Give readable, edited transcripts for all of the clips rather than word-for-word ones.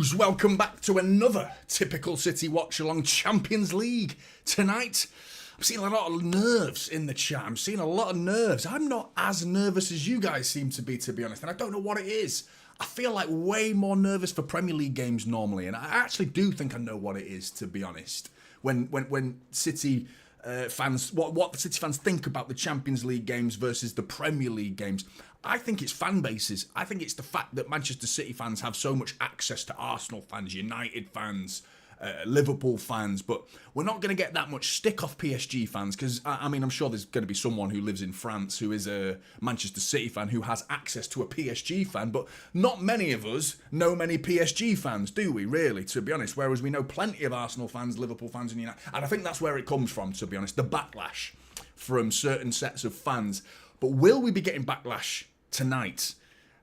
Heroes, welcome back to another typical City Watchalong Champions League. Tonight, I'm seeing a lot of nerves in the chat. I'm seeing a lot of nerves. I'm not as nervous as you guys seem to be honest, and I don't know what it is. I feel like way more nervous for Premier League games normally, and I actually do think I know what it is, to be honest. When City fans, what the City fans think about the Champions League games versus the Premier League games. I think it's fan bases. I think it's the fact that Manchester City fans have so much access to Arsenal fans, United fans, Liverpool fans, but we're not going to get that much stick off PSG fans because, I mean, I'm sure there's going to be someone who lives in France who is a Manchester City fan who has access to a PSG fan, but not many of us know many PSG fans, do we, really, to be honest, whereas we know plenty of Arsenal fans, Liverpool fans, and United, and I think that's where it comes from, to be honest, the backlash from certain sets of fans. But will we be getting backlash tonight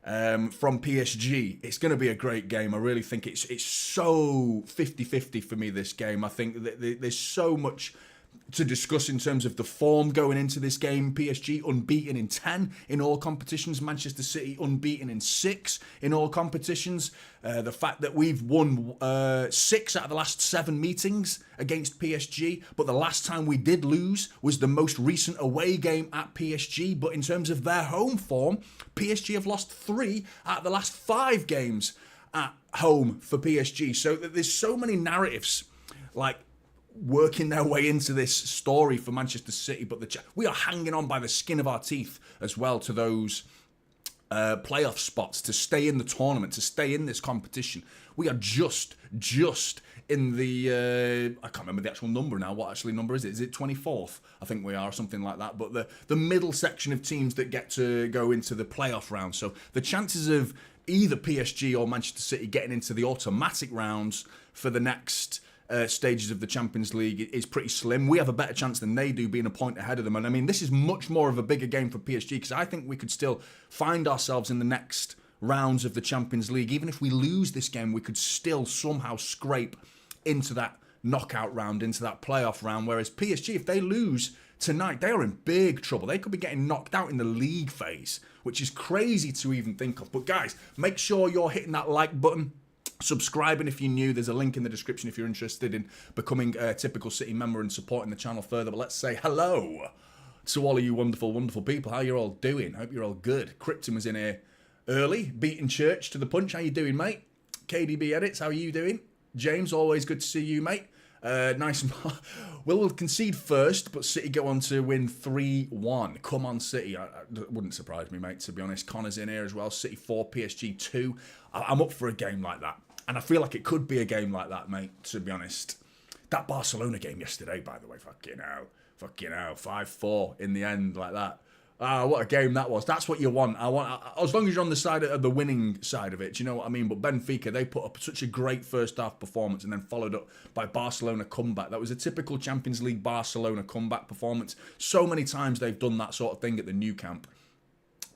from PSG? It's going to be a great game. I really think it's so 50-50 for me, this game. I think that there's so much to discuss in terms of the form going into this game. PSG unbeaten in 10 in all competitions. Manchester City unbeaten in 6 in all competitions. The fact that we've won 6 out of the last 7 meetings against PSG, but the last time we did lose was the most recent away game at PSG. But in terms of their home form, PSG have lost 3 out of the last 5 games at home for PSG. So there's so many narratives like working their way into this story for Manchester City, but we are hanging on by the skin of our teeth as well to those playoff spots, to stay in the tournament, to stay in this competition. We are just in the I can't remember the actual number now. What actually number is it? Is it 24th? I think we are, something like that. But the middle section of teams that get to go into the playoff round. So the chances of either PSG or Manchester City getting into the automatic rounds for the next stages of the Champions League is pretty slim. We have a better chance than they do, being a point ahead of them. And I mean, this is much more of a bigger game for PSG because I think we could still find ourselves in the next rounds of the Champions League. Even if we lose this game, we could still somehow scrape into that knockout round, into that playoff round. Whereas PSG, if they lose tonight, they are in big trouble. They could be getting knocked out in the league phase, which is crazy to even think of. But guys, make sure you're hitting that like button. Subscribing if you're new. There's a link in the description if you're interested in becoming a typical City member and supporting the channel further. But let's say hello to all of you wonderful people. How you all doing? Hope you're all good. Krypton was in here early, beating church to the punch. How you doing, mate? KDB Edits, how are you doing? James, always good to see you, mate. Nice. We'll concede first, but City go on to win 3-1. Come on, City. It wouldn't surprise me, mate, to be honest. Connor's in here as well. City 4, PSG 2. I'm up for a game like that. And I feel like it could be a game like that, mate, to be honest. That Barcelona game yesterday, by the way, fucking hell, 5-4 in the end, like that. Ah, what a game that was. That's what you want. As long as you're on the side of the winning side of it, do you know what I mean? But Benfica, they put up such a great first half performance and then followed up by Barcelona comeback. That was a typical Champions League Barcelona comeback performance. So many times they've done that sort of thing at the new camp.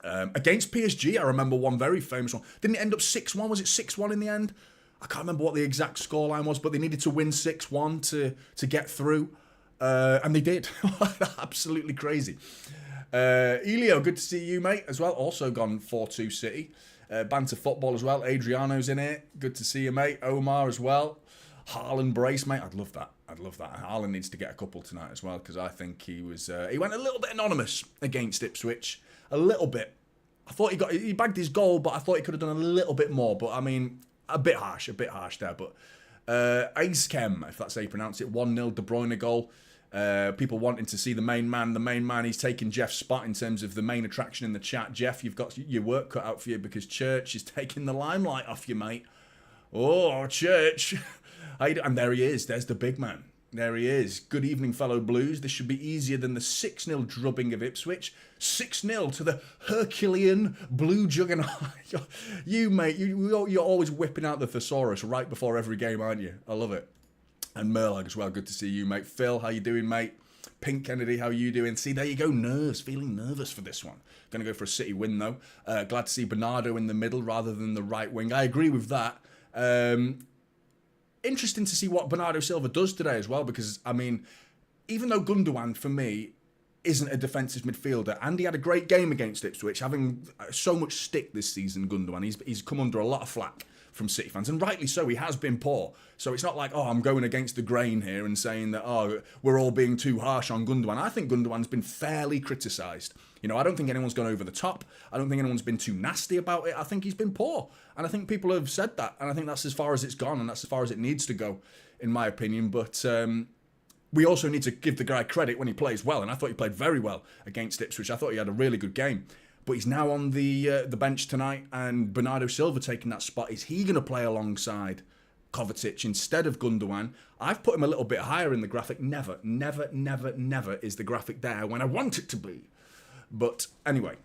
Against PSG, I remember one very famous one. Didn't it end up 6-1? Was it 6-1 in the end? I can't remember what the exact scoreline was, but they needed to win 6-1 to get through. And they did. Absolutely crazy. Elio, good to see you, mate, as well. Also gone 4-2 City. Banter Football as well. Adriano's in it. Good to see you, mate. Omar as well. Haaland brace, mate. I'd love that. Haaland needs to get a couple tonight as well because I think he was. He went a little bit anonymous against Ipswich. A little bit. I thought he bagged his goal, but I thought he could have done a little bit more. But I mean, a bit harsh there. But Aiskem, if that's how you pronounce it, 1-0 De Bruyne goal. People wanting to see the main man. He's taking Jeff's spot in terms of the main attraction in the chat. Jeff, you've got your work cut out for you because Church is taking the limelight off you, mate. Oh, Church. And there he is. There's the big man. There he is. Good evening, fellow Blues. This should be easier than the 6-0 drubbing of Ipswich. 6-0 to the Herculean Blue Juggernaut. You, mate, you're always whipping out the thesaurus right before every game, aren't you? I love it. And Merlag as well. Good to see you, mate. Phil, how you doing, mate? Pink Kennedy, how you doing? See, there you go. Feeling nervous for this one. Going to go for a City win, though. Glad to see Bernardo in the middle rather than the right wing. I agree with that. Interesting to see what Bernardo Silva does today as well, because, I mean, even though Gundogan, for me, isn't a defensive midfielder, and he had a great game against Ipswich, having so much stick this season, Gundogan. He's come under a lot of flack from City fans, and rightly so. He has been poor, so it's not like, oh, I'm going against the grain here and saying that, oh, we're all being too harsh on Gundogan. I think Gundogan's been fairly criticised. You know, I don't think anyone's gone over the top. I don't think anyone's been too nasty about it. I think he's been poor, and I think people have said that, and I think that's as far as it's gone, and that's as far as it needs to go, in my opinion. But we also need to give the guy credit when he plays well, and I thought he played very well against Ipswich. I thought he had a really good game. But he's now on the bench tonight, and Bernardo Silva taking that spot. Is he going to play alongside Kovacic instead of Gundogan? I've put him a little bit higher in the graphic. Never is the graphic there when I want it to be. But anyway,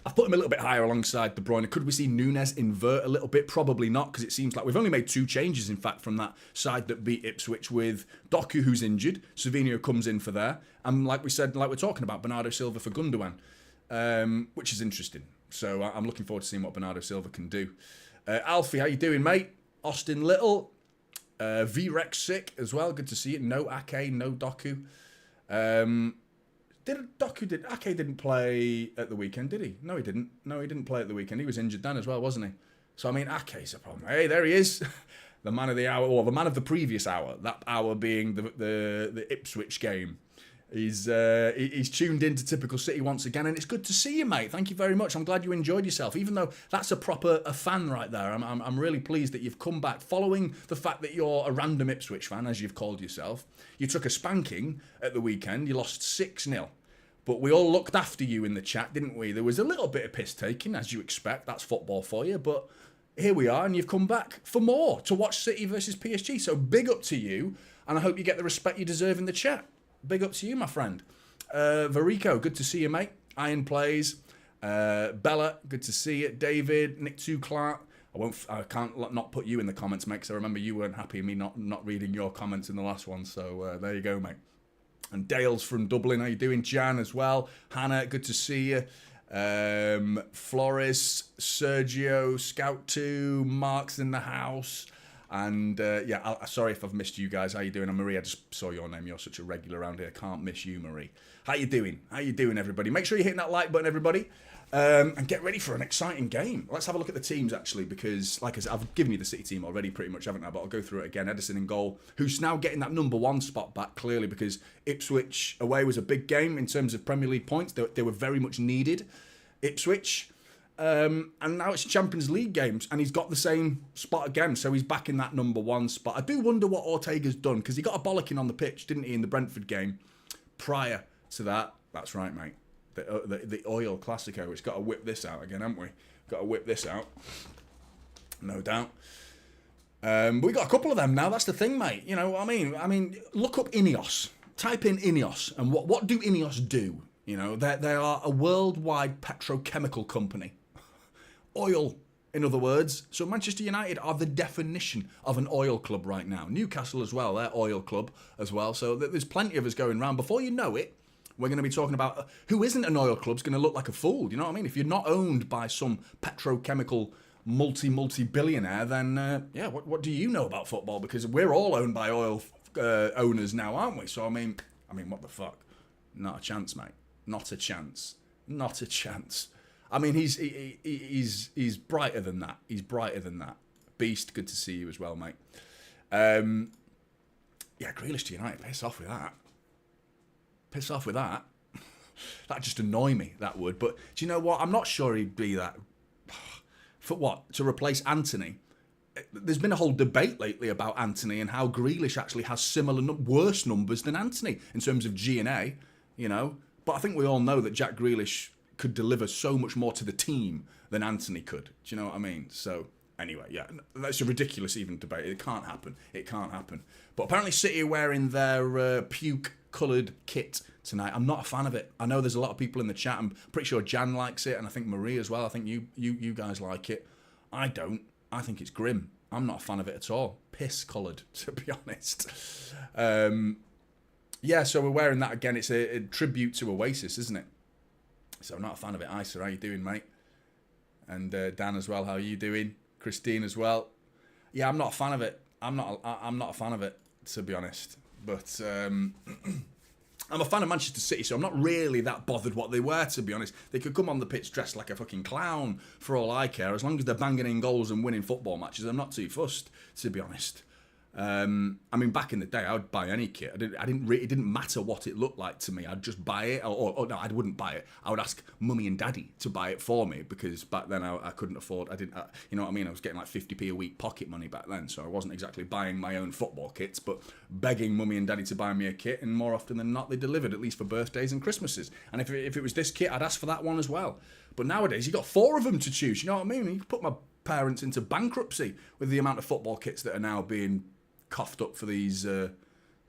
I've put him a little bit higher alongside De Bruyne. Could we see Nunes invert a little bit? Probably not, because it seems like we've only made 2 changes, in fact, from that side that beat Ipswich, with Doku, who's injured. Savinho comes in for there. And like we said, like we're talking about, Bernardo Silva for Gundogan. Which is interesting. So I'm looking forward to seeing what Bernardo Silva can do. Alfie, how you doing, mate? Austin Little, V-Rex sick as well. Good to see you. No Ake, no Doku. Ake didn't play at the weekend, did he? No, he didn't. No, he didn't play at the weekend. He was injured then as well, wasn't he? So I mean, Ake's a problem. Hey, there he is, the man of the hour, or the man of the previous hour. That hour being the Ipswich game. He's tuned into Typical City once again, and it's good to see you, mate. Thank you very much. I'm glad you enjoyed yourself, even though that's a fan right there. I'm really pleased that you've come back following the fact that you're a random Ipswich fan, as you've called yourself. You took a spanking at the weekend. You lost 6-0. But we all looked after you in the chat, didn't we? There was a little bit of piss taking, as you expect. That's football for you. But here we are, and you've come back for more to watch City versus PSG. So big up to you, and I hope you get the respect you deserve in the chat. Big up to you, my friend. Varico, good to see you, mate. Iron Plays. Bella, good to see you. David, Nick 2 Clark. I can't not put you in the comments, mate, because I remember you weren't happy with me not reading your comments in the last one. So there you go, mate. And Dale's from Dublin. How you doing? Jan as well. Hannah, good to see you. Flores, Sergio, Scout 2, Mark's in the house. And sorry if I've missed you guys. How you doing? And Marie, I just saw your name. You're such a regular around here. Can't miss you, Marie. How you doing? How you doing, everybody? Make sure you're hitting that like button, everybody. And get ready for an exciting game. Let's have a look at the teams, actually, because, like I said, I've given you the City team already pretty much, haven't I? But I'll go through it again. Edison in goal, who's now getting that number 1 spot back, clearly, because Ipswich away was a big game in terms of Premier League points. They were very much needed. Ipswich. And now it's Champions League games, and he's got the same spot again, so he's back in that number 1 spot. I do wonder what Ortega's done, because he got a bollocking on the pitch, didn't he, in the Brentford game prior to that. That's right, mate. The oil Classico. It's got to whip this out again, haven't we? Got to whip this out, no doubt. But we got a couple of them now. That's the thing, mate. You know what I mean? I mean, look up Ineos. Type in Ineos, and what do Ineos do? You know, they are a worldwide petrochemical company. Oil, in other words. So Manchester United are the definition of an oil club right now. Newcastle as well, they're oil club as well. So there's plenty of us going around. Before you know it, we're going to be talking about who isn't an oil club's going to look like a fool. You know what I mean? If you're not owned by some petrochemical multi-billionaire, then what do you know about football? Because we're all owned by oil owners now, aren't we? So I mean, what the fuck? Not a chance, mate. Not a chance. Not a chance. I mean, he's brighter than that. He's brighter than that. Beast, good to see you as well, mate. Grealish to United. Piss off with that. Piss off with that. That'd just annoy me, that would. But do you know what? I'm not sure he'd be that. For what? To replace Anthony? There's been a whole debate lately about Anthony and how Grealish actually has similar, worse numbers than Anthony in terms of G&A, you know. But I think we all know that Jack Grealish could deliver so much more to the team than Anthony could. Do you know what I mean? So, anyway, yeah, that's a ridiculous even debate. It can't happen. It can't happen. But apparently City are wearing their puke-coloured kit tonight. I'm not a fan of it. I know there's a lot of people in the chat. I'm pretty sure Jan likes it, and I think Marie as well. I think you guys like it. I don't. I think it's grim. I'm not a fan of it at all. Piss-coloured, to be honest. So we're wearing that again. It's a tribute to Oasis, isn't it? So I'm not a fan of it. Isa, how you doing, mate? And Dan as well, how are you doing? Christine as well. Yeah, I'm not a fan of it. I'm not a fan of it, to be honest. But I'm a fan of Manchester City, so I'm not really that bothered what they wear, to be honest. They could come on the pitch dressed like a fucking clown for all I care. As long as they're banging in goals and winning football matches, I'm not too fussed, to be honest. I mean, back in the day, I would buy any kit. It didn't matter what it looked like to me. I'd just buy it, or no, I wouldn't buy it. I would ask mummy and daddy to buy it for me, because back then I couldn't afford. You know what I mean? I was getting like 50p a week pocket money back then, so I wasn't exactly buying my own football kits, but begging mummy and daddy to buy me a kit. And more often than not, they delivered, at least for birthdays and Christmases. And if it was this kit, I'd ask for that one as well. But nowadays, you got 4 of them to choose. You know what I mean? You could put my parents into bankruptcy with the amount of football kits that are now being coughed up for these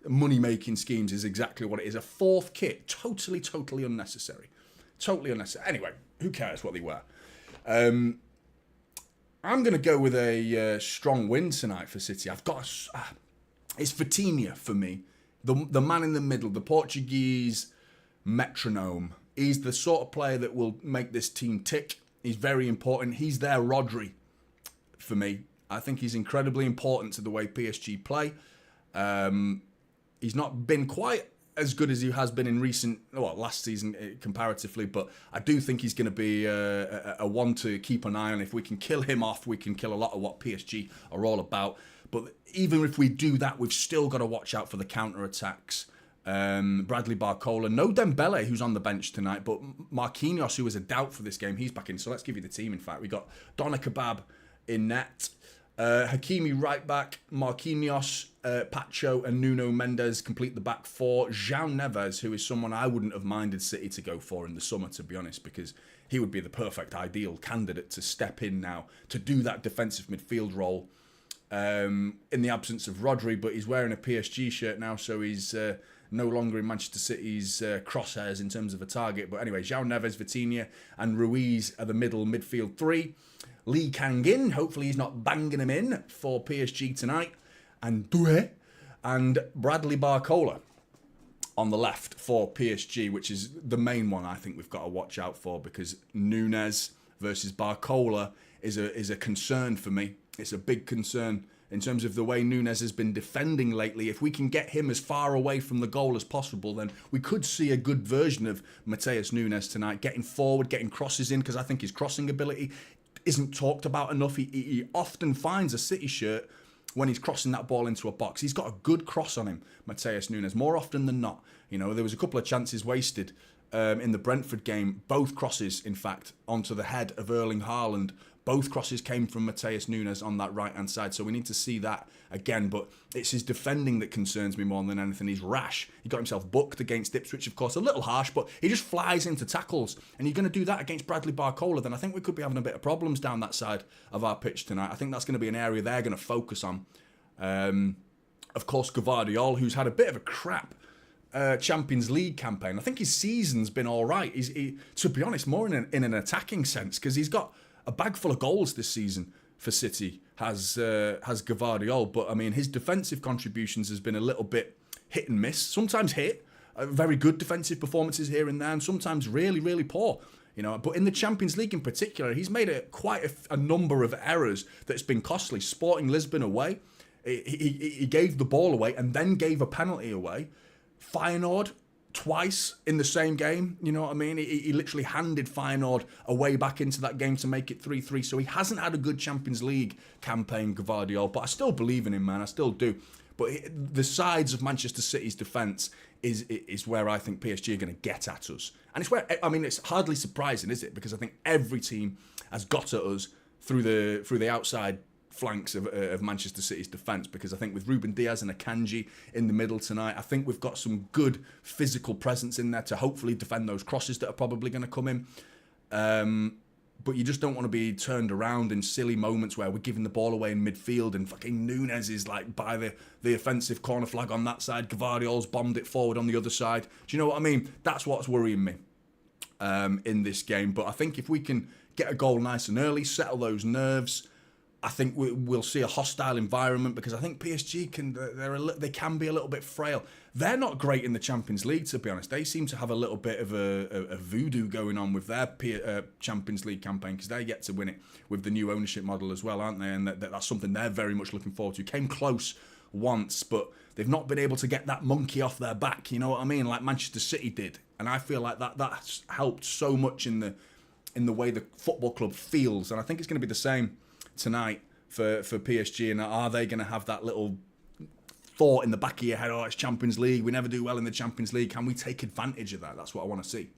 money-making schemes. Is exactly what it is. A 4th kit. Totally unnecessary. Totally unnecessary. Anyway, who cares what they wear? I'm going to go with a strong win tonight for City. I've got... it's Vitinha for me. The man in the middle. The Portuguese metronome. He's the sort of player that will make this team tick. He's very important. He's their Rodri for me. I think he's incredibly important to the way PSG play. He's not been quite as good as he has been in last season comparatively, but I do think he's going to be a one to keep an eye on. If we can kill him off, we can kill a lot of what PSG are all about. But even if we do that, we've still got to watch out for the counterattacks. Bradley Barcola, no Dembele, who's on the bench tonight, but Marquinhos, who was a doubt for this game, he's back in. So let's give you the team. In fact, we got Donna Kebab in net. Hakimi right back, Marquinhos, Pacho and Nuno Mendes complete the back 4. João Neves, who is someone I wouldn't have minded City to go for in the summer, to be honest, because he would be the perfect ideal candidate to step in now to do that defensive midfield role in the absence of Rodri, but he's wearing a PSG shirt now, so he's no longer in Manchester City's crosshairs in terms of a target. But anyway, João Neves, Vitinha and Ruiz are the midfield 3. Lee Kang-in, hopefully he's not banging him in for PSG tonight. And Doué and Bradley Barcola on the left for PSG, which is the main one I think we've got to watch out for, because Nunes versus Barcola is a concern for me. It's a big concern in terms of the way Nunes has been defending lately. If we can get him as far away from the goal as possible, then we could see a good version of Matheus Nunes tonight, getting forward, getting crosses in, because I think his crossing ability isn't talked about enough. He often finds a City shirt when he's crossing that ball into a box. He's got a good cross on him, Matheus Nunes, more often than not. You know, there was a couple of chances wasted in the Brentford game. Both crosses, in fact, onto the head of Erling Haaland. Both crosses came from Matheus Nunes on that right-hand side, so we need to see that again. But it's his defending that concerns me more than anything. He's rash. He got himself booked against Ipswich, of course, a little harsh, but he just flies into tackles. And you're going to do that against Bradley Barcola, then I think we could be having a bit of problems down that side of our pitch tonight. I think that's going to be an area they're going to focus on. Of course, Gvardiol, who's had a bit of a crap Champions League campaign. I think his season's been all right. He, to be honest, more in an attacking sense, because he's got a bag full of goals this season for City, has Gvardiol. But, I mean, his defensive contributions has been a little bit hit and miss. Sometimes hit, very good defensive performances here and there, and sometimes really, really poor. You know, but in the Champions League in particular, he's made quite a number of errors that's been costly. Sporting Lisbon away, he gave the ball away and then gave a penalty away. Feyenoord twice in the same game, you know what I mean? He literally handed Feyenoord away back into that game to make it 3-3. So he hasn't had a good Champions League campaign, Gvardiol, but I still believe in him, man. I still do. But the sides of Manchester City's defence is where I think PSG are going to get at us. And it's where, I mean, it's hardly surprising, is it? Because I think every team has got at us through the outside flanks of Manchester City's defence, because I think with Ruben Diaz and Akanji in the middle tonight, I think we've got some good physical presence in there to hopefully defend those crosses that are probably going to come in. But you just don't want to be turned around in silly moments where we're giving the ball away in midfield and fucking Nunes is like by the offensive corner flag on that side. Gvardiol's bombed it forward on the other side. Do you know what I mean? That's what's worrying me in this game. But I think if we can get a goal nice and early, settle those nerves, I think we'll see a hostile environment, because I think PSG they can be a little bit frail. They're not great in the Champions League, to be honest. They seem to have a little bit of a voodoo going on with their Champions League campaign, because they get to win it with the new ownership model as well, aren't they? And that's something they're very much looking forward to. Came close once, but they've not been able to get that monkey off their back, you know what I mean? Like Manchester City did. And I feel like that's helped so much in the way the football club feels. And I think it's going to be the same tonight for PSG. And are they going to have that little thought in the back of your head, oh, it's Champions League, we never do well in the Champions League. Can we take advantage of that? That's what I want to see.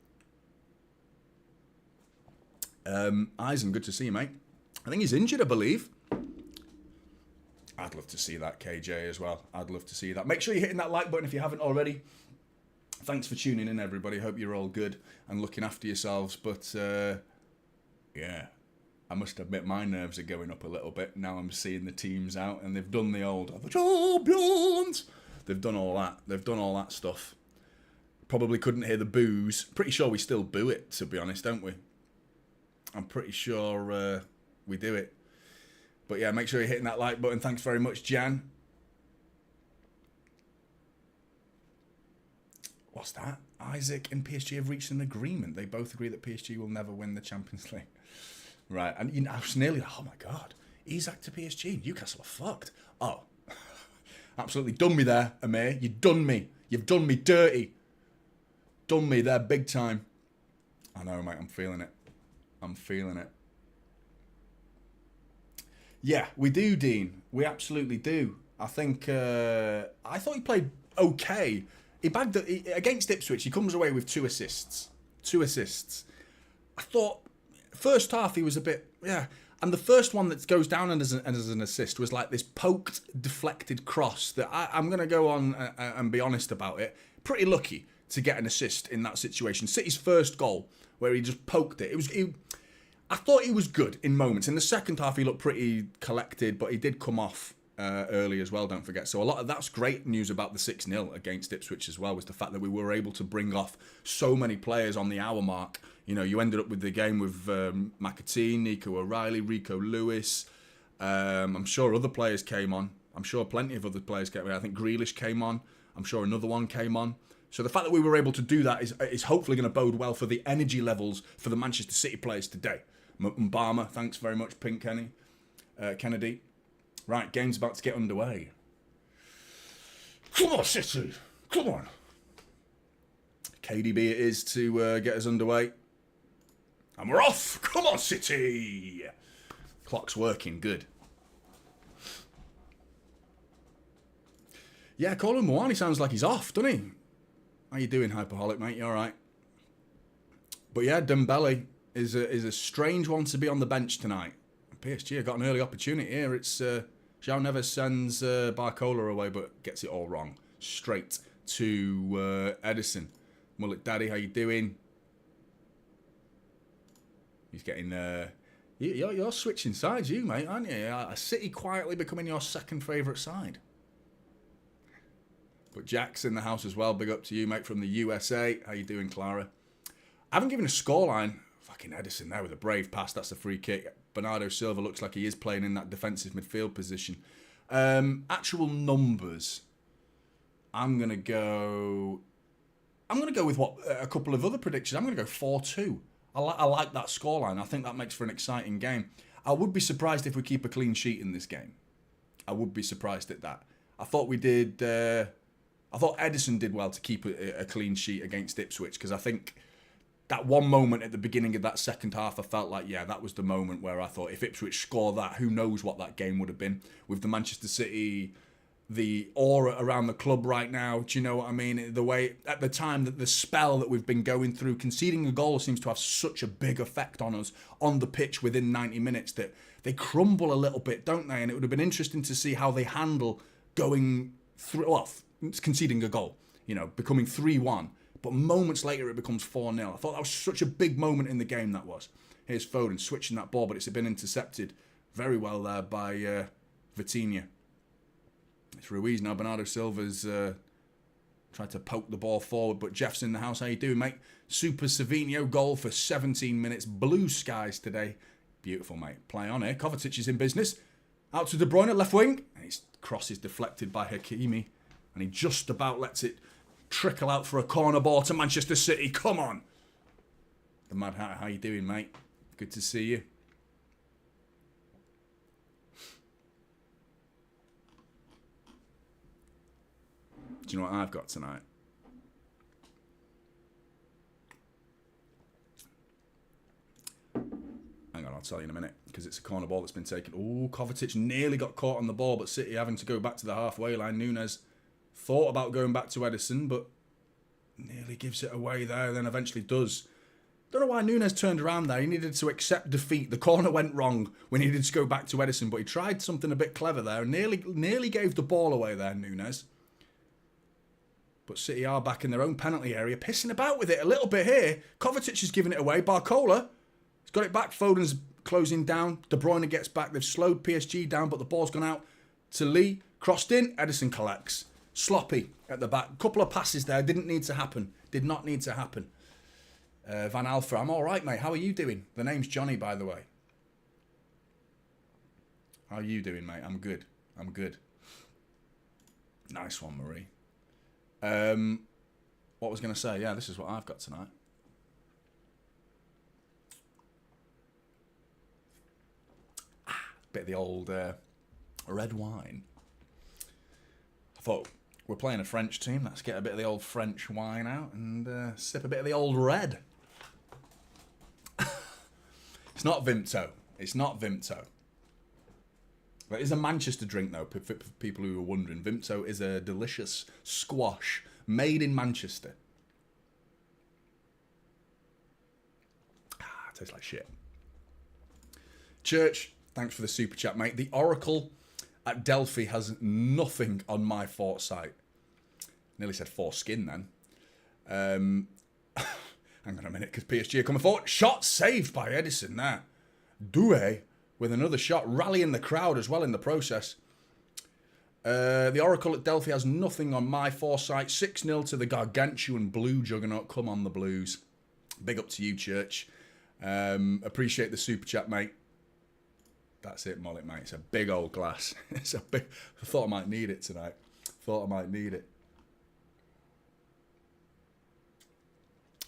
Eisen, good to see you, mate. I think he's injured, I believe. I'd love to see that, KJ, as well. I'd love to see that. Make sure you're hitting that like button if you haven't already. Thanks for tuning in, everybody. Hope you're all good and looking after yourselves. But, yeah, I must admit my nerves are going up a little bit. Now I'm seeing the teams out, and they've done the old, the champions. They've done all that. They've done all that stuff. Probably couldn't hear the boos. Pretty sure we still boo it, to be honest, don't we? I'm pretty sure we do it. But yeah, make sure you're hitting that like button. Thanks very much, Jan. What's that? Isaac and PSG have reached an agreement. They both agree that PSG will never win the Champions League. Right, and you know, I was nearly like, oh my God, Isaac to PSG, Newcastle are fucked. Oh, absolutely done me there, Amir. You've done me. You've done me dirty. Done me there big time. I know, mate, I'm feeling it. I'm feeling it. Yeah, we do, Dean. We absolutely do. I think, I thought he played okay. He bagged against Ipswich, he comes away with 2 assists. 2 assists. I thought, first half he was a bit, yeah. And the first one that goes down as an assist was like this poked, deflected cross that I'm going to go on and be honest about it. Pretty lucky to get an assist in that situation. City's first goal, where he just poked it. I thought he was good in moments. In the second half, he looked pretty collected, but he did come off early as well, don't forget. So that's great news about the 6-0 against Ipswich as well, was the fact that we were able to bring off so many players on the hour mark. You know, you ended up with the game with McAtee, Nico O'Reilly, Rico Lewis. I'm sure other players came on. I'm sure plenty of other players came on. I think Grealish came on. I'm sure another one came on. So the fact that we were able to do that is hopefully going to bode well for the energy levels for the Manchester City players today. Mbama, thanks very much, Pink Kennedy. Right, game's about to get underway. Come on, City. Come on. KDB it is to get us underway. And we're off. Come on, City. Clock's working. Good. Yeah, Colin Mwani sounds like he's off, doesn't he? How you doing, Hyperholic, mate? You all right? But yeah, Dembele is a strange one to be on the bench tonight. PSG have got an early opportunity here. It's João Neves sends Barcola away, but gets it all wrong. Straight to Edison. Mullet Daddy, how you doing? He's getting... You're switching sides, you, mate, aren't you? City quietly becoming your second favourite side. But Jack's in the house as well. Big up to you, mate, from the USA. How you doing, Clara? I haven't given a scoreline. Fucking Edison there with a brave pass. That's a free kick. Bernardo Silva looks like he is playing in that defensive midfield position. Actual numbers. I'm going to go with a couple of other predictions. I'm going to go 4-2. I like that scoreline. I think that makes for an exciting game. I would be surprised if we keep a clean sheet in this game. I would be surprised at that. I thought we did... I thought Edison did well to keep a clean sheet against Ipswich, because I think that one moment at the beginning of that second half, I felt like, yeah, that was the moment where I thought if Ipswich score that, who knows what that game would have been. With the Manchester City, the aura around the club right now, do you know what I mean? The way, at the time, that the spell that we've been going through, conceding a goal seems to have such a big effect on us on the pitch within 90 minutes that they crumble a little bit, don't they? And it would have been interesting to see how they handle going through, well, conceding a goal, you know, becoming 3-1. But moments later, it becomes 4-0. I thought that was such a big moment in the game, that was. Here's Foden switching that ball, but it's been intercepted very well there by Vitinha. It's Ruiz now. Bernardo Silva's tried to poke the ball forward, but Jeff's in the house. How you doing, mate? Super Savinho goal for 17 minutes. Blue skies today. Beautiful, mate. Play on here. Kovacic is in business. Out to De Bruyne, left wing. And his cross is deflected by Hakimi. And he just about lets it trickle out for a corner ball to Manchester City. Come on. The Mad Hatter, how you doing, mate? Good to see you. Do you know what I've got tonight? Hang on, I'll tell you in a minute, because it's a corner ball that's been taken. Oh, Kovacic nearly got caught on the ball, but City having to go back to the halfway line. Nunes thought about going back to Edison, but nearly gives it away there, then eventually does. Don't know why Nunes turned around there. He needed to accept defeat. The corner went wrong. We needed to go back to Edison, but he tried something a bit clever there. Nearly gave the ball away there, Nunes. But City are back in their own penalty area, pissing about with it a little bit here. Kovacic is giving it away. Barcola, he's got it back. Foden's closing down. De Bruyne gets back. They've slowed PSG down, but the ball's gone out to Lee. Crossed in. Edison collects. Sloppy at the back. Couple of passes there. Didn't need to happen. Did not need to happen. Van Alpha, I'm all right, mate. How are you doing? The name's Jonny, by the way. How are you doing, mate? I'm good. I'm good. Nice one, Marie. What was going to say? Yeah, this is what I've got tonight. Bit of the old red wine. I thought, we're playing a French team. Let's get a bit of the old French wine out and sip a bit of the old red. It's not Vimto. It's not Vimto. It is a Manchester drink, though, for people who are wondering. Vimto is a delicious squash made in Manchester. Tastes like shit. Church, thanks for the super chat, mate. The Oracle at Delphi has nothing on my foresight. Nearly said foreskin then. Hang on a minute, because PSG are coming forward. Shot saved by Edison there. Doué with another shot, rallying the crowd as well in the process. The Oracle at Delphi has nothing on my foresight. 6-0 to the gargantuan blue juggernaut. Come on, the Blues. Big up to you, Church. Appreciate the super chat, mate. That's it, Mollet, mate. It's a big old glass. It's a big. I thought I might need it tonight.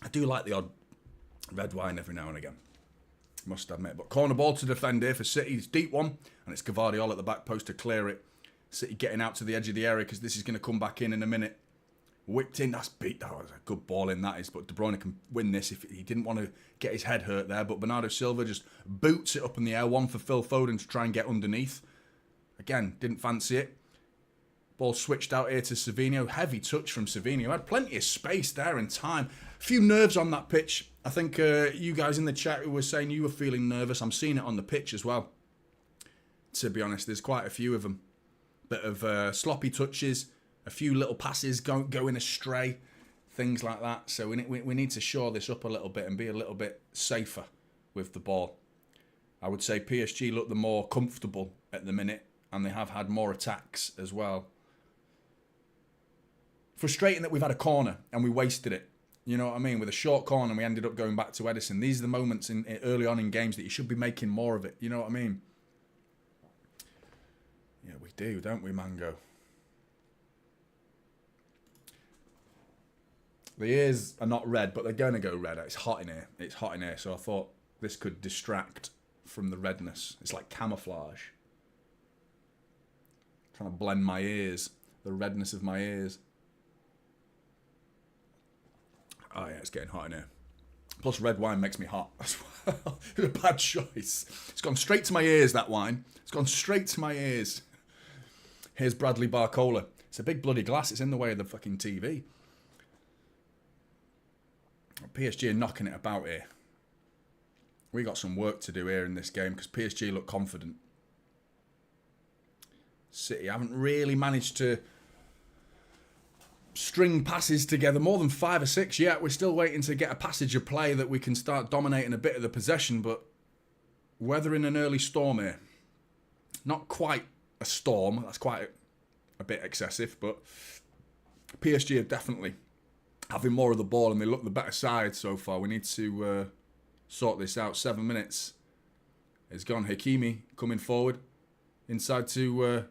I do like the odd red wine every now and again. Must admit. But corner ball to defend here for City. It's deep one. And it's Gvardiol at the back post to clear it. City getting out to the edge of the area because this is going to come back in a minute. Whipped in. That's beat. That was a good ball in, that is. But De Bruyne can win this if he didn't want to get his head hurt there. But Bernardo Silva just boots it up in the air. One for Phil Foden to try and get underneath. Again, didn't fancy it. Ball switched out here to Savinho. Heavy touch from Savinho. Had plenty of space there and time. A few nerves on that pitch. I think you guys in the chat who were saying you were feeling nervous. I'm seeing it on the pitch as well. To be honest, there's quite a few of them. Bit of sloppy touches. A few little passes going astray. Things like that. So we need to shore this up a little bit and be a little bit safer with the ball. I would say PSG look the more comfortable at the minute. And they have had more attacks as well. Frustrating that we've had a corner and we wasted it. You know what I mean? With a short corner and we ended up going back to Edison. These are the moments early on in games that you should be making more of it. You know what I mean? Yeah, we do, don't we, Mango? The ears are not red, but they're going to go red. It's hot in here. It's hot in here. So I thought this could distract from the redness. It's like camouflage. Trying to blend my ears. The redness of my ears. Oh yeah, it's getting hot in here. Plus red wine makes me hot as well. It's a bad choice. It's gone straight to my ears, that wine. It's gone straight to my ears. Here's Bradley Barcola. It's a big bloody glass. It's in the way of the fucking TV. PSG are knocking it about here. We got some work to do here in this game because PSG look confident. City haven't really managed to string passes together, more than 5 or 6 yet. We're still waiting to get a passage of play that we can start dominating a bit of the possession, but weathering an early storm here. Not quite a storm, that's quite a bit excessive, but PSG are definitely having more of the ball and they look the better side so far. We need to sort this out. 7 minutes. It's gone. Hakimi coming forward. Inside to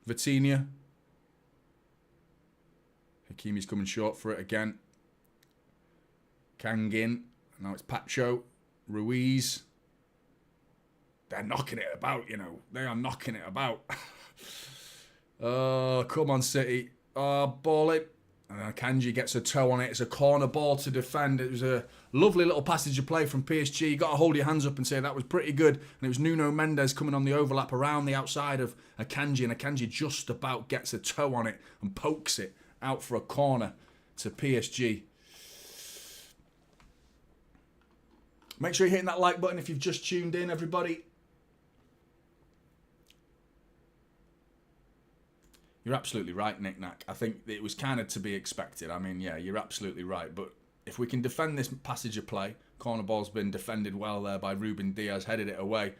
Vitinha. Hakimi's coming short for it again. Kangin. Now it's Pacho. Ruiz. They're knocking it about, you know. They are knocking it about. Oh, come on, City. Ball it. And Akanji gets a toe on it. It's a corner ball to defend. It was a lovely little passage of play from PSG. You got to hold your hands up and say that was pretty good. And it was Nuno Mendes coming on the overlap around the outside of Akanji. And Akanji just about gets a toe on it and pokes it out for a corner to PSG. Make sure you're hitting that like button if you've just tuned in, everybody. You're absolutely right, Nick Nack. I think it was kind of to be expected. I mean, yeah, you're absolutely right. But if we can defend this passage of play, corner ball's been defended well there by Ruben Diaz, headed it away.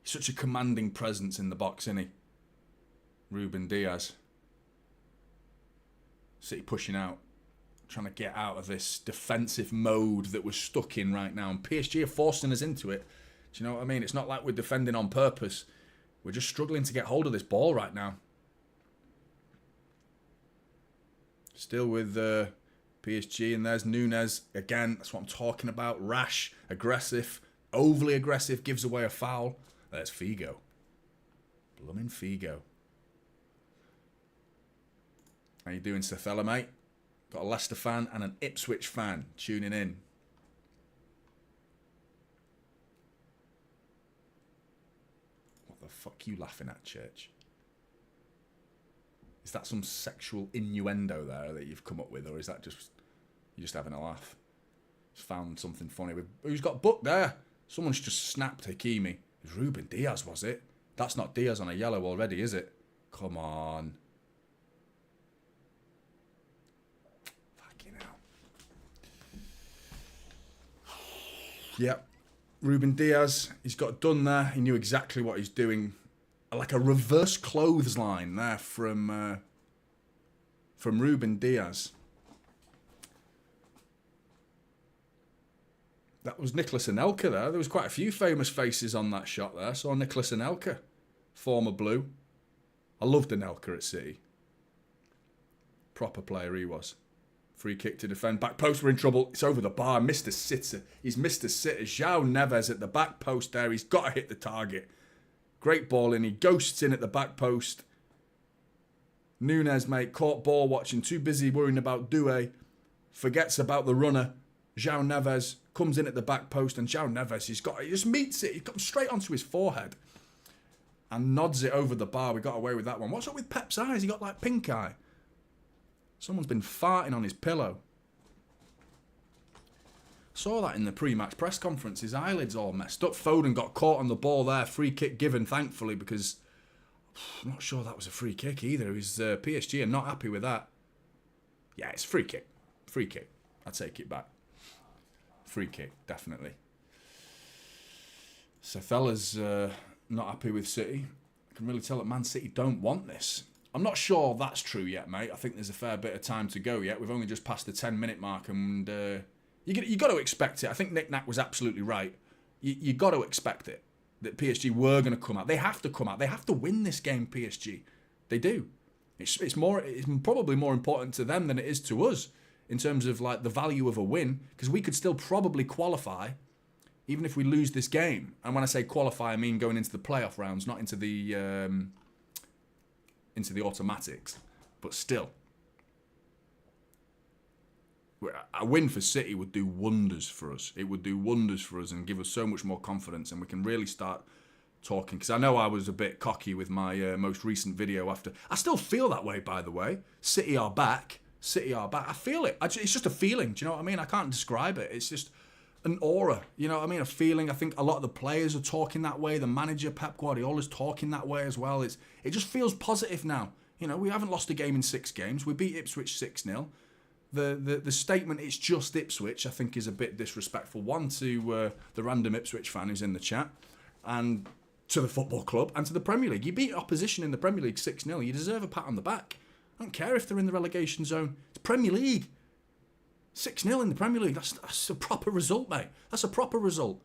He's such a commanding presence in the box, isn't he? Ruben Diaz. City pushing out, trying to get out of this defensive mode that we're stuck in right now. And PSG are forcing us into it. Do you know what I mean? It's not like we're defending on purpose. We're just struggling to get hold of this ball right now. Still with PSG, and there's Nunez again. That's what I'm talking about. Rash, aggressive, overly aggressive, gives away a foul. There's Figo. Blooming Figo. How you doing, Sethella, mate? Got a Leicester fan and an Ipswich fan tuning in. What the fuck are you laughing at, Church? Is that some sexual innuendo there that you've come up with, or is that just you just having a laugh? Just found something funny. Who's got booked there? Someone's just snapped Hakimi. It was Ruben Diaz, was it? That's not Diaz on a yellow already, is it? Come on. Fucking hell. Yep. Ruben Diaz, he's got done there. He knew exactly what he's doing. Like a reverse clothesline there from Ruben Diaz. That was Nicolas Anelka there. There was quite a few famous faces on that shot there. Saw Nicolas Anelka, former Blue. I loved Anelka at City. Proper player he was. Free kick to defend. Back post, we're in trouble. It's over the bar. Mr. Sitter. He's Mr. Sitter. João Neves at the back post there. He's got to hit the target. Great ball in. He ghosts in at the back post. Nunez, mate, caught ball watching. Too busy worrying about Doué. Forgets about the runner. João Neves comes in at the back post. And João Neves, he just meets it. He comes straight onto his forehead. And nods it over the bar. We got away with that one. What's up with Pep's eyes? He got like pink eye. Someone's been farting on his pillow. Saw that in the pre-match press conference. His eyelids all messed up. Foden got caught on the ball there. Free kick given, thankfully, because I'm not sure that was a free kick either. It was PSG are not happy with that. Yeah, it's free kick. Free kick. I take it back. Free kick, definitely. Sethella's not happy with City. I can really tell that Man City don't want this. I'm not sure that's true yet, mate. I think there's a fair bit of time to go yet. We've only just passed the 10-minute mark, and you got to expect it. I think Nick Nack was absolutely right. You got to expect it, that PSG were going to come out. They have to come out. They have to win this game, PSG. They do. It's probably more important to them than it is to us in terms of like the value of a win, because we could still probably qualify even if we lose this game. And when I say qualify, I mean going into the playoff rounds, not into the automatics. But still, a win for City would do wonders for us. It would do wonders for us and give us so much more confidence, and we can really start talking. Because I know I was a bit cocky with my most recent video after. I still feel that way, by the way. City are back. City are back. I feel it. It's just a feeling. Do you know what I mean? I can't describe it. It's just an aura. You know what I mean? A feeling. I think a lot of the players are talking that way. The manager, Pep Guardiola's talking that way as well. It just feels positive now. You know, we haven't lost a game in 6 games. We beat Ipswich 6-0. The statement, it's just Ipswich, I think is a bit disrespectful. One, to the random Ipswich fan who's in the chat, and to the football club, and to the Premier League. You beat opposition in the Premier League 6-0. You deserve a pat on the back. I don't care if they're in the relegation zone. It's Premier League. 6-0 in the Premier League. That's a proper result, mate. That's a proper result.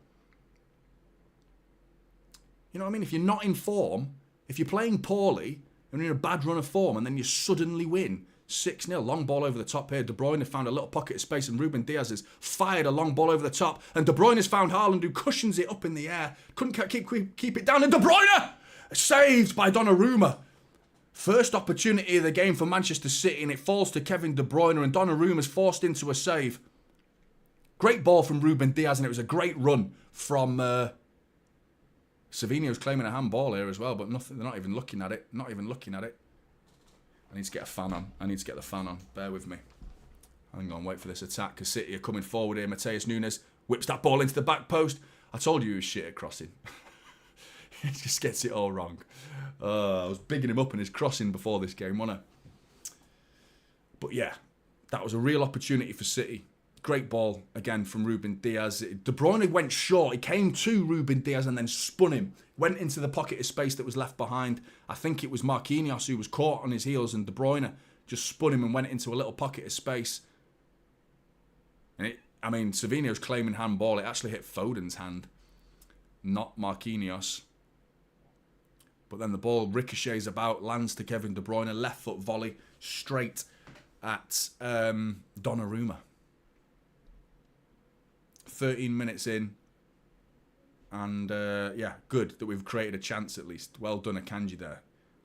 You know what I mean? If you're not in form, if you're playing poorly, and you're in a bad run of form, and then you suddenly win 6-0, long ball over the top here. De Bruyne found a little pocket of space, and Ruben Diaz has fired a long ball over the top, and De Bruyne has found Haaland, who cushions it up in the air. Couldn't keep it down, and De Bruyne saved by Donnarumma. First opportunity of the game for Manchester City, and it falls to Kevin De Bruyne, and Donnarumma's forced into a save. Great ball from Ruben Diaz, and it was a great run from... Savinho's claiming a handball here as well, but nothing. They're not even looking at it. Not even looking at it. I need to get a fan on. I need to get the fan on. Bear with me. Hang on, wait for this attack, because City are coming forward here. Mateus Nunes whips that ball into the back post. I told you he was shit at crossing. He just gets it all wrong. I was bigging him up in his crossing before this game, wasn't I? But yeah, that was a real opportunity for City. Great ball, again, from Ruben Diaz. De Bruyne went short. He came to Ruben Diaz and then spun him. Went into the pocket of space that was left behind. I think it was Marquinhos who was caught on his heels, and De Bruyne just spun him and went into a little pocket of space. And Savinho's claiming handball. It actually hit Foden's hand, not Marquinhos. But then the ball ricochets about, lands to Kevin De Bruyne, left foot volley straight at Donnarumma. 13 minutes in, and yeah, good that we've created a chance at least. Well done, Akanji there.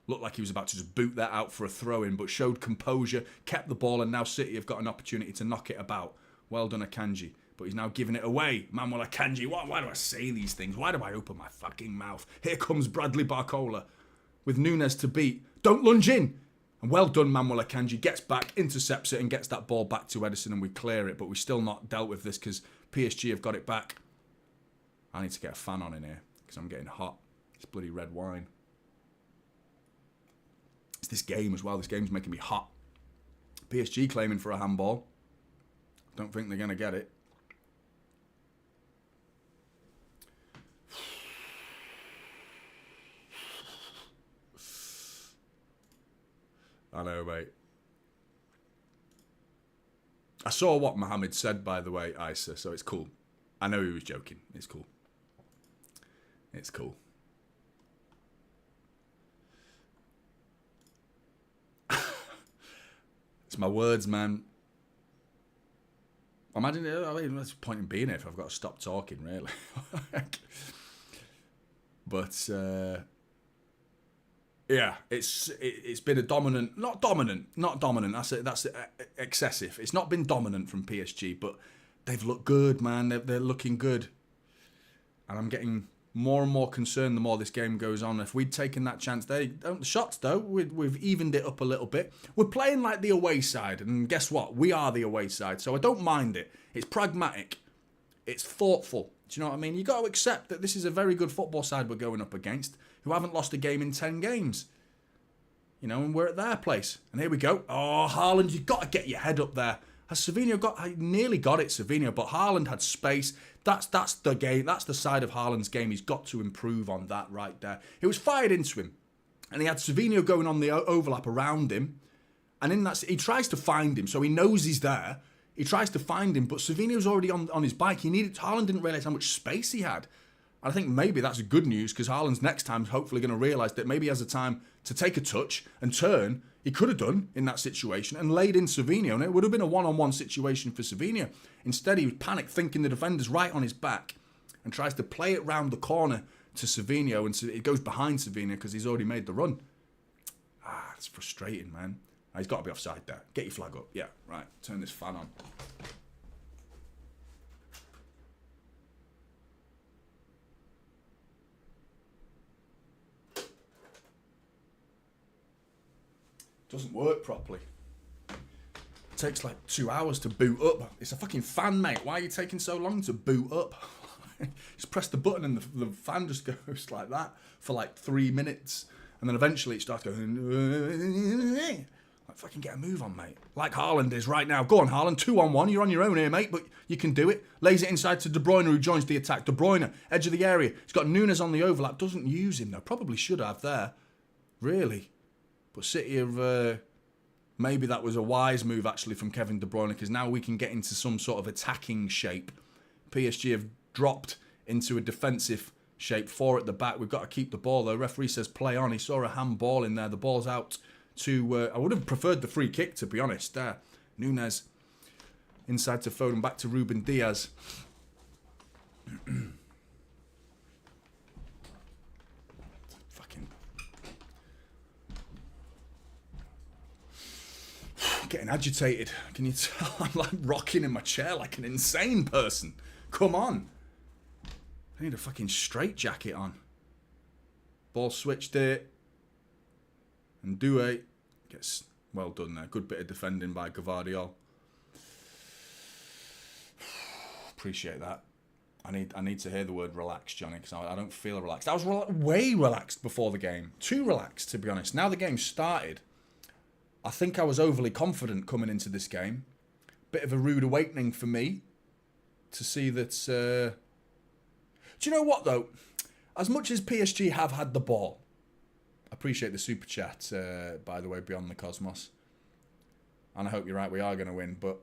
Looked like he was about to just boot that out for a throw-in, but showed composure, kept the ball, and now City have got an opportunity to knock it about. Well done, Akanji. But he's now giving it away. Manuel Akanji, why do I say these things? Why do I open my fucking mouth? Here comes Bradley Barcola with Nunes to beat. Don't lunge in. And well done, Manuel Akanji. Gets back, intercepts it, and gets that ball back to Ederson, and we clear it. But we've still not dealt with this because PSG have got it back. I need to get a fan on in here because I'm getting hot. It's bloody red wine. It's this game as well. This game's making me hot. PSG claiming for a handball. Don't think they're going to get it. I know, mate. I saw what Mohammed said, by the way, Isa, so it's cool. I know he was joking. It's cool. It's cool. It's my words, man. Imagine, what's the point in being here if I've got to stop talking, really? But, yeah, it's been a dominant, not dominant. That's excessive. It's not been dominant from PSG, but they've looked good, man. They're looking good, and I'm getting more and more concerned the more this game goes on. If we'd taken that chance, the shots though, we've evened it up a little bit. We're playing like the away side, and guess what? We are the away side, so I don't mind it. It's pragmatic. It's thoughtful. Do you know what I mean? You got to accept that this is a very good football side we're going up against, who haven't lost a game in 10 games. You know, and we're at their place. And here we go. Oh, Haaland, you've got to get your head up there. Has Savinho got... I nearly got it, Savinho, but Haaland had space. That's the game. That's the side of Haaland's game. He's got to improve on that right there. It was fired into him. And he had Savinho going on the overlap around him. And in that... He tries to find him, so he knows he's there. He tries to find him, but Savinho's already on his bike. Haaland didn't realise how much space he had. I think maybe that's good news because Haaland's next time is hopefully going to realise that maybe he has a time to take a touch and turn. He could have done in that situation and laid in Savinho, and it would have been a one-on-one situation for Savinho. Instead, he was panicked, thinking the defender's right on his back and tries to play it round the corner to Savinho, and it goes behind Savinho because he's already made the run. It's frustrating, man. He's got to be offside there. Get your flag up. Yeah, right. Turn this fan on. Doesn't work properly. It takes like 2 hours to boot up. It's a fucking fan, mate. Why are you taking so long to boot up? Just press the button and the fan just goes like that for like 3 minutes. And then eventually it starts going... Like, fucking get a move on, mate. Like Haaland is right now. Go on, Haaland. 2-on-1. You're on your own here, mate, but you can do it. Lays it inside to De Bruyne, who joins the attack. De Bruyne, edge of the area. He's got Nunes on the overlap. Doesn't use him, though. Probably should have there. Really. But City have... maybe that was a wise move, actually, from Kevin De Bruyne, because now we can get into some sort of attacking shape. PSG have dropped into a defensive shape. 4 at the back. We've got to keep the ball, though. Referee says play on. He saw a handball in there. The ball's out to... I would have preferred the free kick, to be honest. Nunes inside to Foden. Back to Ruben Diaz. getting agitated. Can you tell? I'm like rocking in my chair like an insane person. Come on. I need a fucking straitjacket on. Ball switched it. And Doué gets well done there. Good bit of defending by Gvardiol. Appreciate that. I need to hear the word relaxed, Jonny, because I don't feel relaxed. I was way relaxed before the game. Too relaxed, to be honest. Now the game started, I think I was overly confident coming into this game. Bit of a rude awakening for me to see that... Do you know what, though? As much as PSG have had the ball, I appreciate the super chat, by the way, Beyond the Cosmos. And I hope you're right, we are going to win. But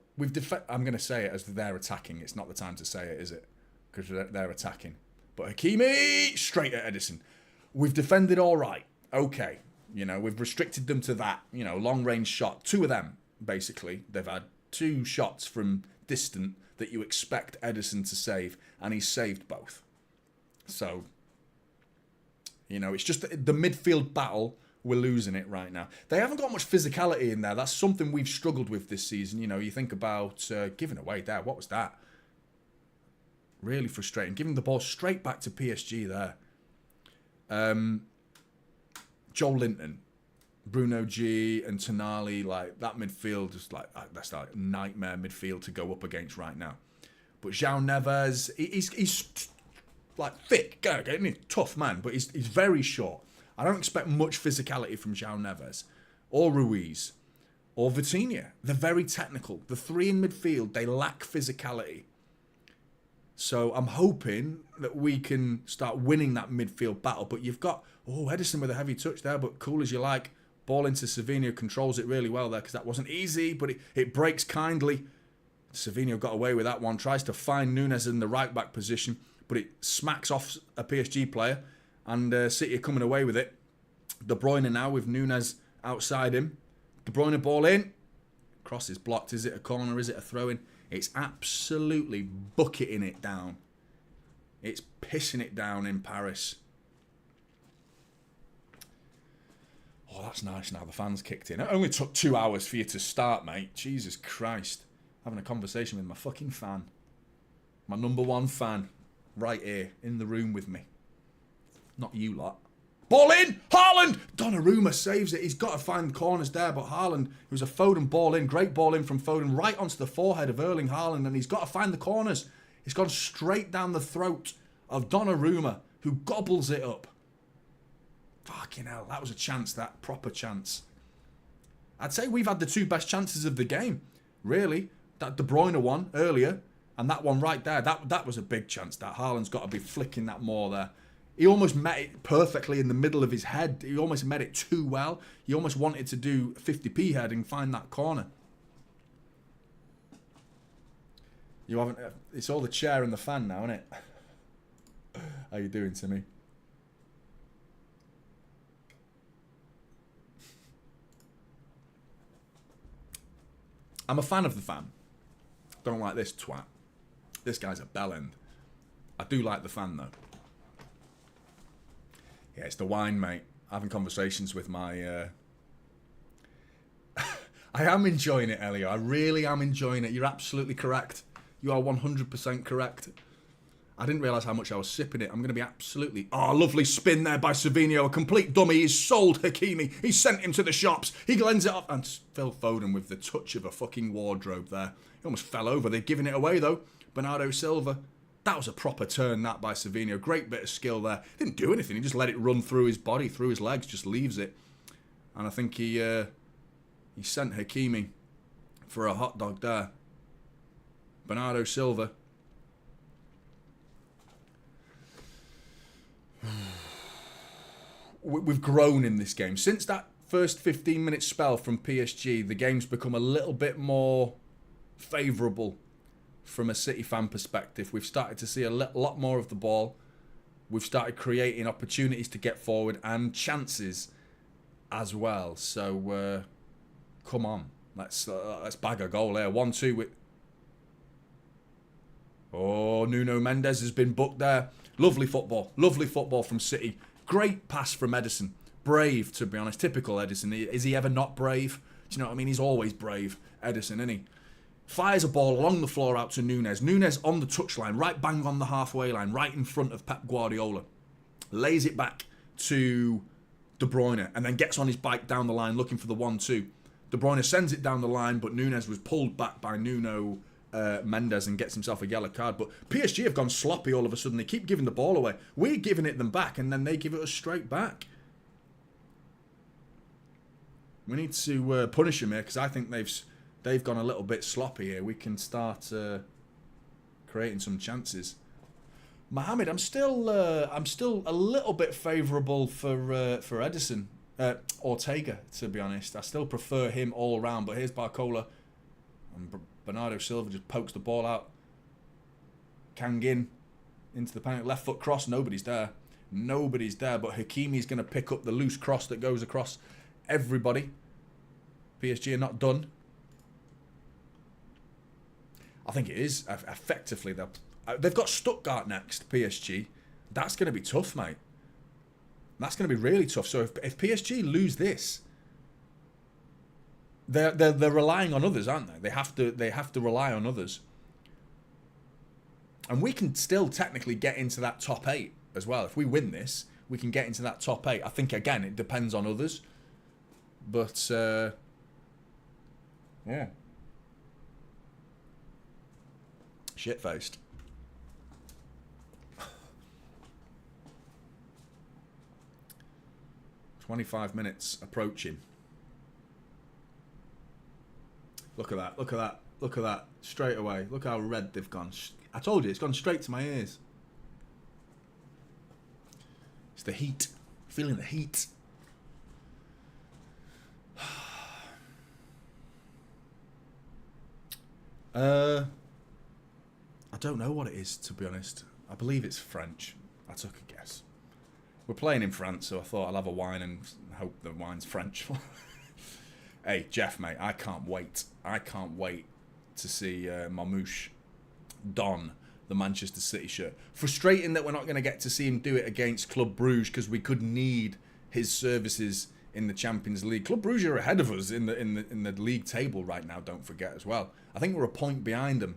I'm going to say it as they're attacking. It's not the time to say it, is it? Because they're attacking. But Hakimi, straight at Edison. We've defended all right. Okay. You know, we've restricted them to that. You know, long-range shot. 2 of them, basically. They've had 2 shots from distant that you expect Edison to save. And he's saved both. So, you know, it's just the midfield battle. We're losing it right now. They haven't got much physicality in there. That's something we've struggled with this season. You know, you think about giving away there. What was that? Really frustrating. Giving the ball straight back to PSG there. Joe Linton, Bruno G and Tonali, like that midfield is like that's like nightmare midfield to go up against right now. But João Neves, he's like thick, tough man, but he's very short. I don't expect much physicality from João Neves or Ruiz or Vitinha. They're very technical. The 3 in midfield, they lack physicality. So I'm hoping that we can start winning that midfield battle. But you've got, Edison with a heavy touch there, but cool as you like. Ball into Savinho, controls it really well there because that wasn't easy, but it breaks kindly. Savinho got away with that one, tries to find Nunes in the right-back position, but it smacks off a PSG player, and City are coming away with it. De Bruyne now with Nunes outside him. De Bruyne ball in. Cross is blocked. Is it a corner? Is it a throw-in? It's absolutely bucketing it down. It's pissing it down in Paris. Oh, that's nice now. The fans kicked in. It only took 2 hours for you to start, mate. Jesus Christ. Having a conversation with my fucking fan. My number 1 fan. Right here. In the room with me. Not you lot. Ball in! Haaland! Donnarumma saves it. He's got to find corners there, but Haaland, it was a Foden ball in. Great ball in from Foden right onto the forehead of Erling Haaland, and he's got to find the corners. He's gone straight down the throat of Donnarumma, who gobbles it up. Fucking hell, that was a chance, that proper chance. I'd say we've had the 2 best chances of the game, really. That De Bruyne one earlier, and that one right there. That was a big chance. That Haaland's got to be flicking that more there. He almost met it perfectly in the middle of his head. He almost met it too well. He almost wanted to do 50p head and find that corner. You haven't... It's all the chair and the fan now, isn't it? How you doing, Timmy? I'm a fan of the fan. Don't like this twat. This guy's a bellend. I do like the fan, though. Yeah, it's the wine, mate. Having conversations with my... I am enjoying it, Elio. I really am enjoying it. You're absolutely correct. You are 100% correct. I didn't realise how much I was sipping it. I'm going to be absolutely... Oh, lovely spin there by Savinho. A complete dummy. He's sold Hakimi. He sent him to the shops. He glens it off. And Phil Foden with the touch of a fucking wardrobe there. He almost fell over. They've given it away, though. Bernardo Silva. That was a proper turn, that, by Savinho. Great bit of skill there. Didn't do anything. He just let it run through his body, through his legs, just leaves it. And I think he sent Hakimi for a hot dog there. Bernardo Silva. We've grown in this game. Since that first 15-minute spell from PSG, the game's become a little bit more favourable from a City fan perspective. We've started to see a lot more of the ball. We've started creating opportunities to get forward and chances as well. So, come on. Let's bag a goal here. 1-2 with... Oh, Nuno Mendes has been booked there. Lovely football. Lovely football from City. Great pass from Edison. Brave, to be honest. Typical Edison. Is he ever not brave? Do you know what I mean? He's always brave, Ederson, isn't he? Fires a ball along the floor out to Núñez. Núñez on the touchline, right bang on the halfway line, right in front of Pep Guardiola. Lays it back to De Bruyne and then gets on his bike down the line looking for the 1-2. De Bruyne sends it down the line, but Núñez was pulled back by Nuno Mendes and gets himself a yellow card. But PSG have gone sloppy all of a sudden. They keep giving the ball away. We're giving it them back and then they give it us straight back. We need to punish them here because I think they've gone a little bit sloppy here. We can start creating some chances. Mohamed, I'm still a little bit favourable for Ederson, Ortega, to be honest. I still prefer him all round. But here's Barcola, and Bernardo Silva just pokes the ball out. Kangin into the penalty, left foot cross. Nobody's there. Nobody's there. But Hakimi's going to pick up the loose cross that goes across everybody. PSG are not done. I think it is. Effectively, they've got Stuttgart next, PSG. That's going to be tough, mate. That's going to be really tough. So if PSG lose this, they're relying on others, aren't they? They have to rely on others. And we can still technically get into that top 8 as well. If we win this, we can get into that top 8. I think, again, it depends on others. But, yeah. Shit-faced. "25 minutes approaching." Look at that, look at that, look at that. Straight away. Look how red they've gone. I told you, it's gone straight to my ears. It's the heat. Feeling the heat. I don't know what it is, to be honest. I believe it's French. I took a guess. We're playing in France, so I thought I'll have a wine and hope the wine's French. Hey, Jeff, mate, I can't wait. I can't wait to see Marmouche don the Manchester City shirt. Frustrating that we're not going to get to see him do it against Club Brugge because we could need his services in the Champions League. Club Brugge are ahead of us in the league table right now, don't forget as well. I think we're a point behind them.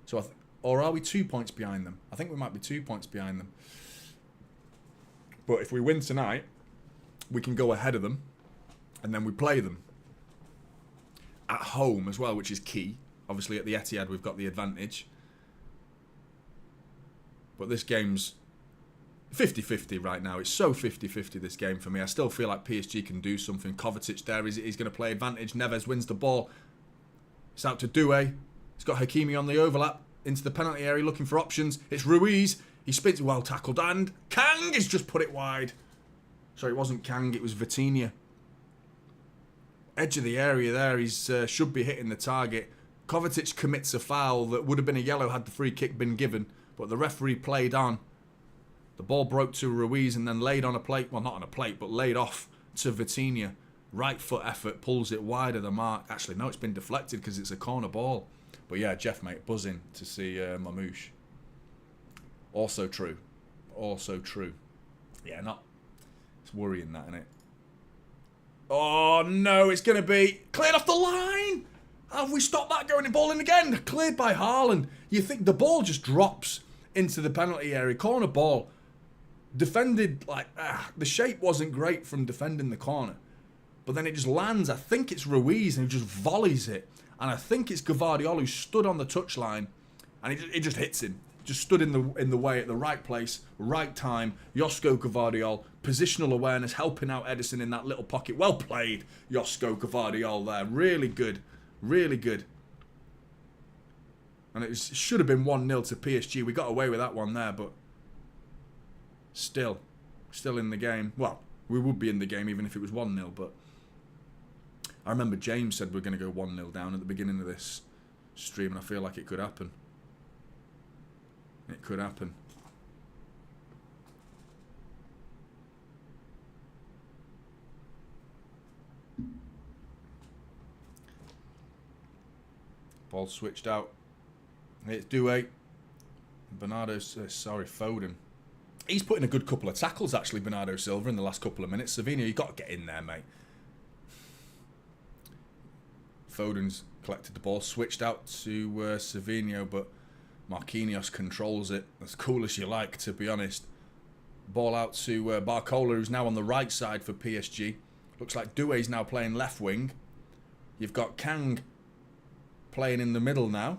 So or are we 2 points behind them? I think we might be 2 points behind them. But if we win tonight, we can go ahead of them. And then we play them at home as well, which is key. Obviously, at the Etihad, we've got the advantage. But this game's 50-50 right now. It's so 50-50, this game, for me. I still feel like PSG can do something. Kovacic there, he's going to play advantage. Neves wins the ball. It's out to Doué. He's got Hakimi on the overlap. Into the penalty area, looking for options. It's Ruiz. He spins, well tackled, and Kang has just put it wide. Sorry, it wasn't Kang, it was Vitinha. Edge of the area there, he's should be hitting the target. Kovacic commits a foul that would have been a yellow had the free kick been given, but the referee played on. The ball broke to Ruiz and then laid on a plate, well, not on a plate, but laid off to Vitinha. Right foot effort, pulls it wide of the mark. Actually, no, it's been deflected because it's a corner ball. But yeah, Jeff, mate, buzzing to see Marmouche. Also true. Also true. Yeah, it's worrying that, isn't it? Oh, no, it's going to be cleared off the line. Have we stopped that going in ball in again? Cleared by Haaland. You think the ball just drops into the penalty area. Corner ball. Defended, the shape wasn't great from defending the corner. But then it just lands. I think it's Ruiz and he just volleys it. And I think it's Gvardiol who stood on the touchline and it just hits him. Just stood in the way at the right place, right time. Josko Gvardiol, positional awareness, helping out Ederson in that little pocket. Well played, Josko Gvardiol there. Really good. Really good. And it should have been 1-0 to PSG. We got away with that one there, but still in the game. Well, we would be in the game even if it was 1-0, but I remember James said we're going to go 1-0 down at the beginning of this stream, and I feel like it could happen. It could happen. Ball switched out. It's Doué. Foden. He's put in a good couple of tackles, actually, Bernardo Silva, in the last couple of minutes. Savino, you've got to get in there, mate. Foden's collected the ball, switched out to Savinho, but Marquinhos controls it. As cool as you like, to be honest. Ball out to Barcola, who's now on the right side for PSG. Looks like Doué's now playing left wing. You've got Kang playing in the middle now.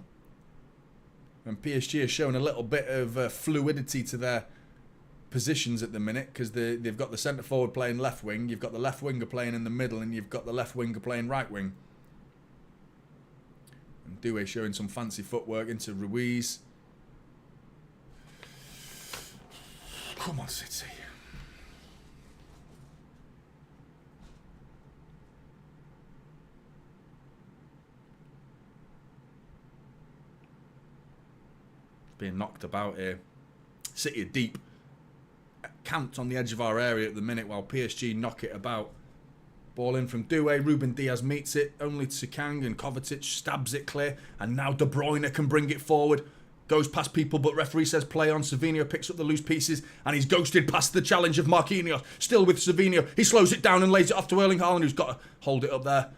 And PSG is showing a little bit of fluidity to their positions at the minute, because they've got the centre forward playing left wing, you've got the left winger playing in the middle, and you've got the left winger playing right wing. And Doué showing some fancy footwork into Ruiz. Come on, City. Being knocked about here. City are deep. Camped on the edge of our area at the minute while PSG knock it about. Ball in from Doué. Ruben Diaz meets it. Only to Kang, and Kovacic stabs it clear. And now De Bruyne can bring it forward. Goes past people, but referee says play on. Savinho picks up the loose pieces, and he's ghosted past the challenge of Marquinhos. Still with Savinho. He slows it down and lays it off to Erling Haaland, who's got to hold it up there.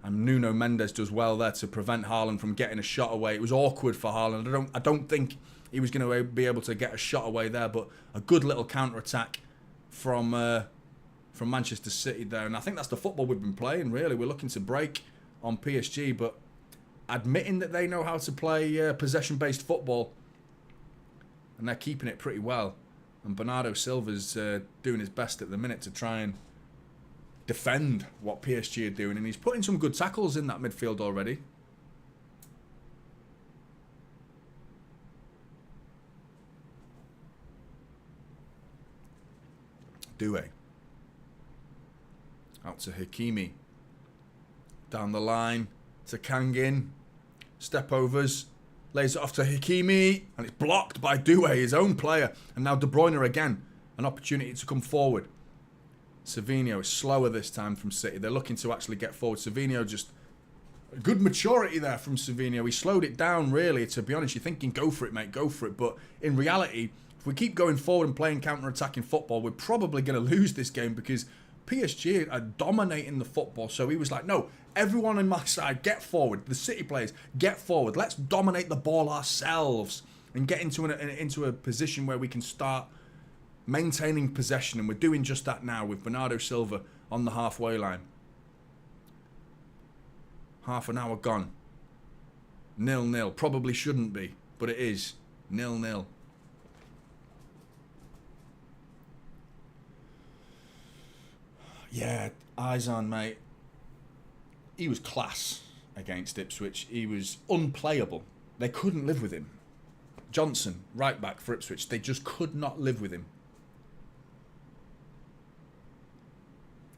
And Nuno Mendes does well there to prevent Haaland from getting a shot away. It was awkward for Haaland. I don't think he was going to be able to get a shot away there, but a good little counter-attack from Manchester City there. And I think that's the football we've been playing, really. We're looking to break on PSG, but admitting that they know how to play possession-based football, and they're keeping it pretty well. And Bernardo Silva's doing his best at the minute to try and defend what PSG are doing, and he's putting some good tackles in that midfield already. Doué. Out to Hakimi. Down the line to Kangin. Step overs. Lays it off to Hakimi. And it's blocked by Doué, his own player. And now De Bruyne again. An opportunity to come forward. Savinho is slower this time from City. They're looking to actually get forward. Savinho just... good maturity there from Savinho. He slowed it down, really, to be honest. You're thinking, go for it, mate, go for it. But in reality, if we keep going forward and playing counter-attacking football, we're probably going to lose this game, because PSG are dominating the football. So he was like, no, everyone on my side, get forward. The City players, get forward. Let's dominate the ball ourselves and get into a position where we can start maintaining possession. And we're doing just that now with Bernardo Silva on the halfway line. Half an hour gone. 0-0. Probably shouldn't be, but it is. 0-0. Yeah, eyes on, mate. He was class against Ipswich. He was unplayable. They couldn't live with him. Johnson, right back for Ipswich. They just could not live with him.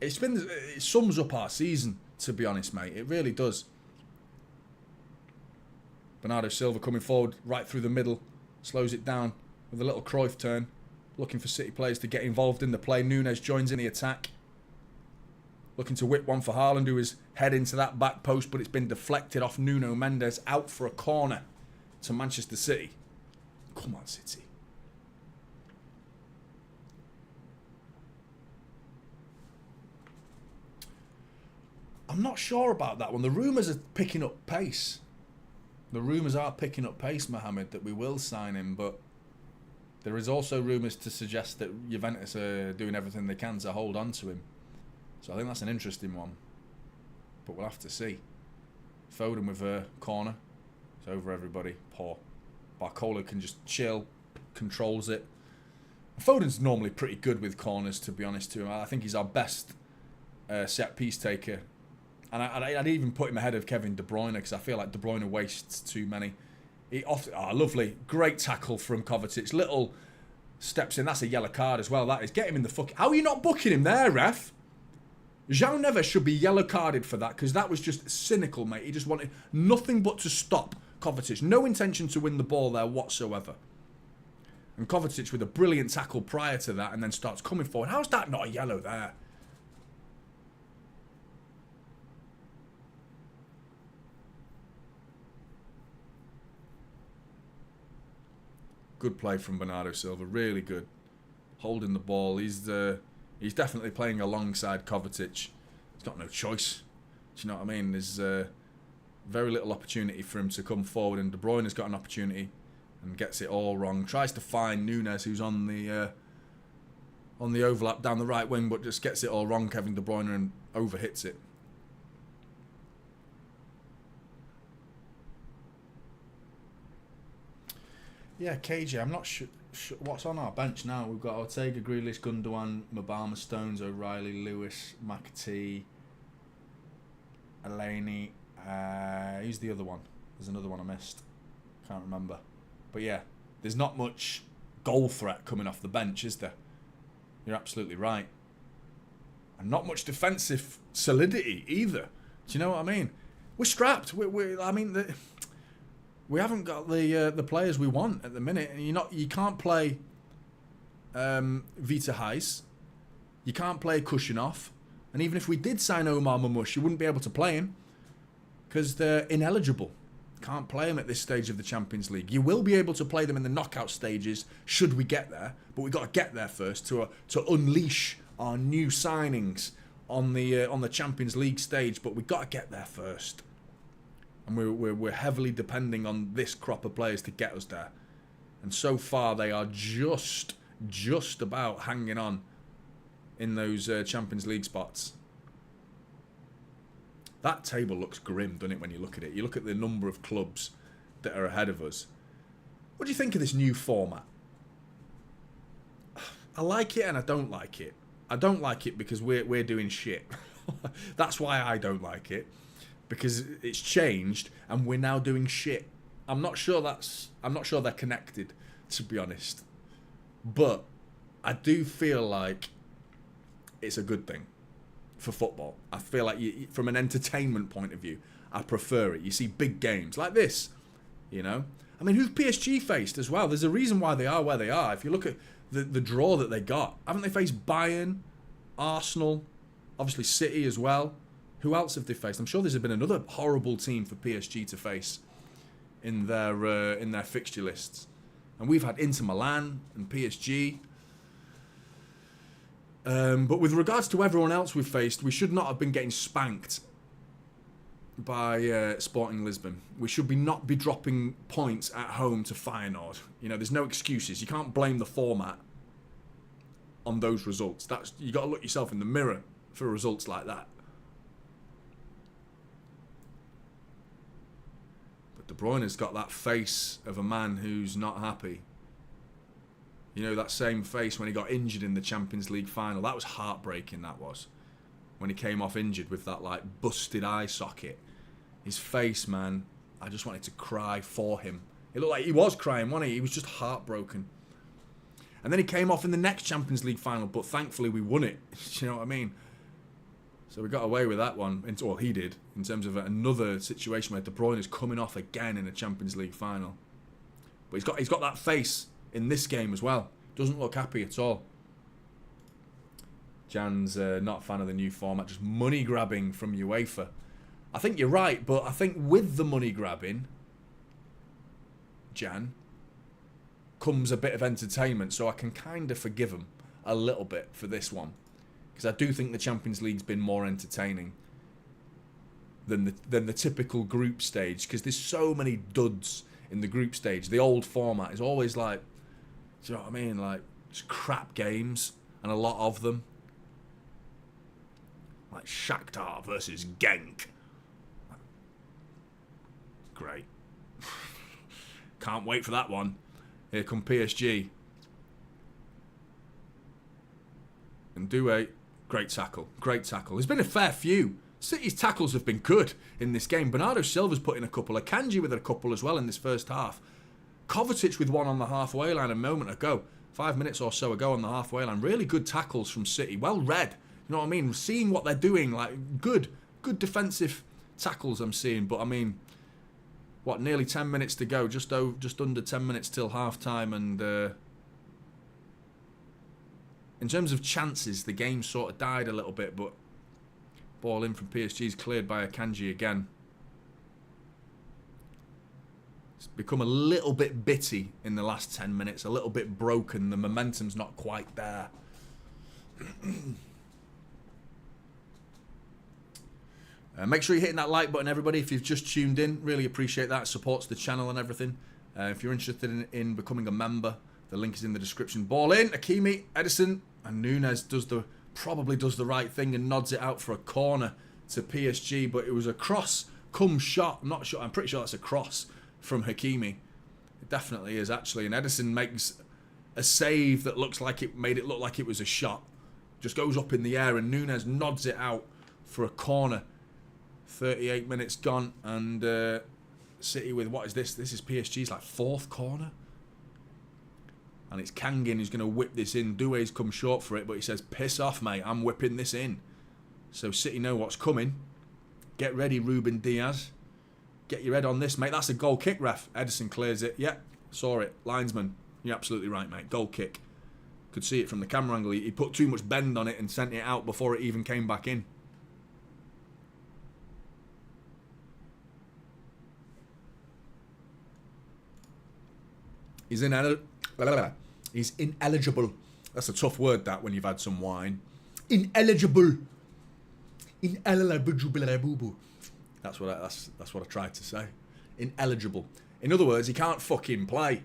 It sums up our season, to be honest, mate. It really does. Bernardo Silva coming forward right through the middle. Slows it down with a little Cruyff turn. Looking for City players to get involved in the play. Nunes joins in the attack. Looking to whip one for Haaland, who is head into that back post, but it's been deflected off Nuno Mendes, out for a corner to Manchester City. Come on, City. I'm not sure about that one. The rumours are picking up pace. The rumours are picking up pace, Mohamed, that we will sign him, but there is also rumours to suggest that Juventus are doing everything they can to hold on to him. So I think that's an interesting one. But we'll have to see. Foden with a corner. It's over, everybody. Poor. Barcola can just chill. Controls it. Foden's normally pretty good with corners, to be honest to him. I think he's our best set piece taker. And I'd even put him ahead of Kevin De Bruyne, because I feel like De Bruyne wastes too many. Lovely. Great tackle from Kovacic. Little steps in. That's a yellow card as well. That is. Get him in the fuck. How are you not booking him there, ref? Jean Neves should be yellow carded for that, because that was just cynical, mate. He just wanted nothing but to stop Kovacic. No intention to win the ball there whatsoever. And Kovacic with a brilliant tackle prior to that, and then starts coming forward. How's that not a yellow there? Good play from Bernardo Silva, really good. Holding the ball. He's definitely playing alongside Kovacic. He's got no choice. Do you know what I mean? Very little opportunity for him to come forward, and De Bruyne has got an opportunity and gets it all wrong. Tries to find Nunes, who's on the overlap down the right wing, but just gets it all wrong, Kevin De Bruyne, and overhits it. Yeah, KJ, I'm not sure what's on our bench now. We've got Ortega, Grealish, Gundogan, Mabama, Stones, O'Reilly, Lewis, McAtee, Elneny. Who's the other one? There's another one I missed. Can't remember. But yeah, there's not much goal threat coming off the bench, is there? You're absolutely right. And not much defensive solidity either. Do you know what I mean? We're strapped. We haven't got the players we want at the minute. You can't play Vita Heis. You can't play Kushinov. And even if we did sign Omar Mamush, you wouldn't be able to play him because they're ineligible. Can't play them at this stage of the Champions League. You will be able to play them in the knockout stages should we get there, but we've got to get there first to unleash our new signings on the Champions League stage. But we've got to get there first, and we're heavily depending on this crop of players to get us there. And so far, they are just about hanging on in those Champions League spots. That table looks grim, doesn't it, when you look at it? You look at the number of clubs that are ahead of us. What do you think of this new format? I like it and I don't like it. I don't like it because we're doing shit. That's why I don't like it. Because it's changed and we're now doing shit. I'm not sure they're connected, to be honest. But I do feel like it's a good thing for football. I feel like from an entertainment point of view, I prefer it. You see big games like this, you know. I mean, who've PSG faced as well? There's a reason why they are where they are. If you look at the draw that they got, haven't they faced Bayern, Arsenal, obviously City as well? Who else have they faced? I'm sure there's been another horrible team for PSG to face in their fixture lists. And we've had Inter Milan and PSG. But with regards to everyone else we've faced, we should not have been getting spanked by Sporting Lisbon. We should not be dropping points at home to Feyenoord. You know, there's no excuses. You can't blame the format on those results. You got to look yourself in the mirror for results like that. But De Bruyne has got that face of a man who's not happy. You know, that same face when he got injured in the Champions League final. That was heartbreaking, that was. When he came off injured with that, like, busted eye socket. His face, man, I just wanted to cry for him. It looked like he was crying, wasn't he? He was just heartbroken. And then he came off in the next Champions League final, but thankfully we won it. You know what I mean? So we got away with that one. Well, he did, in terms of another situation where De Bruyne is coming off again in a Champions League final. But he's got that face in this game as well. Doesn't look happy at all. Jan's not a fan of the new format, just money grabbing from UEFA. I think you're right, but I think with the money grabbing, Jan, comes a bit of entertainment, so I can kind of forgive him a little bit for this one. Because I do think the Champions League's been more entertaining than the typical group stage, because there's so many duds in the group stage. The old format is always like, do you know what I mean? Like, just crap games, and a lot of them. Like Shakhtar versus Genk. Great. Can't wait for that one. Here come PSG. And Doué, great tackle. Great tackle. There's been a fair few. City's tackles have been good in this game. Bernardo Silva's put in a couple. Akanji with a couple as well in this first half. Kovacic with one on the halfway line a moment ago. 5 minutes or so ago on the halfway line. Really good tackles from City. Well read. You know what I mean? Seeing what they're doing. Like, good defensive tackles I'm seeing. But, I mean, what, nearly 10 minutes to go. Just under 10 minutes till half-time. And in terms of chances, the game sort of died a little bit. But ball in from PSG's cleared by Akanji again. It's become a little bit bitty in the last 10 minutes. A little bit broken. The momentum's not quite there. Make sure you're hitting that like button, everybody, if you've just tuned in. Really appreciate that. It supports the channel and everything. If you're interested in becoming a member, the link is in the description. Ball in. Hakimi, Edison, and Nunez probably does the right thing and nods it out for a corner to PSG. But it was a cross come shot. I'm not sure. I'm pretty sure that's a cross from Hakimi. It definitely is, actually. And Edison makes a save that made it look like it was a shot. Just goes up in the air and Nunez nods it out for a corner. 38 minutes gone, and City with, what is this? This is PSG's like 4th corner. And it's Kangin who's going to whip this in. Doué's come short for it, but he says, piss off, mate, I'm whipping this in. So City know what's coming. Get ready, Ruben Diaz. Get your head on this, mate. That's a goal kick, ref. Edison clears it. Yeah, saw it. Linesman, you're absolutely right, mate. Goal kick. Could see it from the camera angle. He put too much bend on it and sent it out before it even came back in. He's ineligible. That's a tough word, that, when you've had some wine. Ineligible. Ineligible. That's what I tried to say. Ineligible. In other words, he can't fucking play.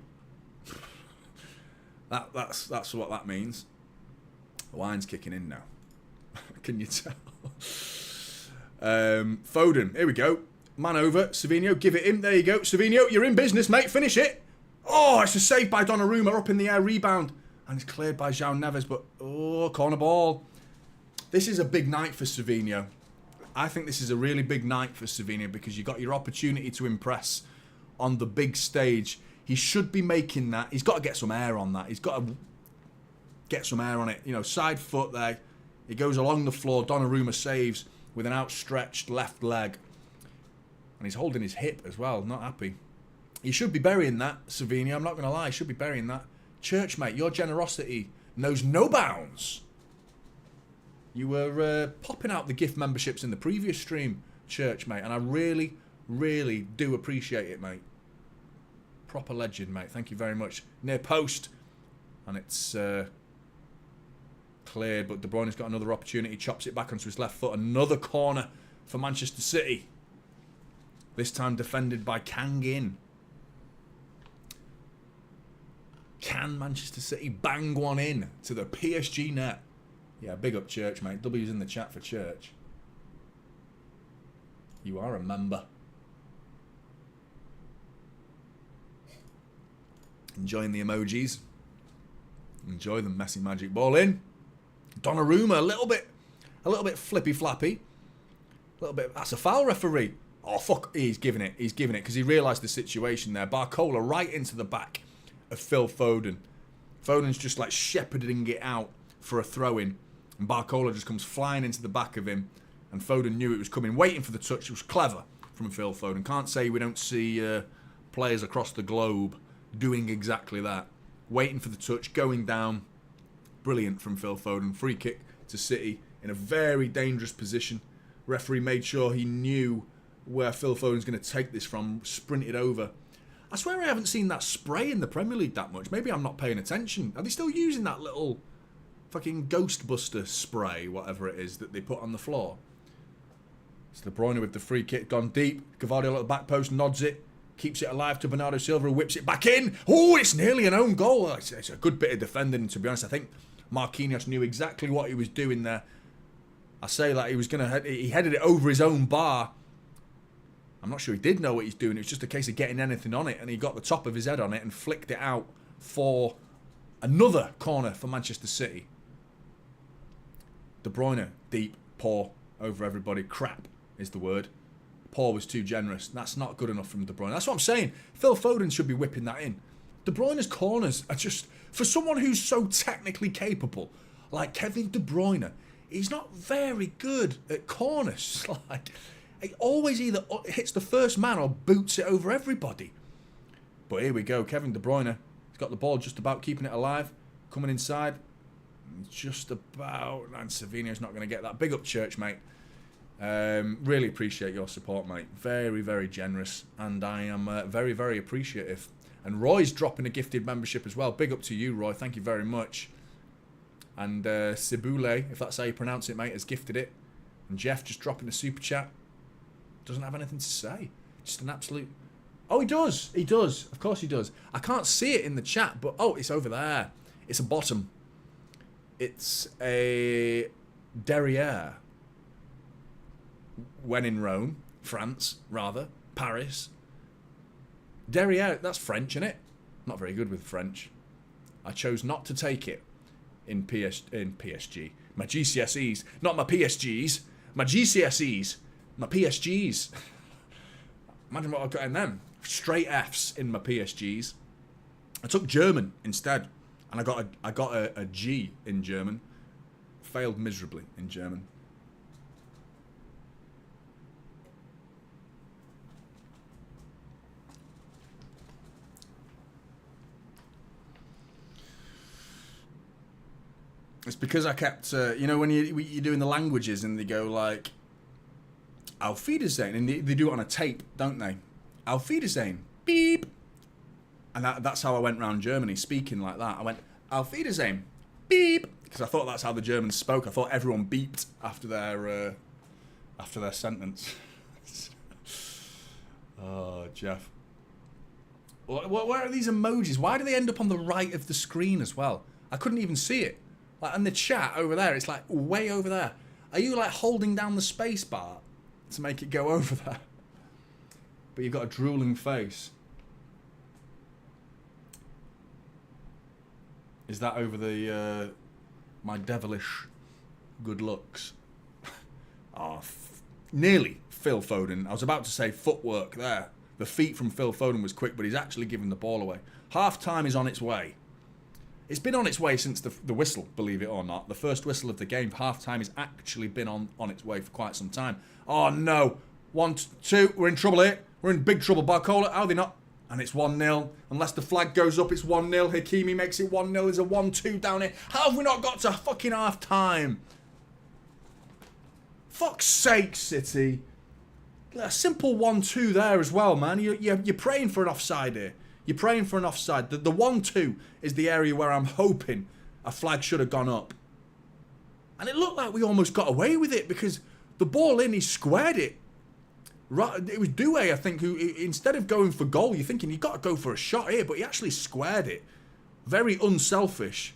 That's what that means. The wine's kicking in now. Can you tell? Foden. Here we go. Man over. Savinho, give it him. There you go. Savinho, you're in business, mate. Finish it. Oh, it's a save by Donnarumma, up in the air, rebound. And it's cleared by João Neves, but, oh, corner ball. This is a big night for Savinho. I think this is a really big night for Savinho because you got your opportunity to impress on the big stage. He should be making that. He's got to get some air on that. He's got to get some air on it. You know, side foot there. He goes along the floor. Donnarumma saves with an outstretched left leg. And he's holding his hip as well. Not happy. You should be burying that, Savinho. I'm not going to lie. You should be burying that. Church, mate, your generosity knows no bounds. You were popping out the gift memberships in the previous stream, Church, mate. And I really, really do appreciate it, mate. Proper legend, mate. Thank you very much. Near post. And it's cleared, but De Bruyne's got another opportunity. Chops it back onto his left foot. Another corner for Manchester City. This time defended by Kangin. Can Manchester City bang one in to the PSG net? Yeah, big up Church, mate. W's in the chat for Church. You are a member. Enjoying the emojis. Enjoy the messy magic. Ball in. Donnarumma, a little bit flippy flappy. A little bit. That's a foul, referee. Oh fuck! He's giving it. He's giving it because he realised the situation there. Barcola right into the back of Phil Foden. Foden's just like shepherding it out for a throw-in, and Barcola just comes flying into the back of him. And Foden knew it was coming, waiting for the touch. It was clever from Phil Foden. Can't say we don't see players across the globe doing exactly that. Waiting for the touch, going down. Brilliant from Phil Foden. Free kick to City in a very dangerous position. Referee made sure he knew where Phil Foden's going to take this from. Sprinted over. I swear I haven't seen that spray in the Premier League that much. Maybe I'm not paying attention. Are they still using that little fucking Ghostbuster spray, whatever it is, that they put on the floor? It's De Bruyne with the free kick, gone deep. Gavardio at the back post, nods it. Keeps it alive to Bernardo Silva, who whips it back in. Oh, it's nearly an own goal. It's a good bit of defending, to be honest. I think Marquinhos knew exactly what he was doing there. I say that he headed it over his own bar. I'm not sure he did know what he's doing. It was just a case of getting anything on it, and he got the top of his head on it and flicked it out for another corner for Manchester City. De Bruyne, deep, poor, over everybody. Crap is the word. Poor was too generous. That's not good enough from De Bruyne. That's what I'm saying. Phil Foden should be whipping that in. De Bruyne's corners are just, for someone who's so technically capable, like Kevin De Bruyne, he's not very good at corners. Like, he always either hits the first man or boots it over everybody. But here we go. Kevin De Bruyne, he's got the ball just about, keeping it alive. Coming inside. Just about. And Savinho's not going to get that. Big up Church, mate. Really appreciate your support, mate. Very, very generous. And I am very, very appreciative. And Roy's dropping a gifted membership as well. Big up to you, Roy. Thank you very much. And Sibule, if that's how you pronounce it, mate, has gifted it. And Jeff just dropping a super chat. doesn't have anything to say. Just an absolute... Oh, he does. He does. Of course he does. I can't see it in the chat, but... Oh, it's over there. It's a bottom. It's a derriere. When in Rome. France, rather. Paris. Derriere. That's French, isn't it? Not very good with French. I chose not to take it in PSG. My GCSEs. Not my PSGs. My GCSEs. My PSGs. Imagine what I've got in them. Straight Fs in my PSGs. I took German instead. And I got a G in German. Failed miserably in German. It's because I kept, you know, when you're doing the languages and they go like, Auf Wiedersehen, and they do it on a tape, don't they? Auf Wiedersehen, beep. And that's how I went around Germany, speaking like that. I went, Auf Wiedersehen, beep. Because I thought that's how the Germans spoke. I thought everyone beeped after their sentence. Oh, Jeff. Where are these emojis? Why do they end up on the right of the screen as well? I couldn't even see it. Like in the chat over there, it's like way over there. Are you like holding down the space bar to make it go over there? But you've got a drooling face. Is that over the my devilish good looks? Oh, nearly Phil Foden. I was about to say footwork there. The feet from Phil Foden was quick, but he's actually giving the ball away. Half time is on its way. It's been on its way since the whistle, believe it or not. The first whistle of the game for half-time has actually been on its way for quite some time. Oh, no. 1, 2. We're in trouble here. We're in big trouble. Barcola, how are they not? And it's 1-0. Unless the flag goes up, it's 1-0. Hakimi makes it 1-0. There's a 1-2 down here. How have we not got to fucking half-time? Fuck's sake, City. A simple 1-2 there as well, man. You're praying for an offside here. You're praying for an offside. The 1-2 is the area where I'm hoping a flag should have gone up. And it looked like we almost got away with it because the ball in, he squared it. Right, it was Doué, I think, who instead of going for goal, you're thinking you've got to go for a shot here, but he actually squared it. Very unselfish.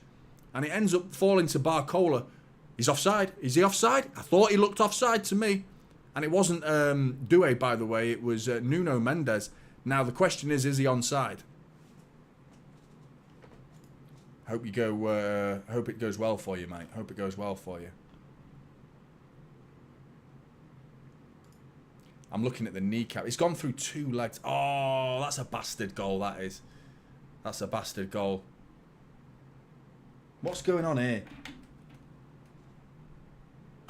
And it ends up falling to Barcola. He's offside. Is he offside? I thought he looked offside to me. And it wasn't Doué, by the way. It was Nuno Mendes. Now, the question is he onside? Hope you go. Hope it goes well for you, mate. Hope it goes well for you. I'm looking at the kneecap. It's gone through 2 legs. Oh, that's a bastard goal, that is. That's a bastard goal. What's going on here?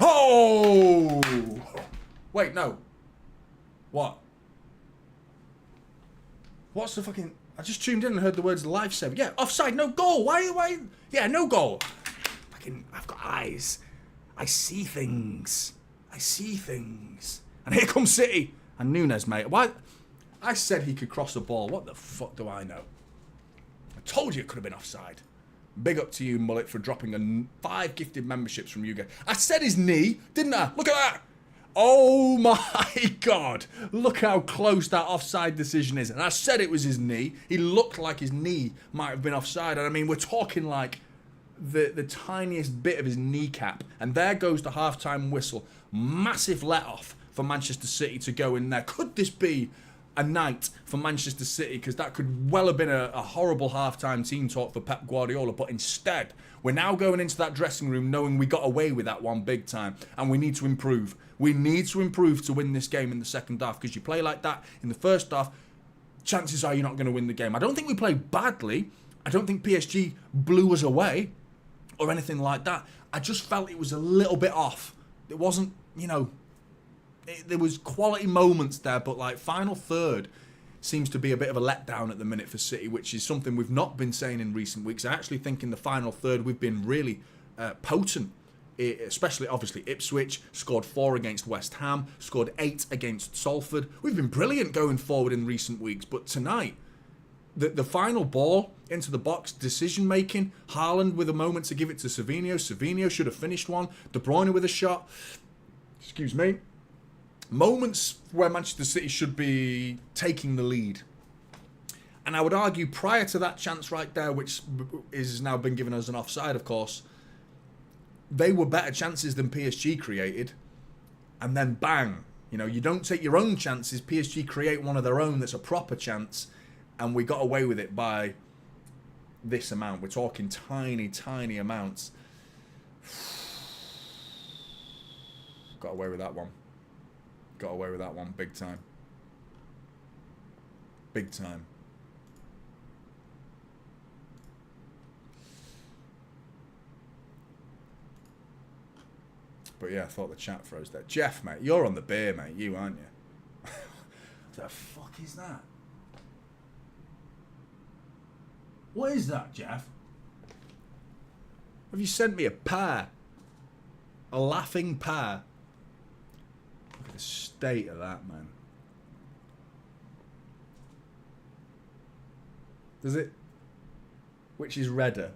Oh! Wait, no. What? What's the fucking... I just tuned in and heard the words lifesaver. Yeah, offside, no goal. Why? Yeah, no goal. Fucking, I've got eyes. I see things. I see things. And here comes City. And Nunes, mate. Why? I said he could cross the ball. What the fuck do I know? I told you it could have been offside. Big up to you, Mullet, for dropping 5 gifted memberships from you guys. I said his knee, didn't I? Look at that. Oh my God. Look how close that offside decision is. And I said it was his knee. He looked like his knee might have been offside. And I mean, we're talking like the tiniest bit of his kneecap. And there goes the halftime whistle. Massive let-off for Manchester City to go in there. Could this be a night for Manchester City? Because that could well have been a horrible halftime team talk for Pep Guardiola. But instead, we're now going into that dressing room knowing we got away with that one big time. And we need to improve. We need to improve to win this game in the second half. Because you play like that in the first half, chances are you're not going to win the game. I don't think we played badly. I don't think PSG blew us away or anything like that. I just felt it was a little bit off. It wasn't, you know... there was quality moments there, but like final third seems to be a bit of a letdown at the minute for City, which is something we've not been saying in recent weeks. I actually think in the final third we've been really potent, especially obviously Ipswich scored 4 against West Ham, scored 8 against Salford. We've been brilliant going forward in recent weeks, but tonight the final ball into the box, decision making, Haaland with a moment to give it to Savinho. Savinho should have finished one. De Bruyne with a shot. Excuse me. moments where Manchester City should be taking the lead. And I would argue prior to that chance right there, which is now been given as an offside, of course, they were better chances than PSG created. And then bang, you know, you don't take your own chances. PSG create one of their own that's a proper chance. And we got away with it by this amount. We're talking tiny, tiny amounts. Got away with that one. Got away with that one big time. Big time. But yeah, I thought the chat froze there. Jeff, mate, you're on the beer, mate. You, aren't you? What the fuck is that? What is that, Jeff? Have you sent me a pear? A laughing pear? Look at the state of that, man. Does it? Which is redder?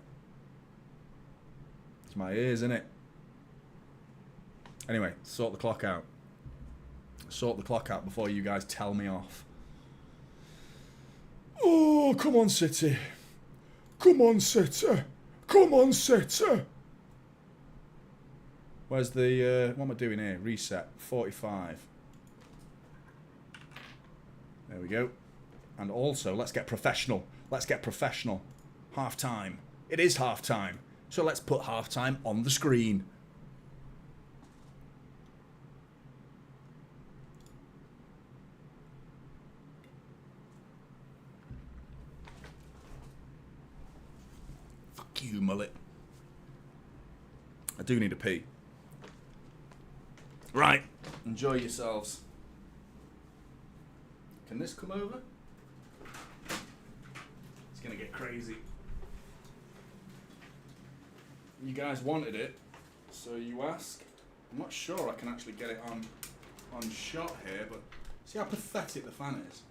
It's my ears, isn't it? Anyway, sort the clock out. Sort the clock out before you guys tell me off. Oh, come on, City. Come on, City. Come on, City. Where's the... what am I doing here? Reset. 45. There we go. And also, let's get professional. Let's get professional. Half time. It is half time. So let's put half time on the screen. Fuck you, mullet. I do need a pee. Right. Enjoy yourselves. Can this come over? It's going to get crazy. You guys wanted it, so you ask. I'm not sure I can actually get it on shot here, but see how pathetic the fan is.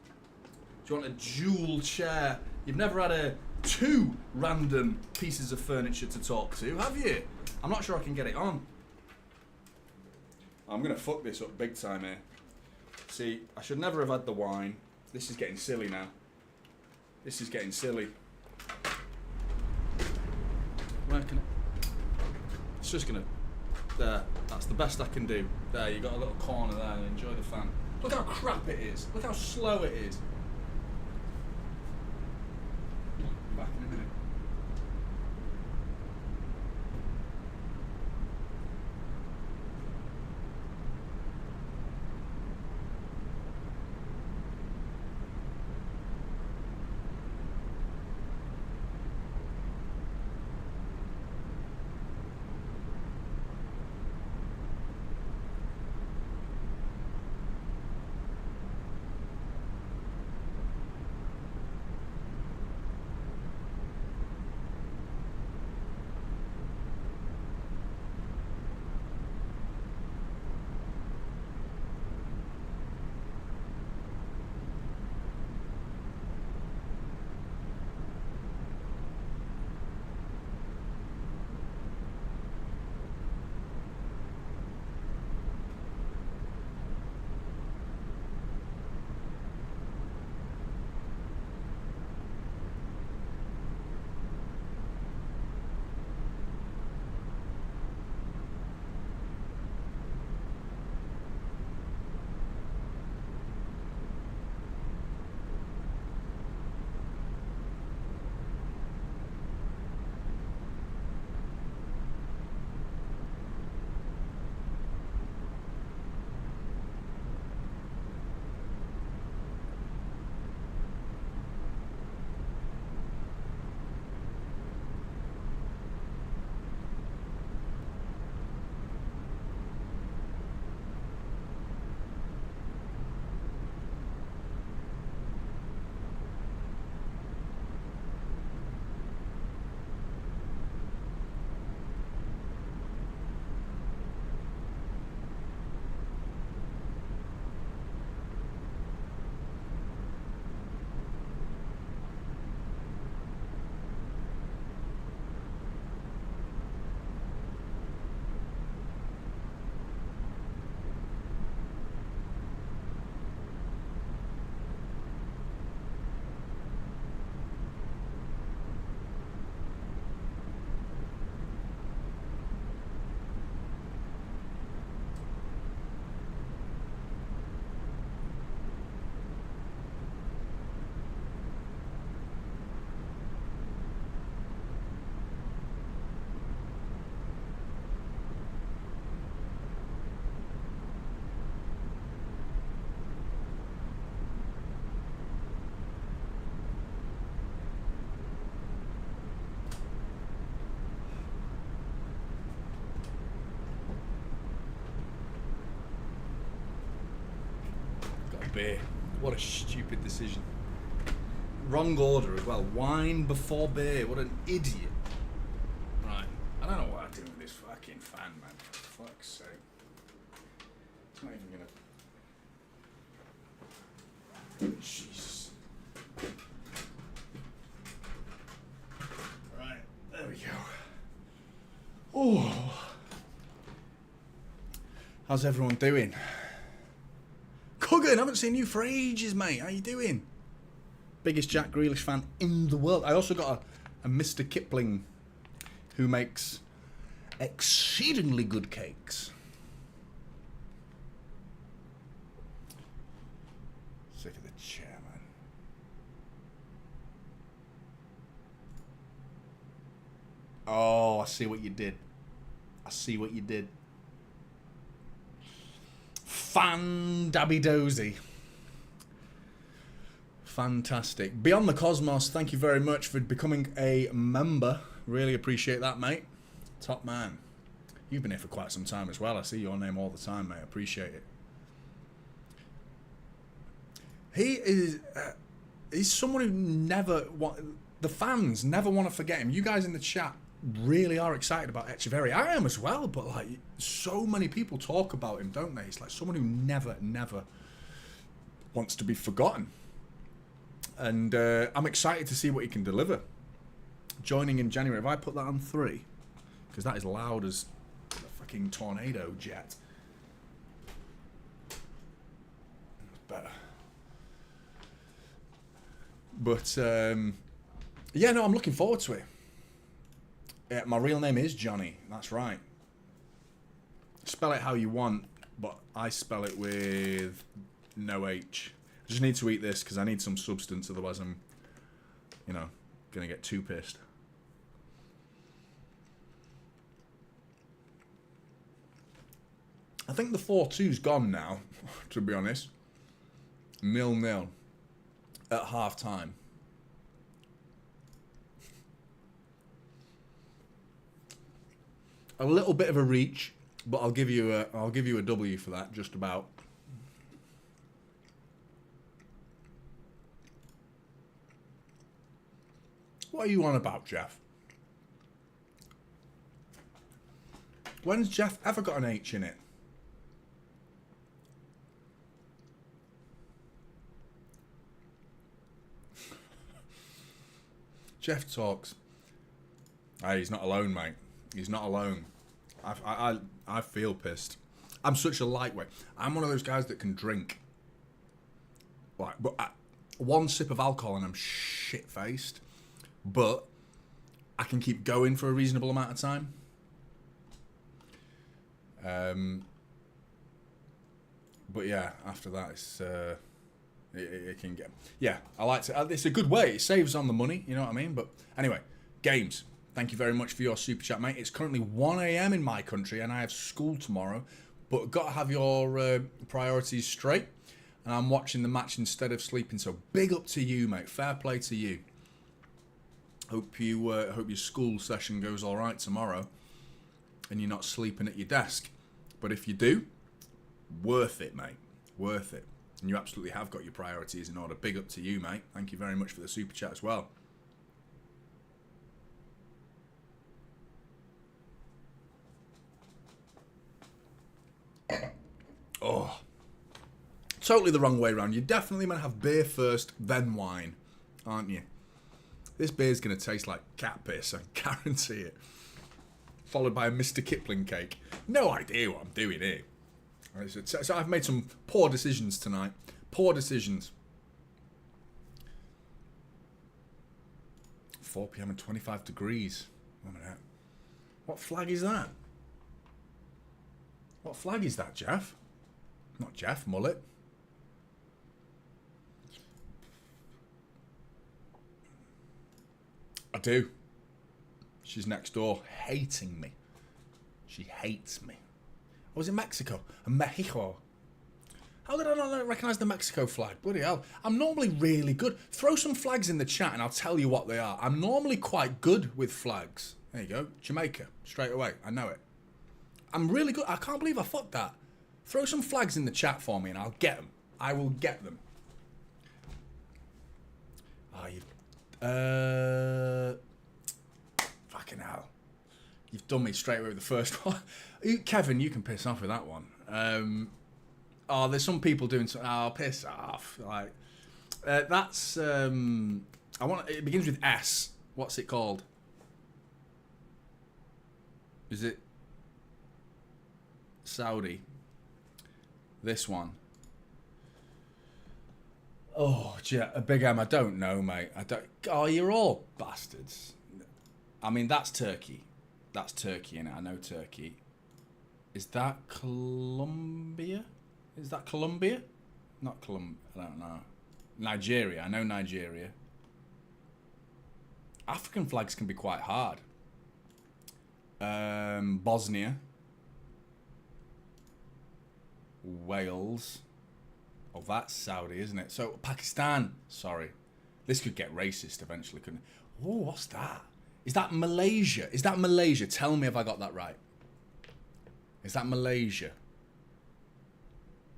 Do you want a dual chair? You've never had two random pieces of furniture to talk to, have you? I'm not sure I can get it on. I'm going to fuck this up big time here. See, I should never have had the wine. This is getting silly now. This is getting silly. Where can it? It's just going to... There. That's the best I can do. There, you got a little corner there. Enjoy the fan. Look how crap it is. Look how slow it is. Back in a minute. beer. What a stupid decision. Wrong order as well. Wine before beer. What an idiot. Right. I don't know what I'm doing with this fucking fan, man. For fuck's sake. It's not even gonna... Jesus. Right. There we go. Oh. How's everyone doing? Cuggan, I haven't seen you for ages, mate. How you doing? Biggest Jack Grealish fan in the world. I also got a Mr. Kipling who makes exceedingly good cakes. Sick of the chair, man. Oh, I see what you did. I see what you did. Fan dabby dozy. Fantastic. Beyond the Cosmos, thank you very much for becoming a member. Really appreciate that, mate. Top man. You've been here for quite some time as well. I see your name all the time, mate. Appreciate it. He is... he's someone who never... the fans never want to forget him. You guys in the chat really are excited about Echeverri. I am as well, but like so many people talk about him, don't they? It's like someone who never wants to be forgotten. And I'm excited to see what he can deliver. Joining in January. Have I put that on 3? Because that is loud as a fucking tornado jet. Better. But yeah, no, I'm looking forward to it. My real name is Jonny. That's right. Spell it how you want, but I spell it with no H. I just need to eat this because I need some substance, otherwise I'm, you know, going to get too pissed. I think the 4-2's gone now, to be honest. 0-0 at half time. A little bit of a reach, but I'll give you a W for that, just about. What are you on about, Jeff? When's Jeff ever got an H in it? Jeff talks. Hey, he's not alone, mate. He's not alone. I feel pissed. I'm such a lightweight. I'm one of those guys that can drink. Like, but one sip of alcohol and I'm shit-faced. But I can keep going for a reasonable amount of time. But yeah, after that, it's it can get... Yeah, I like to... It's a good way. It saves on the money, you know what I mean? But anyway, games. Thank you very much for your super chat, mate. It's currently 1 a.m. in my country, and I have school tomorrow. But got to have your priorities straight. And I'm watching the match instead of sleeping. So big up to you, mate. Fair play to you. Hope your school session goes all right tomorrow, and you're not sleeping at your desk. But if you do, worth it, mate. Worth it. And you absolutely have got your priorities in order. Big up to you, mate. Thank you very much for the super chat as well. Oh, totally the wrong way around. You're definitely going to have beer first, then wine, aren't you? This beer's going to taste like cat piss, I guarantee it. Followed by a Mr. Kipling cake. No idea what I'm doing here. So I've made some poor decisions tonight. Poor decisions. 4 p.m. and 25 degrees. Wait a minute. What flag is that? What flag is that, Jeff? Not Jeff, Mullet. I do. She's next door, hating me. She hates me. I was in Mexico. Mexico. How did I not recognise the Mexico flag? Bloody hell. I'm normally really good. Throw some flags in the chat and I'll tell you what they are. I'm normally quite good with flags. There you go. Jamaica. Straight away. I know it. I'm really good. I can't believe I fucked that. Throw some flags in the chat for me and I'll get them. I will get them. Oh, you've... Fucking hell. You've done me straight away with the first one. Kevin, you can piss off with that one. Oh, there's some people doing something. Oh, piss off. Like, that's... It begins with S. What's it called? Is it Saudi? This one. Oh, a Big M, I don't know, mate. I don't... Oh, you're all bastards. I mean, that's Turkey. That's Turkey, innit? I know Turkey. Is that Colombia? Is that Colombia? Not Colombia. I don't know. Nigeria. I know Nigeria. African flags can be quite hard. Bosnia. Wales. Oh, that's Saudi, isn't it? So, Pakistan. Sorry. This could get racist eventually, couldn't it? Oh, what's that? Is that Malaysia? Is that Malaysia? Tell me if I got that right. Is that Malaysia?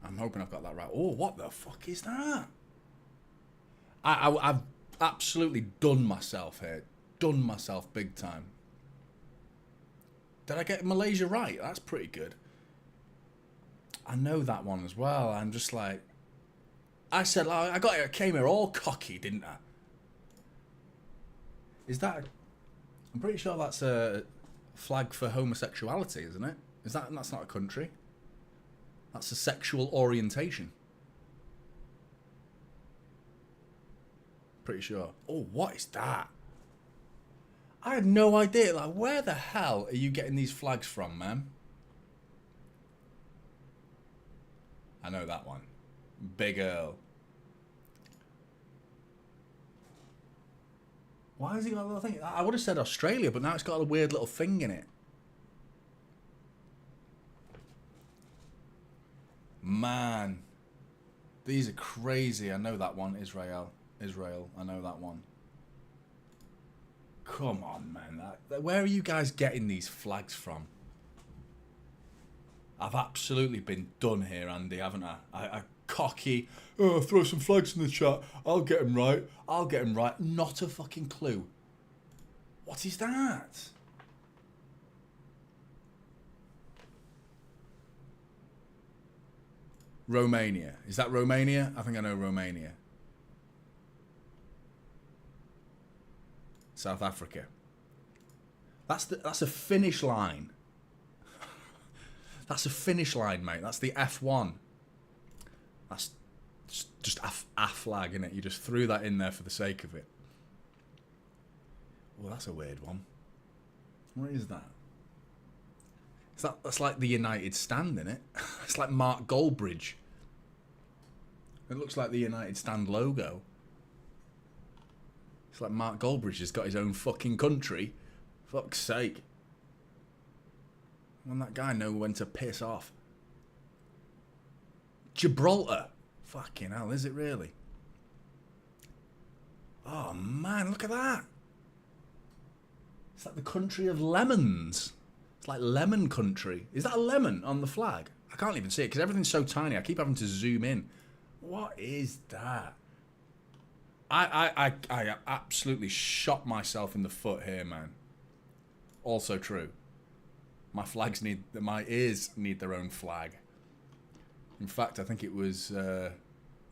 I'm hoping I've got that right. Oh, what the fuck is that? I've absolutely done myself here. Done myself big time. Did I get Malaysia right? That's pretty good. I know that one as well. I'm just like... I said, I got it. I came here all cocky, didn't I? Is that... I'm pretty sure that's a flag for homosexuality, isn't it? That's not a country. That's a sexual orientation. Pretty sure. Oh, what is that? I had no idea. Like, where the hell are you getting these flags from, man? I know that one. Big Earl. Why has he got a little thing? I would have said Australia, but now it's got a weird little thing in it. Man. These are crazy. I know that one. Israel. I know that one. Come on, man. Where are you guys getting these flags from? I've absolutely been done here, Andy, haven't I? I cocky. Oh, throw some flags in the chat. I'll get them right. I'll get them right. Not a fucking clue. What is that? Romania. Is that Romania? I think I know Romania. South Africa. That's a finish line. That's a finish line, mate. That's the F1. That's just a flag, innit? You just threw that in there for the sake of it. Well, that's a weird one. What is that? That's like the United Stand, innit? It's like Mark Goldbridge. It looks like the United Stand logo. It's like Mark Goldbridge has got his own fucking country. Fuck's sake. When that guy know when to piss off. Gibraltar. Fucking hell, is it really? Oh man, look at that. It's like the country of lemons. It's like lemon country. Is that a lemon on the flag? I can't even see it because everything's so tiny. I keep having to zoom in. What is that? I absolutely shot myself in the foot here, man. Also true. My ears need their own flag. In fact, I think it was, there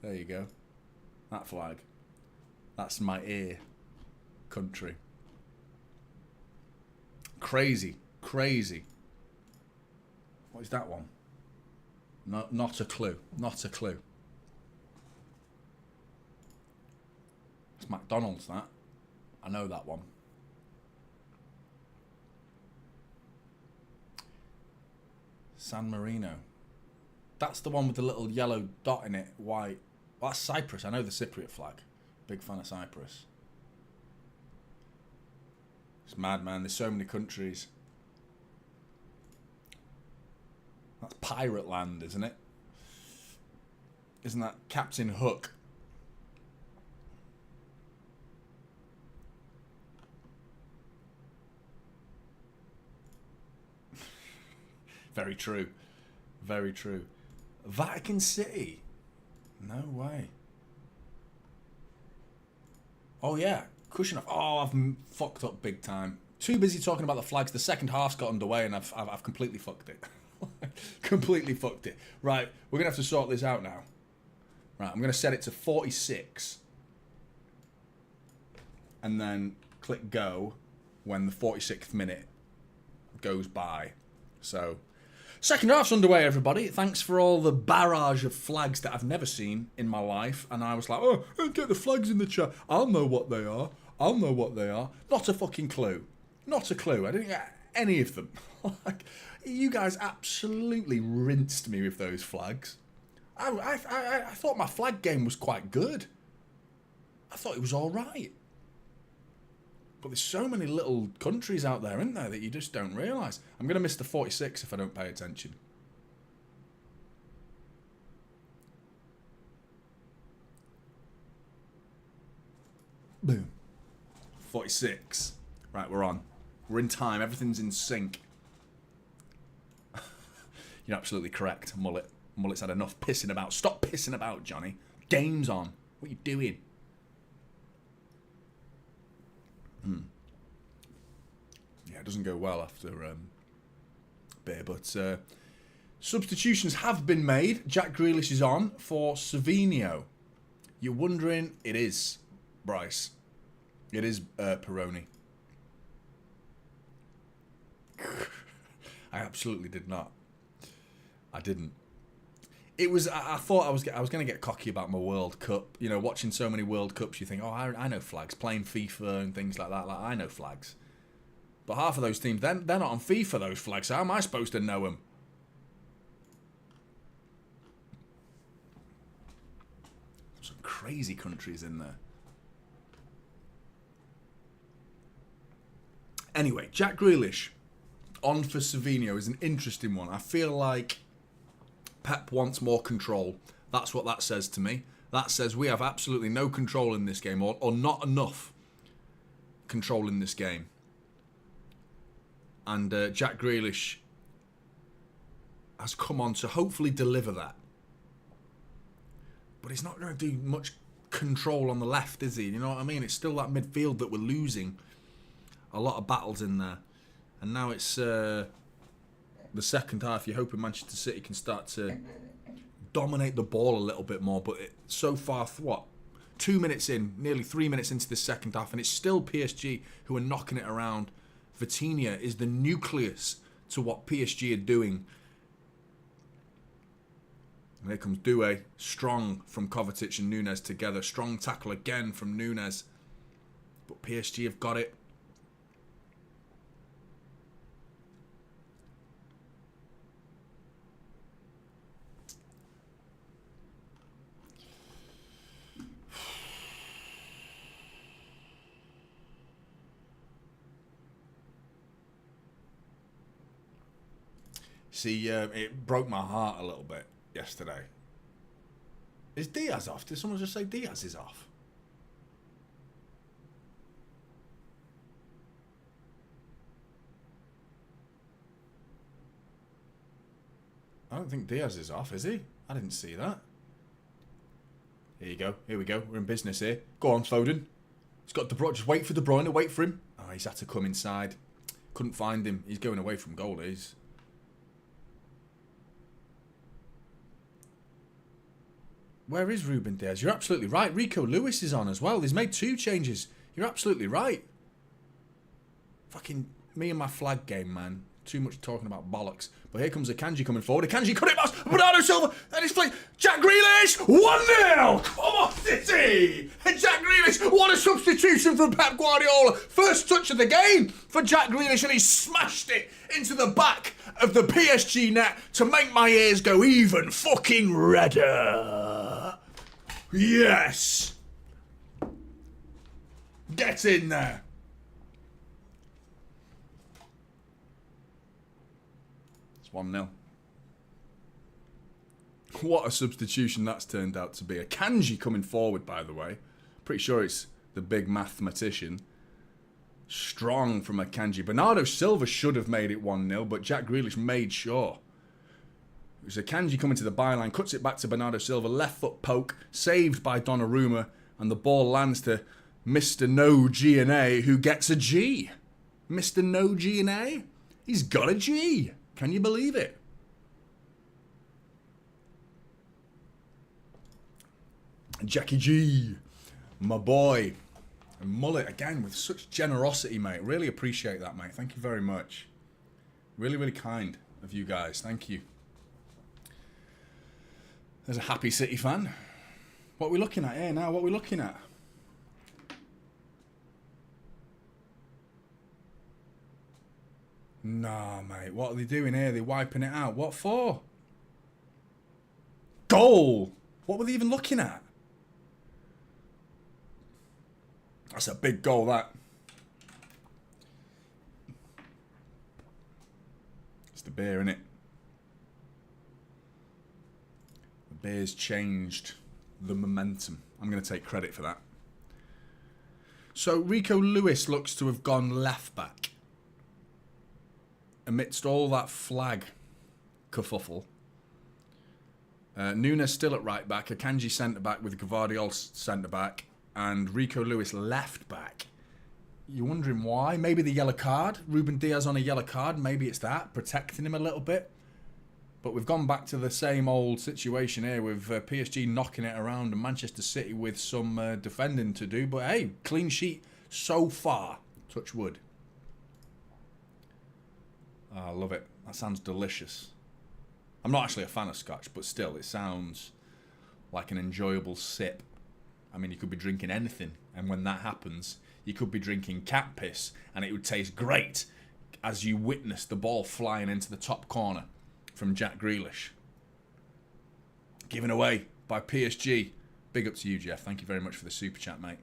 you go. That flag. That's my ear country. Crazy. Crazy. What is that one? Not a clue. Not a clue. It's McDonald's, that. I know that one. San Marino. That's the one with the little yellow dot in it, white. Well, that's Cyprus. I know the Cypriot flag. Big fan of Cyprus. It's mad, man. There's so many countries. That's Pirate Land, isn't it? Isn't that Captain Hook? Very true. Very true. Vatican City. No way. Oh, yeah. Cushion off. Oh, I've fucked up big time. Too busy talking about the flags. The second half's got underway and I've completely fucked it. Completely fucked it. Right, we're going to have to sort this out now. Right, I'm going to set it to 46. And then click go when the 46th minute goes by. So, second half's underway, everybody. Thanks for all the barrage of flags that I've never seen in my life. And I was like, oh, get the flags in the chat. I'll know what they are. I'll know what they are. Not a fucking clue. Not a clue. I didn't get any of them. Like, you guys absolutely rinsed me with those flags. I thought my flag game was quite good. I thought it was all right. But there's so many little countries out there, isn't there, that you just don't realise. I'm going to miss the 46 if I don't pay attention. Boom. 46. Right, we're on. We're in time. Everything's in sync. You're absolutely correct, Mullet. Mullet's had enough pissing about. Stop pissing about, Johnny. Game's on. What are you doing? Yeah, it doesn't go well after beer, but substitutions have been made. Jack Grealish is on for Savinho. You're wondering? It is Bryce. It is Peroni. I absolutely did not. I didn't. It was. I thought I was going to get cocky about my World Cup. You know, watching so many World Cups, you think, oh, I know flags. Playing FIFA and things like that. Like, I know flags. But half of those teams, they're not on FIFA. Those flags. So how am I supposed to know them? Some crazy countries in there. Anyway, Jack Grealish on for Savinho is an interesting one. I feel like Pep wants more control. That's what that says to me. That says we have absolutely no control in this game, or not enough control in this game. And Jack Grealish has come on to hopefully deliver that. But he's not going to do much control on the left, is he? You know what I mean? It's still that midfield that we're losing. A lot of battles in there. And now it's the second half. You're hoping Manchester City can start to dominate the ball a little bit more. But so far, 2 minutes in, nearly 3 minutes into the second half, and it's still PSG who are knocking it around. Vitinha is the nucleus to what PSG are doing. And here comes Doué, strong from Kovacic and Nunes together. Strong tackle again from Nunes. But PSG have got it. See, it broke my heart a little bit yesterday. Is Diaz off? Did someone just say Diaz is off? I don't think Diaz is off, is he? I didn't see that. Here you go. Here we go. We're in business here. Go on, Foden. He's got De Bruyne. Just wait for De Bruyne. Wait for him. Oh, he's had to come inside. Couldn't find him. He's going away from goal, he's... Where is Ruben Diaz? You're absolutely right. Rico Lewis is on as well. He's made 2 changes. You're absolutely right. Fucking me and my flag game, man. Too much talking about bollocks. But here comes Akanji coming forward. Akanji cut it past Bernardo Silva. And he's playing Jack Grealish. 1-0. Come on, City. And Jack Grealish. What a substitution from Pep Guardiola. First touch of the game for Jack Grealish. And he smashed it into the back of the PSG net to make my ears go even fucking redder. Yes. Get in there. It's 1-0. What a substitution that's turned out to be. Akanji coming forward, by the way. Pretty sure it's the big mathematician. Strong from Akanji. Bernardo Silva should have made it 1-0, but Jack Grealish made sure. It was Akanji coming to the byline, cuts it back to Bernardo Silva, left foot poke, saved by Donnarumma, and the ball lands to Mr. No G&A, who gets a G. Mr. No G&A? He's got a G. Can you believe it? Jackie G, my boy. And Mullet, again, with such generosity, mate. Really appreciate that, mate. Thank you very much. Really, really kind of you guys. Thank you. There's a happy City fan. What are we looking at here now? What are we looking at? Nah, mate. What are they doing here? They're wiping it out. What for? Goal! What were they even looking at? That's a big goal, that. It's the beer, innit? The beer's changed the momentum. I'm going to take credit for that. So, Rico Lewis looks to have gone left back. Amidst all that flag kerfuffle. Nunes still at right back. Akanji centre back with Gvardiol centre back. And Rico Lewis left back. You're wondering why? Maybe the yellow card. Ruben Diaz on a yellow card. Maybe it's that. Protecting him a little bit. But we've gone back to the same old situation here with PSG knocking it around and Manchester City with some defending to do. But hey, clean sheet so far. Touch wood. Oh, I love it. That sounds delicious. I'm not actually a fan of scotch, but still, it sounds like an enjoyable sip. I mean, you could be drinking anything, and when that happens, you could be drinking cat piss, and it would taste great as you witness the ball flying into the top corner from Jack Grealish. Given away by PSG. Big up to you, Jeff. Thank you very much for the super chat, mate.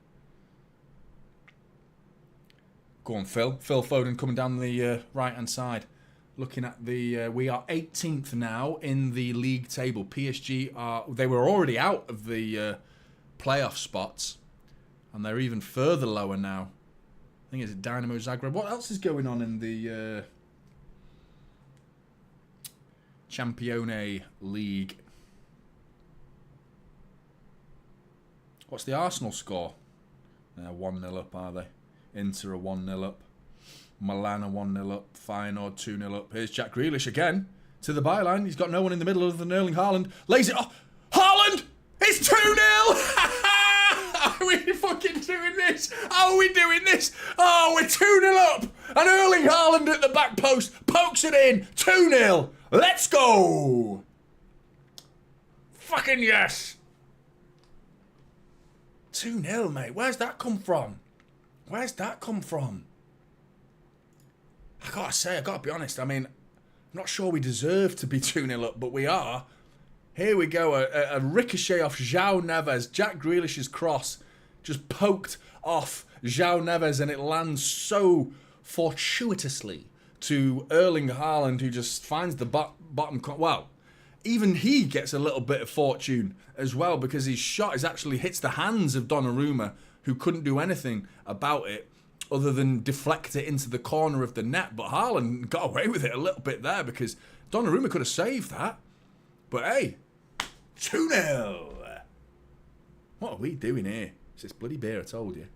Go on, Phil. Phil Foden coming down the right-hand side. Looking at the... we are 18th now in the league table. PSG are... They were already out of the... playoff spots, and they're even further lower now. I think it's Dynamo Zagreb. What else is going on in the Champions League? What's the Arsenal score? They're 1-0 up, are they? Inter are 1-0 up. Milan are 1-0 up. Feyenoord 2-0 up. Here's Jack Grealish again to the byline. He's got no one in the middle other than Erling Haaland. Lays it off. Haaland! It's 2-0! Are we fucking doing this? Are we doing this? Oh, we're 2-0 up. And Erling Haaland at the back post pokes it in. 2-0. Let's go. Fucking yes. 2-0, mate. Where's that come from? Where's that come from? I gotta say, I gotta be honest. I mean, I'm not sure we deserve to be 2-0 up, but we are. Here we go, a ricochet off João Neves. Jack Grealish's cross just poked off João Neves, and it lands so fortuitously to Erling Haaland, who just finds the bottom... Well, even he gets a little bit of fortune as well, because his shot actually hits the hands of Donnarumma, who couldn't do anything about it other than deflect it into the corner of the net. But Haaland got away with it a little bit there, because Donnarumma could have saved that. But hey, 2-0. What are we doing here? It's this bloody beer, I told you.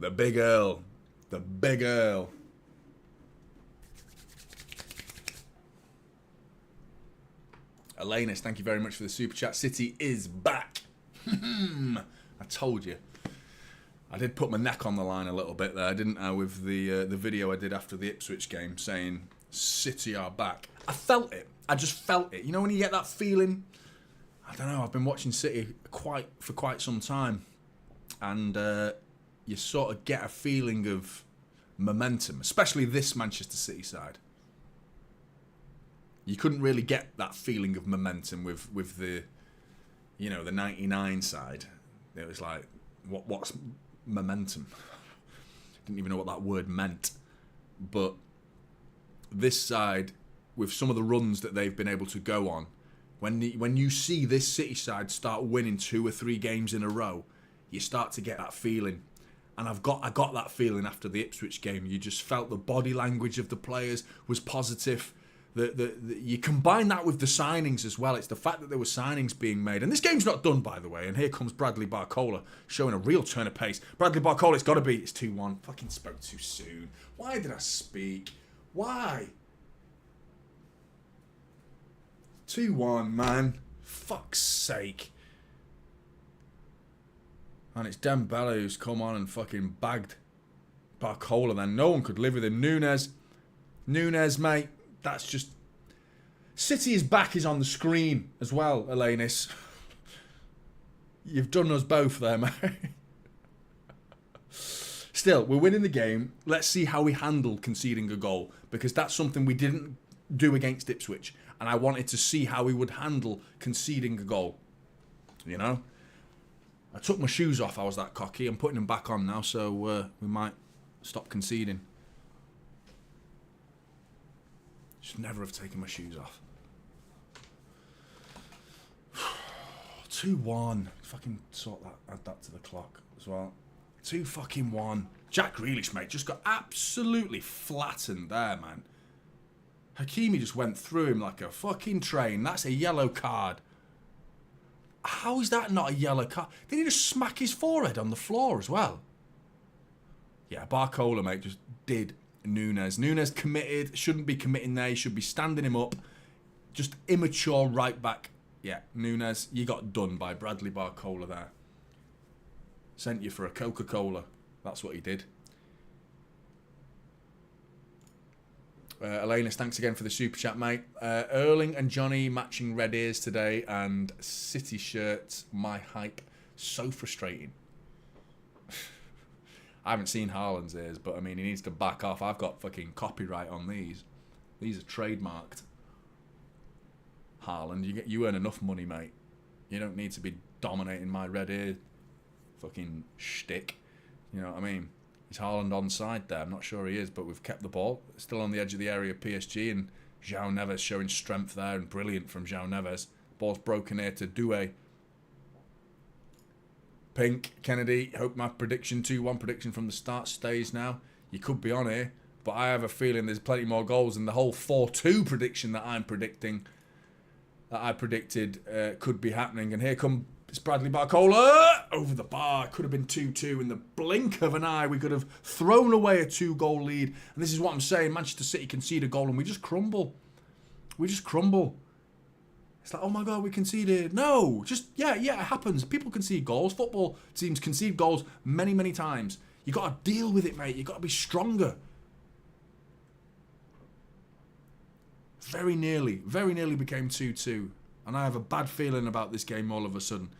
The Big Earl. The Big Earl. Elanus, thank you very much for the super chat. City is back. I told you. I did put my neck on the line a little bit there, didn't I, with the video I did after the Ipswich game saying City are back. I felt it. I just felt it. You know when you get that feeling? I don't know. I've been watching City for quite some time, and you sort of get a feeling of momentum, especially this Manchester City side. You couldn't really get that feeling of momentum with the, you know, the 99 side. It was like, what's momentum? Didn't even know what that word meant. But this side, with some of the runs that they've been able to go on, when you see this City side start winning 2 or 3 games in a row, you start to get that feeling. And I got that feeling after the Ipswich game. You just felt the body language of the players was positive. You combine that with the signings as well. It's the fact that there were signings being made. And this game's not done, by the way. And here comes Bradley Barcola showing a real turn of pace. Bradley Barcola, it's got to be. It's 2-1. Fucking spoke too soon. Why did I speak? Why? 2-1, man. Fuck's sake. And it's Dembele who's come on and fucking bagged Barcola then. No one could live with him. Nunes, mate. That's just... City's back is on the screen as well, Elanis. You've done us both there, mate. Still, we're winning the game. Let's see how we handle conceding a goal. Because that's something we didn't do against Ipswich. And I wanted to see how we would handle conceding a goal. You know? I took my shoes off. I was that cocky. I'm putting them back on now, so we might stop conceding. Should never have taken my shoes off. 2-1. Fucking add that to the clock as well. 2-1. Jack Grealish, mate, just got absolutely flattened there, man. Hakimi just went through him like a fucking train. That's a yellow card. How is that not a yellow card? Did he just smack his forehead on the floor as well? Yeah, Barcola, mate, just did Nunes. Nunes committed. Shouldn't be committing there. He should be standing him up. Just immature right back. Yeah, Nunes, you got done by Bradley Barcola there. Sent you for a Coca-Cola. That's what he did. Elanis, thanks again for the super chat, mate. Erling and Jonny matching red ears today and City shirts. My hype. So frustrating. I haven't seen Haaland's ears, but I mean, he needs to back off. I've got fucking copyright on these. These are trademarked. Haaland, you earn enough money, mate. You don't need to be dominating my red ear fucking shtick. You know what I mean? Is Haaland onside there? I'm not sure he is, but we've kept the ball. Still on the edge of the area of PSG, and João Neves showing strength there, and brilliant from João Neves. Ball's broken here to Doué. Pink, Kennedy, hope my prediction, 2-1 prediction from the start stays now. You could be on here, but I have a feeling there's plenty more goals, and the whole 4-2 prediction that I'm predicting, that I predicted could be happening. And here comes Bradley Barcola over the bar. Could have been 2-2 in the blink of an eye. We could have thrown away a 2-goal lead. And this is what I'm saying. Manchester City concede a goal and we just crumble. We just crumble. It's like, oh my God, we conceded. No, just, yeah, it happens. People concede goals. Football teams concede goals many, many times. You got to deal with it, mate. You got to be stronger. Very nearly became 2-2. And I have a bad feeling about this game all of a sudden.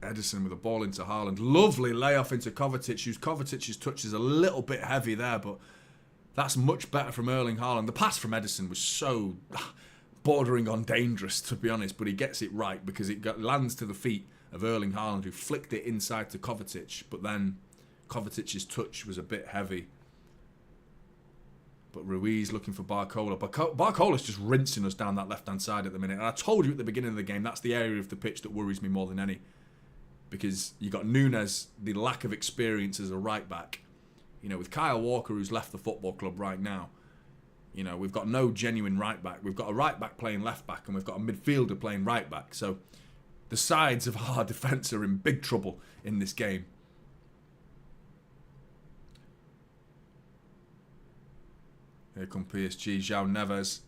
Edison with a ball into Haaland. Lovely layoff into Kovacic. Kovacic's touch is a little bit heavy there, but that's much better from Erling Haaland. The pass from Edison was so bordering on dangerous, to be honest, but he gets it right because it lands to the feet of Erling Haaland, who flicked it inside to Kovacic, but then Kovacic's touch was a bit heavy. But Ruiz looking for Barcola. Barcola's just rinsing us down that left-hand side at the minute. And I told you at the beginning of the game, that's the area of the pitch that worries me more than any. Because you got Nunes, the lack of experience as a right-back. You know, with Kyle Walker, who's left the football club right now, you know, we've got no genuine right-back. We've got a right-back playing left-back, and we've got a midfielder playing right-back. So the sides of our defence are in big trouble in this game. Here come PSG, João Neves.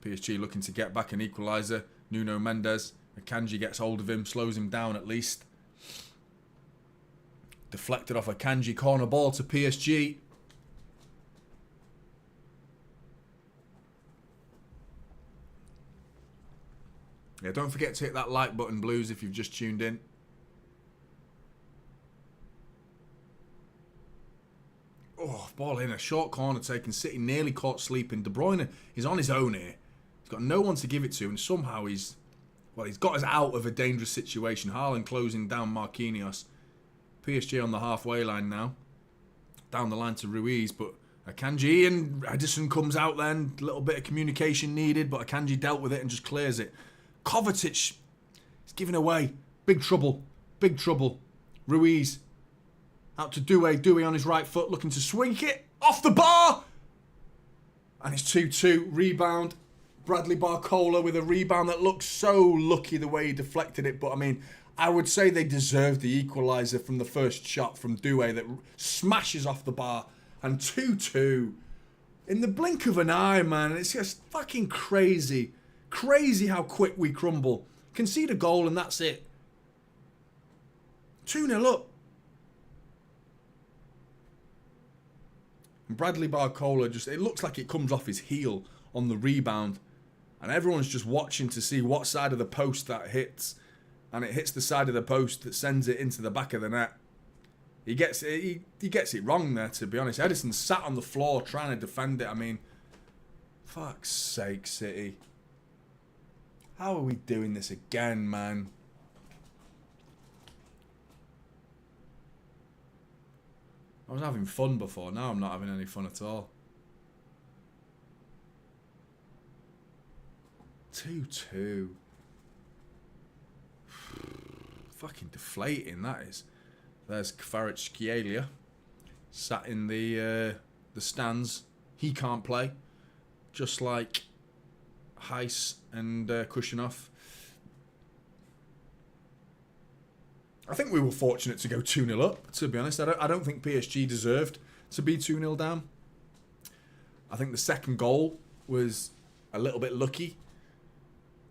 PSG looking to get back an equaliser. Nuno Mendes. Akanji gets hold of him, slows him down at least. Deflected off Akanji, corner ball to PSG. Yeah, don't forget to hit that like button, Blues, if you've just tuned in. Oh, ball in a short corner taken. City nearly caught sleeping. De Bruyne is on his own here. He's got no one to give it to, and somehow he's got us out of a dangerous situation. Haaland closing down Marquinhos. PSG on the halfway line now. Down the line to Ruiz, but Akanji and Edison comes out then. A little bit of communication needed, but Akanji dealt with it and just clears it. Kovacic is giving away. Big trouble. Big trouble. Ruiz. Out to Doué. Doué on his right foot, looking to swing it. Off the bar! And it's 2-2. Rebound. Bradley Barcola with a rebound that looks so lucky the way he deflected it. But, I mean, I would say they deserved the equaliser from the first shot from Doué that smashes off the bar. And 2-2. In the blink of an eye, man. It's just fucking crazy. Crazy how quick we crumble. Concede a goal and that's it. 2-0 up. And Bradley Barcola just, it looks like it comes off his heel on the rebound. And everyone's just watching to see what side of the post that hits. And it hits the side of the post that sends it into the back of the net. He gets it wrong there, to be honest. Edison sat on the floor trying to defend it. I mean, fuck's sake, City. How are we doing this again, man? I was having fun before. Now I'm not having any fun at all. 2-2. Fucking deflating, that is. There's Kvaratskhelia. Sat in the stands. He can't play. Just like Heiss and Kushinov. I think we were fortunate to go 2-0 up, to be honest. I don't think PSG deserved to be 2-0 down. I think the second goal was a little bit lucky.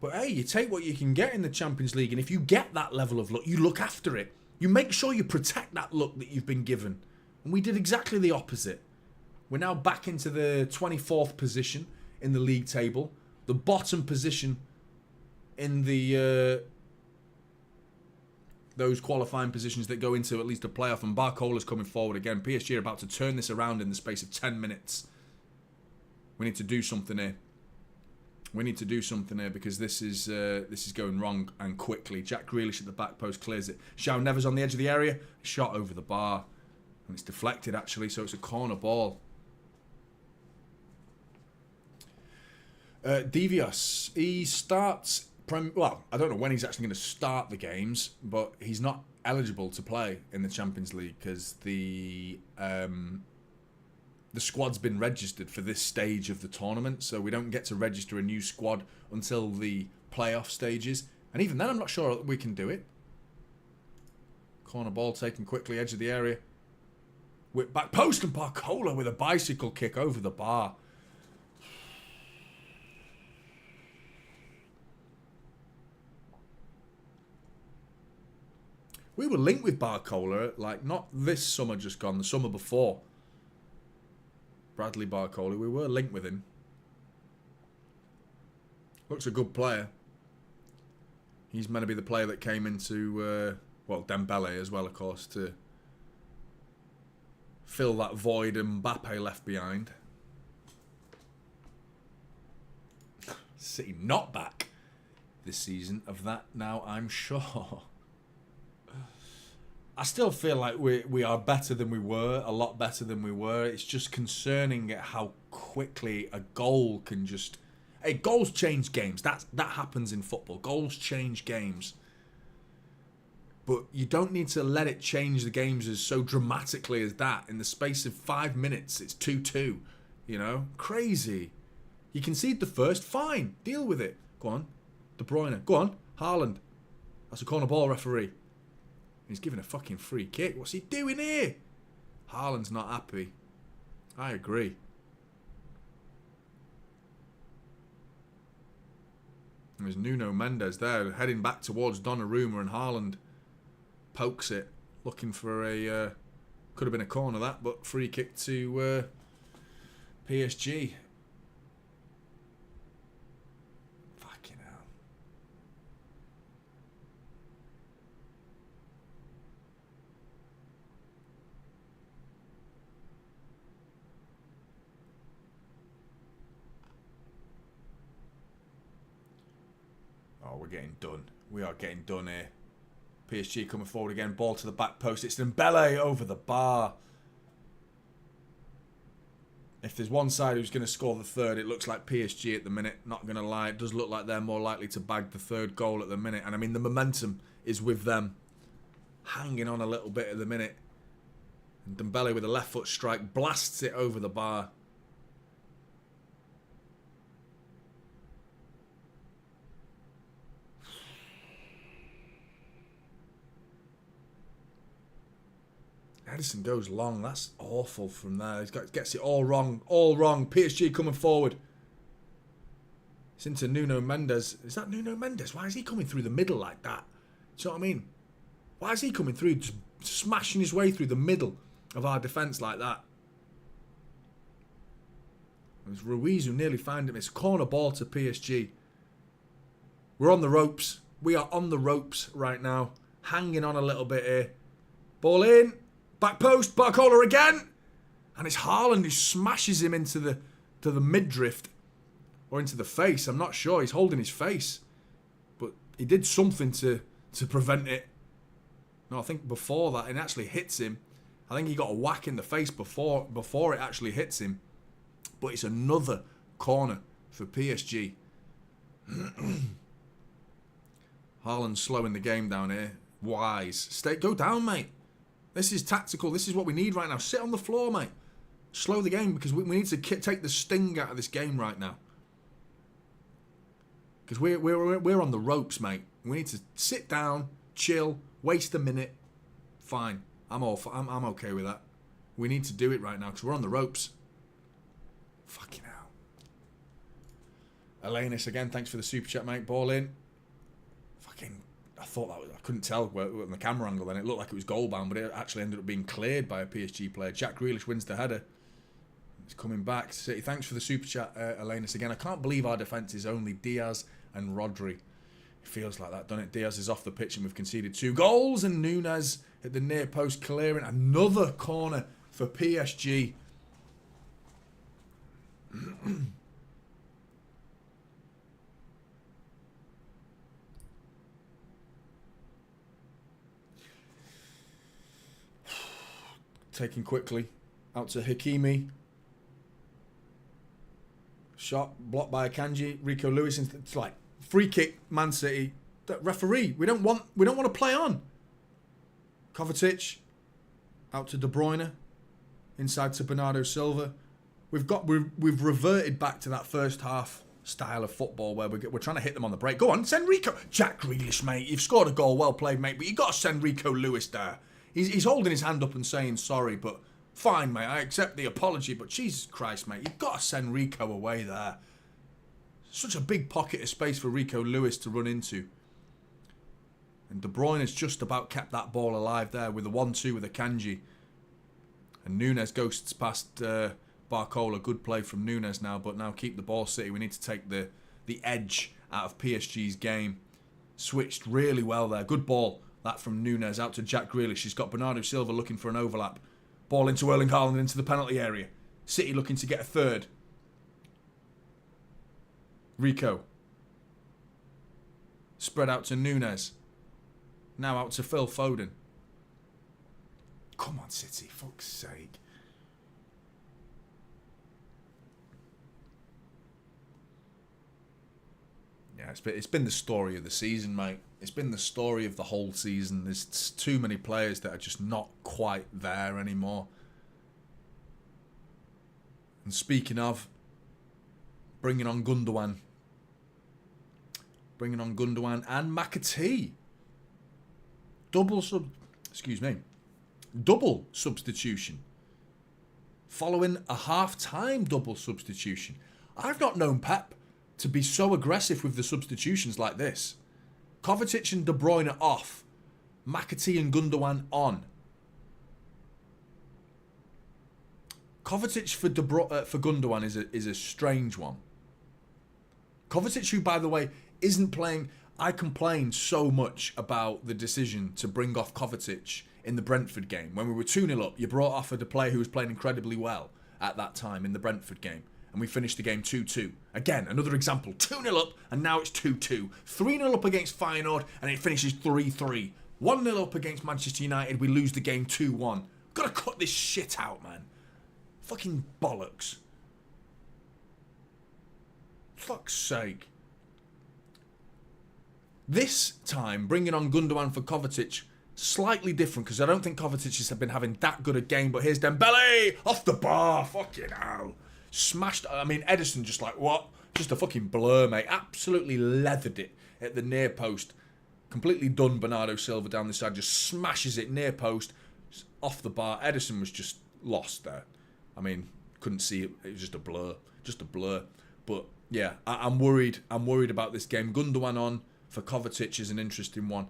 But hey, you take what you can get in the Champions League, and if you get that level of luck, you look after it. You make sure you protect that luck that you've been given. And we did exactly the opposite. We're now back into the 24th position in the league table. The bottom position in the those qualifying positions that go into at least a playoff. And Barcola's coming forward again. PSG are about to turn this around in the space of 10 minutes. We need to do something here. We need to do something here because this is going wrong and quickly. Jack Grealish at the back post clears it. João Neves on the edge of the area. Shot over the bar. And it's deflected, actually, so it's a corner ball. Devios. He starts... Well, I don't know when he's actually going to start the games, but he's not eligible to play in the Champions League because the squad's been registered for this stage of the tournament, so we don't get to register a new squad until the playoff stages. And even then, I'm not sure that we can do it. Corner ball taken quickly, edge of the area. Whip back post and Barcola with a bicycle kick over the bar. We were linked with Barcola, like, not this summer just gone, the summer before. Bradley Barcola, we were linked with him. Looks a good player. He's meant to be the player that came into, well, Dembele as well, of course, to fill that void Mbappe left behind. City not back this season of that now, I'm sure. I still feel like we are better than we were, a lot better than we were. It's just concerning at how quickly a goal can just... Hey, goals change games. That happens in football. Goals change games. But you don't need to let it change the games as so dramatically as that. In the space of 5 minutes, it's 2-2. You know? Crazy. You concede the first, fine. Deal with it. Go on. De Bruyne. Go on. Haaland. That's a corner ball, referee. He's giving a fucking free kick. What's he doing here? Haaland's not happy. I agree. There's Nuno Mendes there, heading back towards Donnarumma, and Haaland pokes it, looking for a... could have been a corner, that, but free kick to PSG. Fucking hell. Oh, we're getting done. We are getting done here. PSG coming forward again. Ball to the back post. It's Dembele over the bar. If there's one side who's going to score the third, it looks like PSG at the minute. Not going to lie. It does look like they're more likely to bag the third goal at the minute. And I mean, the momentum is with them. hanging on a little bit at the minute. And Dembele with a left foot strike blasts it over the bar. Edison goes long. That's awful from there. Gets it all wrong. All wrong. PSG coming forward. It's into Nuno Mendes. Is that Nuno Mendes? Why is he coming through the middle like that? Do you know what I mean? Why is he coming through, just smashing his way through the middle of our defence like that? It was Ruiz who nearly found him. It's a corner ball to PSG. We're on the ropes. We are on the ropes right now. Hanging on a little bit here. Ball in. Back post, Barcola again. And it's Haaland who smashes him into the midriff. Or into the face, I'm not sure. He's holding his face. But he did something to prevent it. No, I think before that, it actually hits him. I think he got a whack in the face before it actually hits him. But it's another corner for PSG. Haaland slowing the game down here. Wise. Go down, mate. This is tactical. This is what we need right now. Sit on the floor, mate. Slow the game because we need to take the sting out of this game right now. Because we're on the ropes, mate. We need to sit down, chill, waste a minute. Fine. I'm okay with that. We need to do it right now because we're on the ropes. Fucking hell. Elenis again. Thanks for the super chat, mate. Ball in. Fucking. I thought that was. I couldn't tell on the camera angle then. It looked like it was goal bound, but it actually ended up being cleared by a PSG player. Jack Grealish wins the header. It's coming back. City. Thanks for the super chat, Elenis again. I can't believe our defence is only Diaz and Rodri. It feels like that, doesn't it? Diaz is off the pitch and we've conceded 2 goals. And Nunez at the near post clearing. Another corner for PSG. Taken quickly. Out to Hakimi. Shot blocked by Akanji. Rico Lewis. It's like free kick. Man City. That referee. We don't want to play on. Kovacic. Out to De Bruyne. Inside to Bernardo Silva. We've reverted back to that first half style of football where we're trying to hit them on the break. Go on, send Rico. Jack Grealish, mate. You've scored a goal. Well played, mate. But you got to send Rico Lewis there. He's holding his hand up and saying sorry, but fine, mate. I accept the apology, but Jesus Christ, mate. You've got to send Rico away there. Such a big pocket of space for Rico Lewis to run into. And De Bruyne has just about kept that ball alive there with the 1-2 with Akanji. And Nunez ghosts past Barcola. Good play from Nunez now, but now keep the ball, City. We need to take the edge out of PSG's game. Switched really well there. Good ball. That from Nunez out to Jack Grealish. He's got Bernardo Silva looking for an overlap. Ball into Erling Haaland into the penalty area. City looking to get a third. Rico. Spread out to Nunez. Now out to Phil Foden. Come on, City. Fuck's sake. Yeah, it's been the story of the season, mate. It's been the story of the whole season. There's too many players that are just not quite there anymore. And speaking of, bringing on Gundogan. Bringing on Gundogan and McAtee. Double substitution. Following a half-time double substitution. I've not known Pep to be so aggressive with the substitutions like this. Kovacic and De Bruyne off. McAtee and Gundogan on. Kovacic for Gundogan is a strange one. Kovacic, who, by the way, isn't playing. I complained so much about the decision to bring off Kovacic in the Brentford game. When we were 2-0 up, you brought off a player who was playing incredibly well at that time in the Brentford game. And we finished the game 2-2. Again, another example. 2-0 up, and now it's 2-2. 3-0 up against Feyenoord, and it finishes 3-3. 1-0 up against Manchester United, we lose the game 2-1. Gotta cut this shit out, man. Fucking bollocks. Fuck's sake. This time, bringing on Gundogan for Kovacic slightly different because I don't think Kovacic has been having that good a game. But here's Dembele off the bar. Fucking hell. Smashed. I mean, Ederson just like, what? Just a fucking blur, mate. Absolutely leathered it at the near post. Completely done Bernardo Silva down the side. Just smashes it near post. Off the bar. Ederson was just lost there. I mean, couldn't see it. It was just a blur. Just a blur. But yeah, I'm worried. I'm worried about this game. Gundogan on for Kovacic is an interesting one.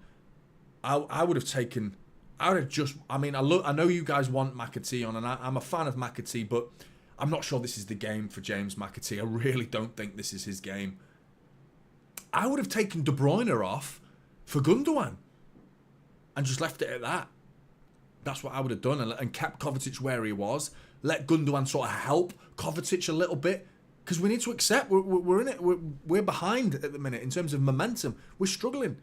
I would have taken... I would have just... I mean, I know you guys want McAtee on, and I'm a fan of McAtee, but I'm not sure this is the game for James McAtee. I really don't think this is his game. I would have taken De Bruyne off for Gundogan and just left it at that. That's what I would have done, and kept Kovacic where he was. Let Gundogan sort of help Kovacic a little bit, because we need to accept we're in it. We're behind at the minute in terms of momentum. We're struggling.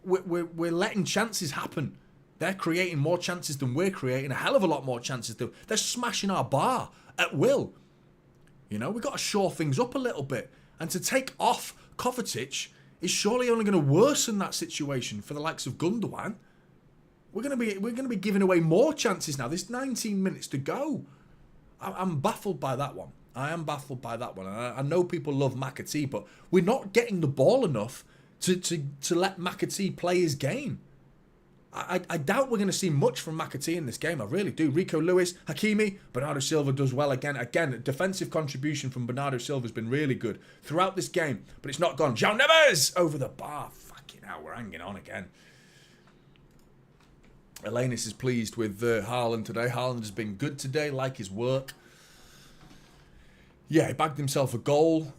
We're letting chances happen. They're creating more chances than we're creating. A hell of a lot more chances than they're smashing our bar at will. You know, we've got to shore things up a little bit, and to take off Kovacic is surely only going to worsen that situation for the likes of Gundogan. We're going to be giving away more chances now. There's 19 minutes to go. I'm baffled by that one. I am baffled by that one. I know people love McAtee, but we're not getting the ball enough to let McAtee play his game. I doubt we're going to see much from McAtee in this game. I really do. Rico Lewis, Hakimi, Bernardo Silva does well again. Again, defensive contribution from Bernardo Silva has been really good throughout this game, but it's not gone. João Neves over the bar. Fucking hell, we're hanging on again. Elanis is pleased with Haaland today. Haaland has been good today, like his work. Yeah, he bagged himself a goal.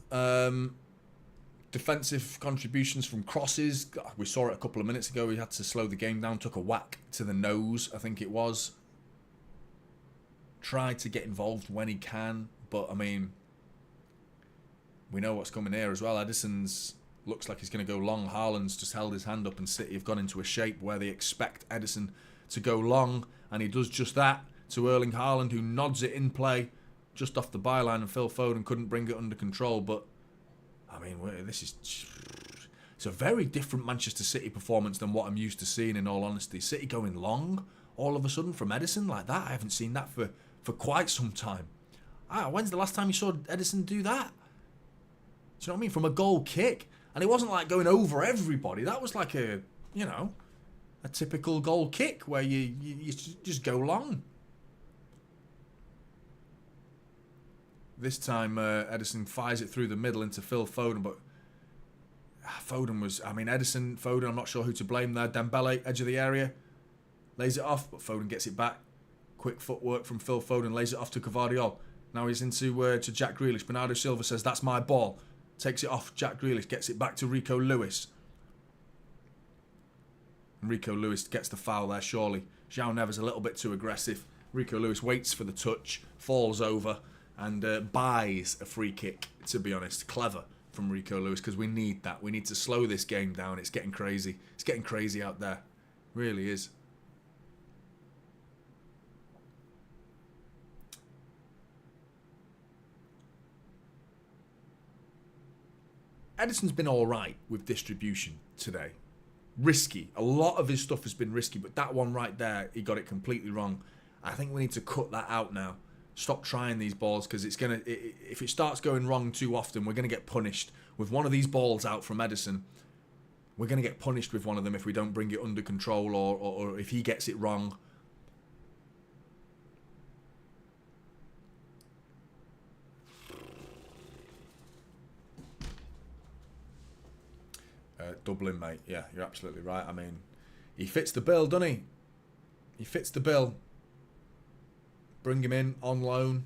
Defensive contributions from crosses. We saw it a couple of minutes ago. He had to slow the game down. Took a whack to the nose, I think it was. Tried to get involved when he can. But, I mean, we know what's coming here as well. Ederson's looks like he's going to go long. Haaland's just held his hand up, and City have gone into a shape where they expect Ederson to go long, and he does just that to Erling Haaland, who nods it in play just off the byline, and Phil Foden couldn't bring it under control. But I mean, it's a very different Manchester City performance than what I'm used to seeing, in all honesty. City going long all of a sudden from Ederson like that. I haven't seen that for quite some time. When's the last time you saw Ederson do that? Do you know what I mean? From a goal kick. And it wasn't like going over everybody. That was like a typical goal kick where you just go long. This time, Ederson fires it through the middle into Phil Foden, but Ederson, Foden, I'm not sure who to blame there. Dembele, edge of the area, lays it off, but Foden gets it back. Quick footwork from Phil Foden, lays it off to Gvardiol. Now he's into to Jack Grealish. Bernardo Silva says, that's my ball. Takes it off Jack Grealish, gets it back to Rico Lewis. And Rico Lewis gets the foul there, surely. João Neves a little bit too aggressive. Rico Lewis waits for the touch, falls over, and buys a free kick, to be honest. Clever from Rico Lewis, because we need that. We need to slow this game down. It's getting crazy. It's getting crazy out there. Really is. Ederson's been all right with distribution today. Risky. A lot of his stuff has been risky, but that one right there, he got it completely wrong. I think we need to cut that out now. Stop trying these balls, because it's gonna. If it starts going wrong too often, we're gonna get punished with one of these balls out from Ederson. We're gonna get punished with one of them if we don't bring it under control, or if he gets it wrong. Dublin, mate. Yeah, you're absolutely right. I mean, he fits the bill, doesn't he? He fits the bill. Bring him in on loan.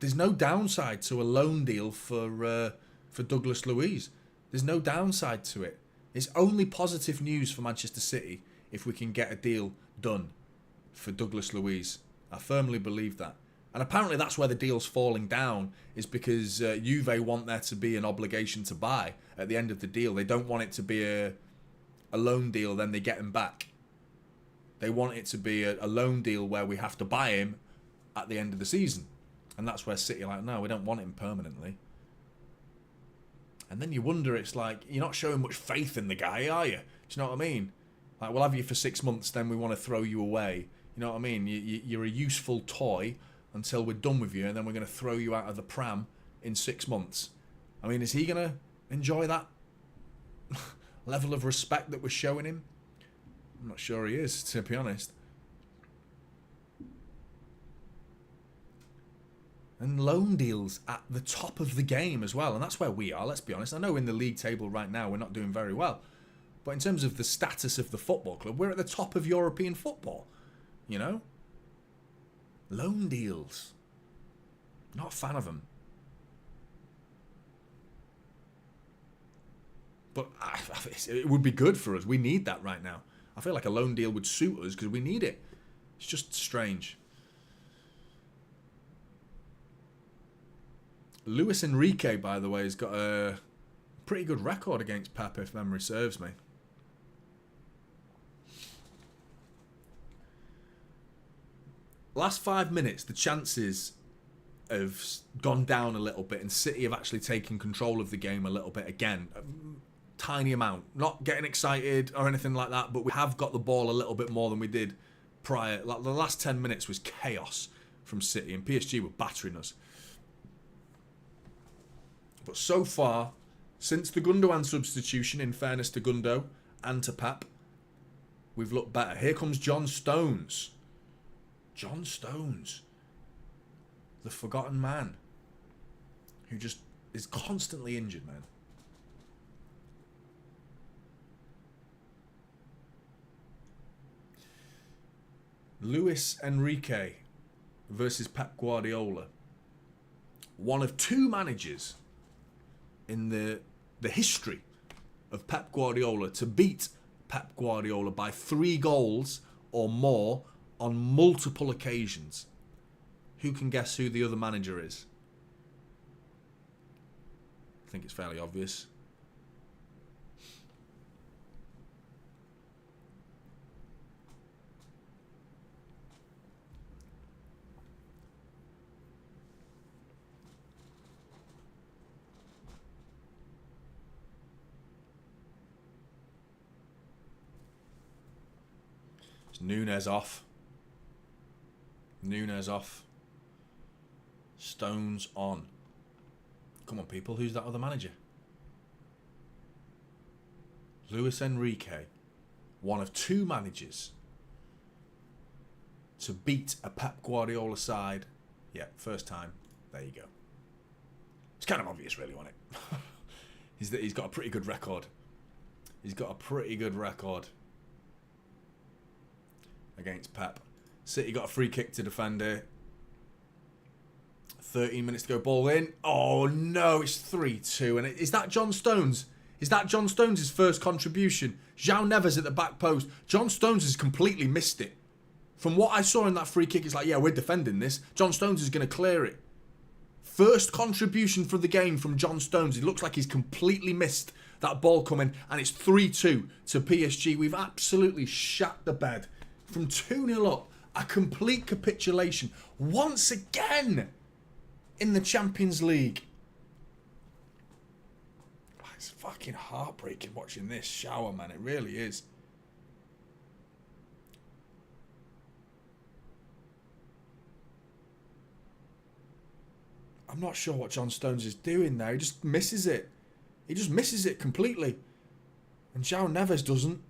There's no downside to a loan deal for Douglas Luiz. There's no downside to it. It's only positive news for Manchester City if we can get a deal done for Douglas Luiz. I firmly believe that. And apparently that's where the deal's falling down, is because Juve want there to be an obligation to buy at the end of the deal. They don't want it to be a loan deal, then they get him back. They want it to be a loan deal where we have to buy him at the end of the season. And that's where City are like, no, we don't want him permanently. And then you wonder, it's like, you're not showing much faith in the guy, are you? Do you know what I mean? Like, we'll have you for 6 months, then we want to throw you away. You know what I mean? You're a useful toy until we're done with you, and then we're going to throw you out of the pram in 6 months. I mean, is he going to enjoy that level of respect that we're showing him? I'm not sure he is, to be honest. And loan deals at the top of the game as well. And that's where we are, let's be honest. I know in the league table right now we're not doing very well. But in terms of the status of the football club, we're at the top of European football. You know? Loan deals. Not a fan of them. But it would be good for us. We need that right now. I feel like a loan deal would suit us because we need it. It's just strange. Luis Enrique, by the way, has got a pretty good record against Pep, if memory serves me. Last 5 minutes, the chances have gone down a little bit, and City have actually taken control of the game a little bit again. Tiny amount. Not getting excited or anything like that, but we have got the ball a little bit more than we did prior. Like, the last 10 minutes was chaos from City, and PSG were battering us. But so far, since the Gundogan substitution, in fairness to Gundo and to Pep, we've looked better. Here comes John Stones. John Stones. The forgotten man. Who just is constantly injured, man. Luis Enrique versus Pep Guardiola. One of two managers in the history of Pep Guardiola to beat Pep Guardiola by 3 goals or more on multiple occasions. Who can guess who the other manager is? I think it's fairly obvious. Nunes off. Nunes off. Stones on. Come on, people. Who's that other manager? Luis Enrique. One of 2 managers to beat a Pep Guardiola side. Yeah, first time. There you go. It's kind of obvious, really, wasn't it? He's got a pretty good record. He's got a pretty good record against Pep. City got a free kick to defend it. 13 minutes to go, ball in. Oh no, it's 3-2. And is that John Stones? Is that John Stones' first contribution? João Neves at the back post. John Stones has completely missed it. From what I saw in that free kick, it's like, yeah, we're defending this. John Stones is going to clear it. First contribution for the game from John Stones. It looks like he's completely missed that ball coming. And it's 3-2 to PSG. We've absolutely shat the bed. From 2-0 up, a complete capitulation once again in the Champions League. It's fucking heartbreaking watching this shower, man. It really is. I'm not sure what John Stones is doing there. He just misses it. He just misses it completely. And João Neves doesn't.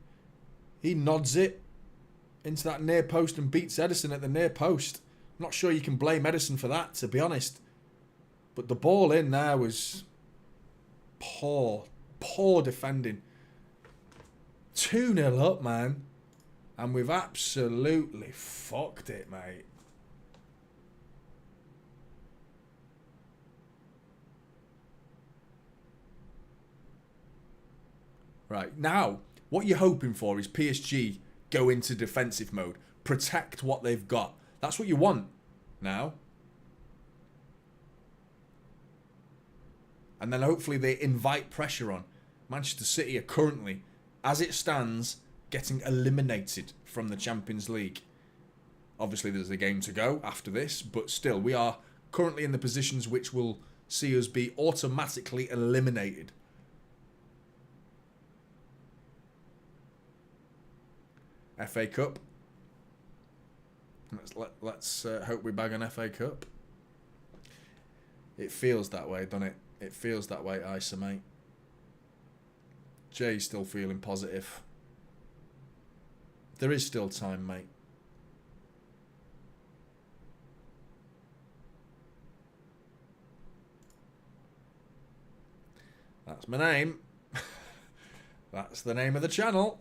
He nods it into that near post and beats Ederson at the near post. I'm not sure you can blame Ederson for that, to be honest. But the ball in there was poor defending. 2-0 up, man. And we've absolutely fucked it, mate. Right, now, what you're hoping for is PSG go into defensive mode. Protect what they've got. That's what you want now. And then hopefully they invite pressure on. Manchester City are currently, as it stands, getting eliminated from the Champions League. Obviously there's a game to go after this, but still, we are currently in the positions which will see us be automatically eliminated. FA Cup. Let's hope we bag an FA Cup. It feels that way, doesn't it? It feels that way, Isa, mate. Jay's still feeling positive. There is still time, mate. That's my name. That's the name of the channel.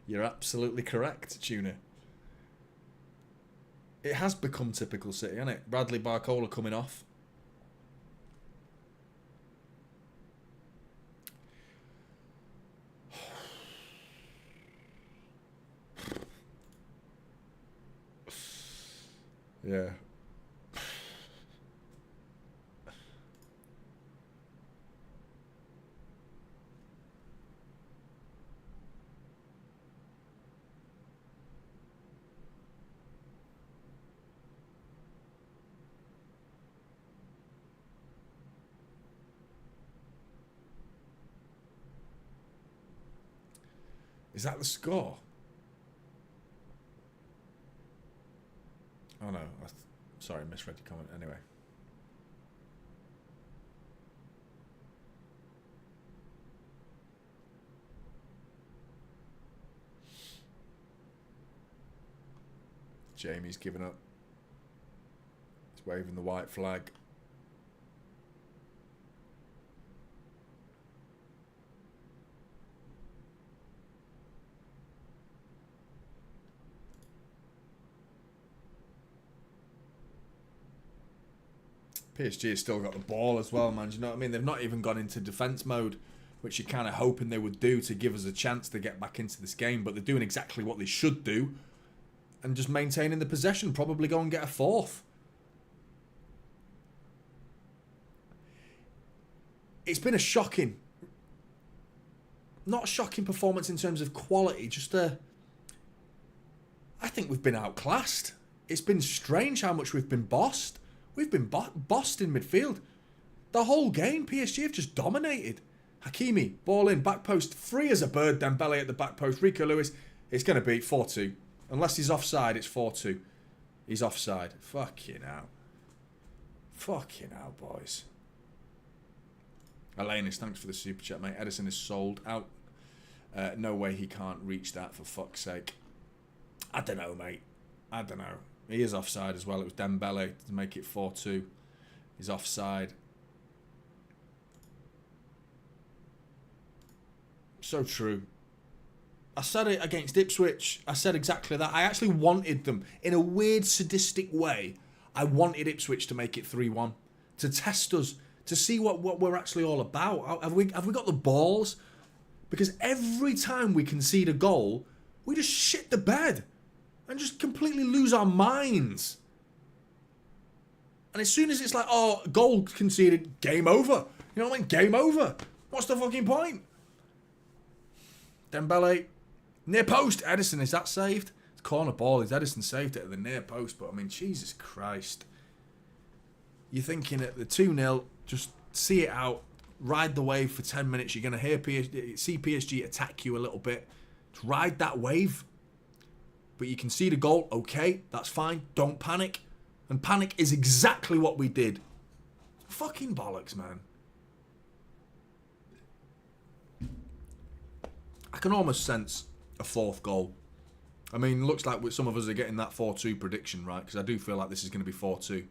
You're absolutely correct, Tuner. It has become typical City, hasn't it? Bradley Barcola coming off. Yeah. Is that the score? Oh no, sorry, misread your comment anyway. Jamie's given up. He's waving the white flag. PSG has still got the ball as well, man. Do you know what I mean? They've not even gone into defence mode, which you're kind of hoping they would do to give us a chance to get back into this game. But they're doing exactly what they should do and just maintaining the possession. Probably go and get a fourth. It's been a shocking, not a shocking performance in terms of quality, just I think we've been outclassed. It's been strange how much we've been bossed. We've been bossed in midfield. The whole game, PSG have just dominated. Hakimi, ball in, back post, free as a bird, Dembele at the back post. Rico Lewis, it's going to be 4-2. Unless he's offside, it's 4-2. He's offside. Fucking hell. Fucking hell, boys. Alanis, thanks for the super chat, mate. Edison is sold out. No way he can't reach that, for fuck's sake. I don't know, mate. I don't know. He is offside as well. It was Dembele to make it 4-2. He's offside. So true. I said it against Ipswich. I said exactly that. I actually wanted them, in a weird sadistic way, I wanted Ipswich to make it 3-1. To test us. To see what we're actually all about. Have we got the balls? Because every time we concede a goal, we just shit the bed. And just completely lose our minds. And as soon as it's like, oh, goal conceded, game over. You know what I mean? Game over. What's the fucking point? Dembele, near post. Edison, is that saved? It's corner ball. Is Edison saved it at the near post? But I mean, Jesus Christ. You're thinking at the 2-0, just see it out, ride the wave for 10 minutes. You're going to see PSG attack you a little bit. Just ride that wave. But you concede a goal, okay, that's fine. Don't panic. And panic is exactly what we did. Fucking bollocks, man. I can almost sense a fourth goal. I mean, looks like some of us are getting that 4-2 prediction right, because I do feel like this is going to be 4-2.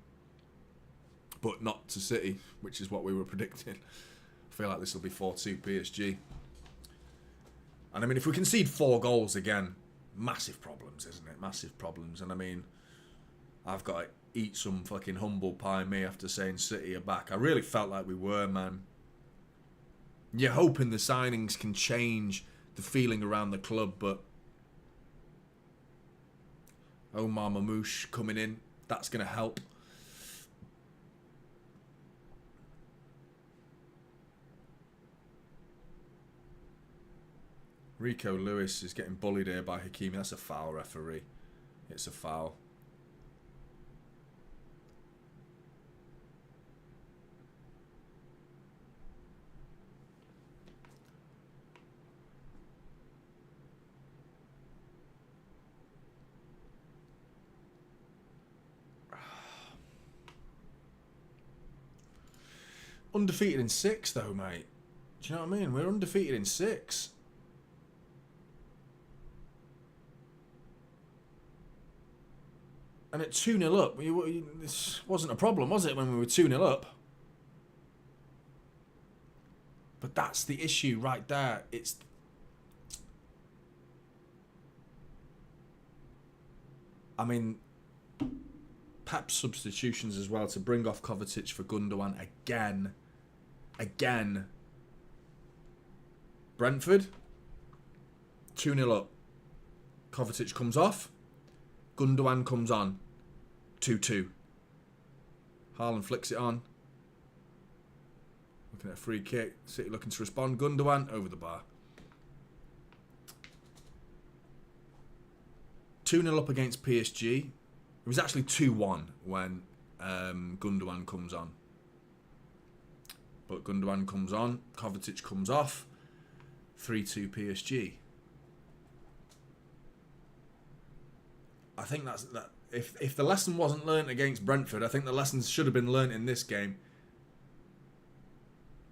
But not to City, which is what we were predicting. I feel like this will be 4-2 PSG. And I mean, if we concede 4 goals again, massive problems, isn't it? Massive problems. And I mean, I've got to eat some fucking humble pie me after saying City are back. I really felt like we were, man. You're hoping the signings can change the feeling around the club, but Omar Mamouche coming in, that's going to help. Rico Lewis is getting bullied here by Hakimi. That's a foul, referee. It's a foul. undefeated in 6, though, mate. Do you know what I mean? We're undefeated in 6. And at 2-0 up, this wasn't a problem, was it, when we were 2-0 up? But that's the issue right there. I mean, Pep's substitutions as well to bring off Kovacic for Gundogan again. Brentford, 2-0 up. Kovacic comes off. Gundogan comes on. 2-2. Haaland flicks it on. Looking at a free kick. City looking to respond. Gundogan over the bar. 2-0 up against PSG. It was actually 2-1 when Gundogan comes on. But Gundogan comes on. Kovacic comes off. 3-2 PSG. I think that. If the lesson wasn't learnt against Brentford, I think the lessons should have been learnt in this game.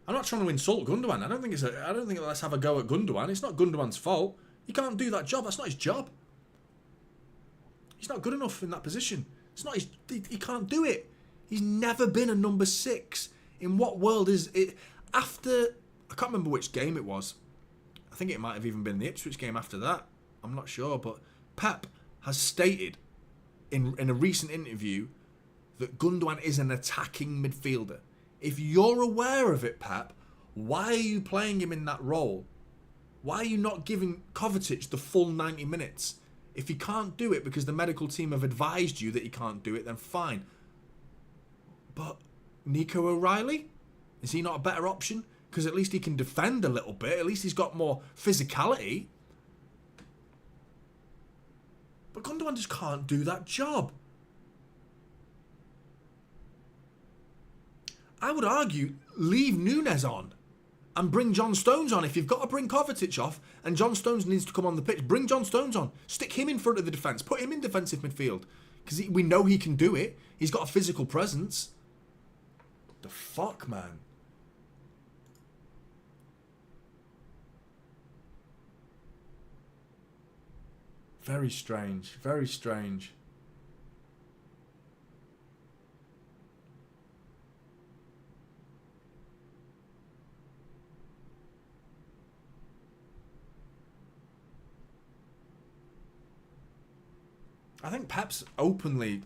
I'm not trying to insult Gundogan. I don't think let's have a go at Gundogan. It's not Gundogan's fault. He can't do that job. That's not his job. He's not good enough in that position. It's not his. He can't do it. He's never been a number 6. In what world is it? After, I can't remember which game it was. I think it might have even been the Ipswich game after that. I'm not sure, but Pep has stated in a recent interview that Gundogan is an attacking midfielder. If you're aware of it, Pep, why are you playing him in that role? Why are you not giving Kovacic the full 90 minutes? If he can't do it because the medical team have advised you that he can't do it, then fine. But Nico O'Reilly? Is he not a better option? Because at least he can defend a little bit. At least he's got more physicality. But Gundogan just can't do that job. I would argue, leave Nunes on and bring John Stones on. If you've got to bring Kovacic off and John Stones needs to come on the pitch, bring John Stones on. Stick him in front of the defence. Put him in defensive midfield. Because we know he can do it. He's got a physical presence. What the fuck, man? Very strange. Very strange. I think Pep's openly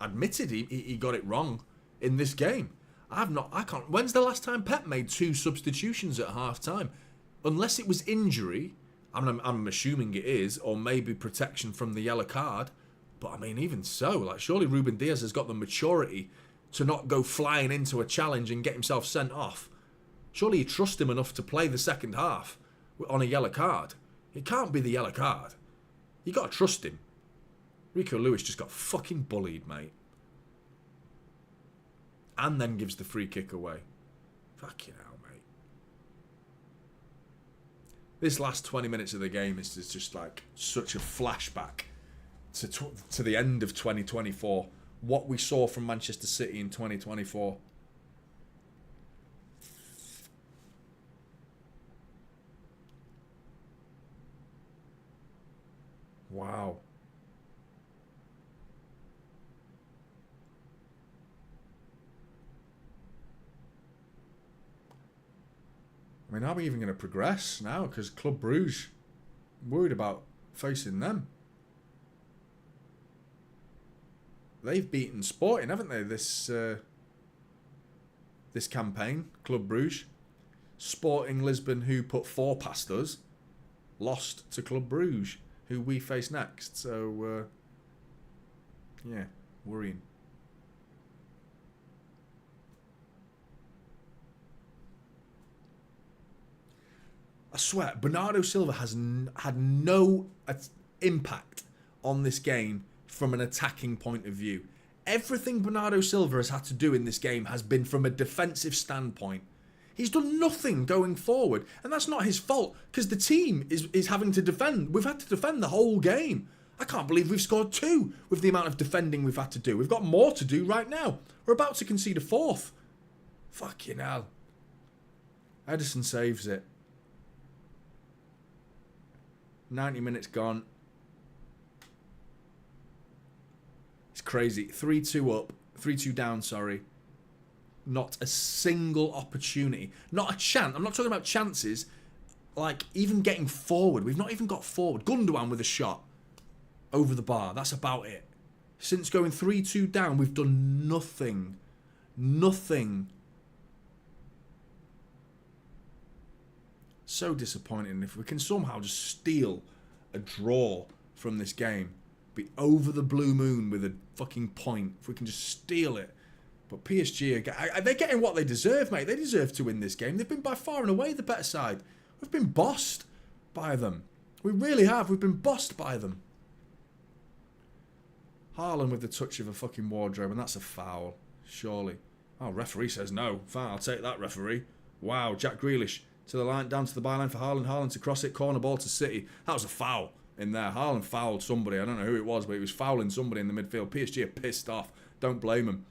admitted he got it wrong in this game. I can't. When's the last time Pep made 2 substitutions at half time? Unless it was injury, I'm assuming it is, or maybe protection from the yellow card. But I mean, even so, like, surely Ruben Diaz has got the maturity to not go flying into a challenge and get himself sent off. Surely you trust him enough to play the second half on a yellow card. It can't be the yellow card. You got to trust him. Rico Lewis just got fucking bullied, mate. And then gives the free kick away. Fucking hell, mate. This last 20 minutes of the game is just like such a flashback to the end of 2024. What we saw from Manchester City in 2024. Wow. I mean, are we even going to progress now? Because Club Brugge, worried about facing them. They've beaten Sporting, haven't they, this campaign, Club Brugge. Sporting Lisbon, who put 4 past us, lost to Club Brugge, who we face next. So, yeah, worrying. I swear, Bernardo Silva has had no impact on this game from an attacking point of view. Everything Bernardo Silva has had to do in this game has been from a defensive standpoint. He's done nothing going forward, and that's not his fault, because the team is having to defend. We've had to defend the whole game. I can't believe we've scored 2 with the amount of defending we've had to do. We've got more to do right now. We're about to concede a 4th. Fucking hell. Edison saves it. 90 minutes gone. It's crazy. 3-2 up. 3-2 down, sorry. Not a single opportunity. Not a chance. I'm not talking about chances. Like, even getting forward. We've not even got forward. Gundogan with a shot. Over the bar. That's about it. Since going 3-2 down, we've done nothing. Nothing. So disappointing. If we can somehow just steal a draw from this game, be over the blue moon with a fucking point. If we can just steal it. But PSG, they're getting what they deserve, mate. They deserve to win this game. They've been by far and away the better side. We've been bossed by them. We really have. We've been bossed by them. Haaland with the touch of a fucking wardrobe, and that's a foul, surely. Oh, referee says no. Fine, I'll take that, referee. Wow, Jack Grealish to the line, down to the byline for Haaland. Haaland to cross it, corner ball to City. That was a foul in there. Haaland fouled somebody. I don't know who it was, but he was fouling somebody in the midfield. PSG are pissed off. Don't blame them.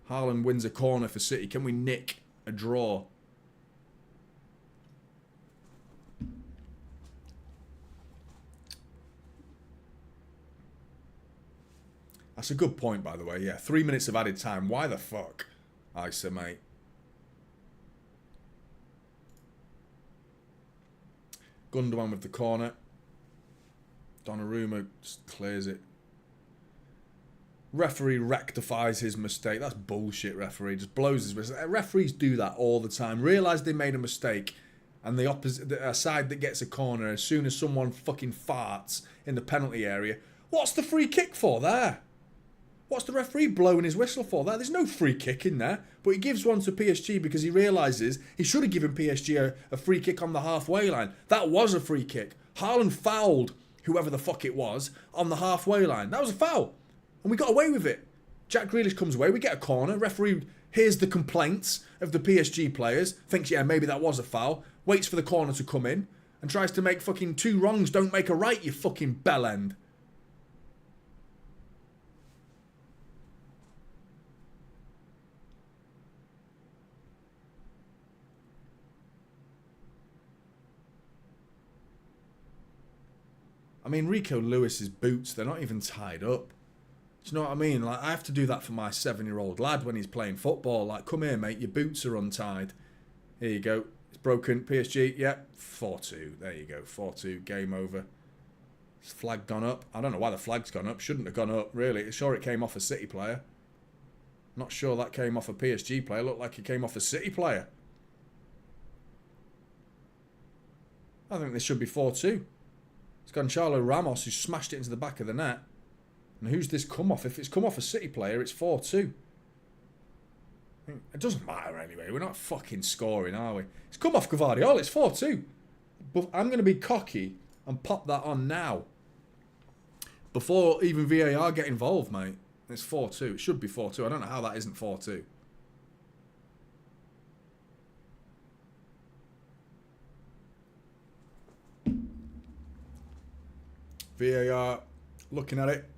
Haaland wins a corner for City. Can we nick a draw? That's a good point, by the way. Yeah, 3 minutes of added time. Why the fuck? I say, mate. Gundogan with the corner. Donnarumma just clears it. Referee rectifies his mistake. That's bullshit, referee. Just blows his whistle. Referees do that all the time. Realise they made a mistake, and the opposite side that gets a corner, as soon as someone fucking farts in the penalty area, what's the free kick for there? What's the referee blowing his whistle for there? There's no free kick in there. But he gives one to PSG because he realises he should have given PSG a free kick on the halfway line. That was a free kick. Haaland fouled whoever the fuck it was on the halfway line. That was a foul. And we got away with it. Jack Grealish comes away. We get a corner. Referee hears the complaints of the PSG players. Thinks, yeah, maybe that was a foul. Waits for the corner to come in. And tries to make fucking two wrongs don't make a right, you fucking bellend. I mean, Rico Lewis's boots, they're not even tied up. Do you know what I mean? Like, I have to do that for my 7-year-old lad when he's playing football. Like, come here, mate, your boots are untied. Here you go. It's broken. PSG, yep, 4-2. There you go, 4-2, game over. Has flag gone up? I don't know why the flag's gone up. Shouldn't have gone up, really. Sure, it came off a City player. Not sure that came off a PSG player. Looked like it came off a City player. I think this should be 4-2. It's Gonzalo Ramos who smashed it into the back of the net. And who's this come off? If it's come off a City player, it's 4-2. It doesn't matter anyway. We're not fucking scoring, are we? It's come off Gvardiol. It's 4-2. But I'm going to be cocky and pop that on now. Before even VAR get involved, mate. It's 4-2. It should be 4-2. I don't know how that isn't 4-2. VAR, looking at it.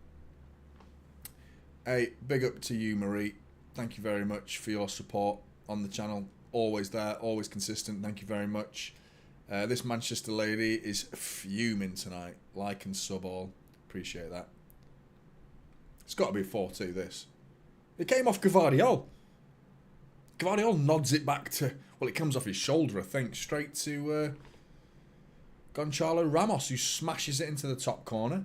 Hey, big up to you, Marie. Thank you very much for your support on the channel. Always there, always consistent. Thank you very much. This Manchester lady is fuming tonight. Like and sub all. Appreciate that. It's got to be 4-2, this. It came off Gvardiol. Gvardiol nods it back to... Well, it comes off his shoulder, I think. Straight to... Gonzalo Ramos, who smashes it into the top corner.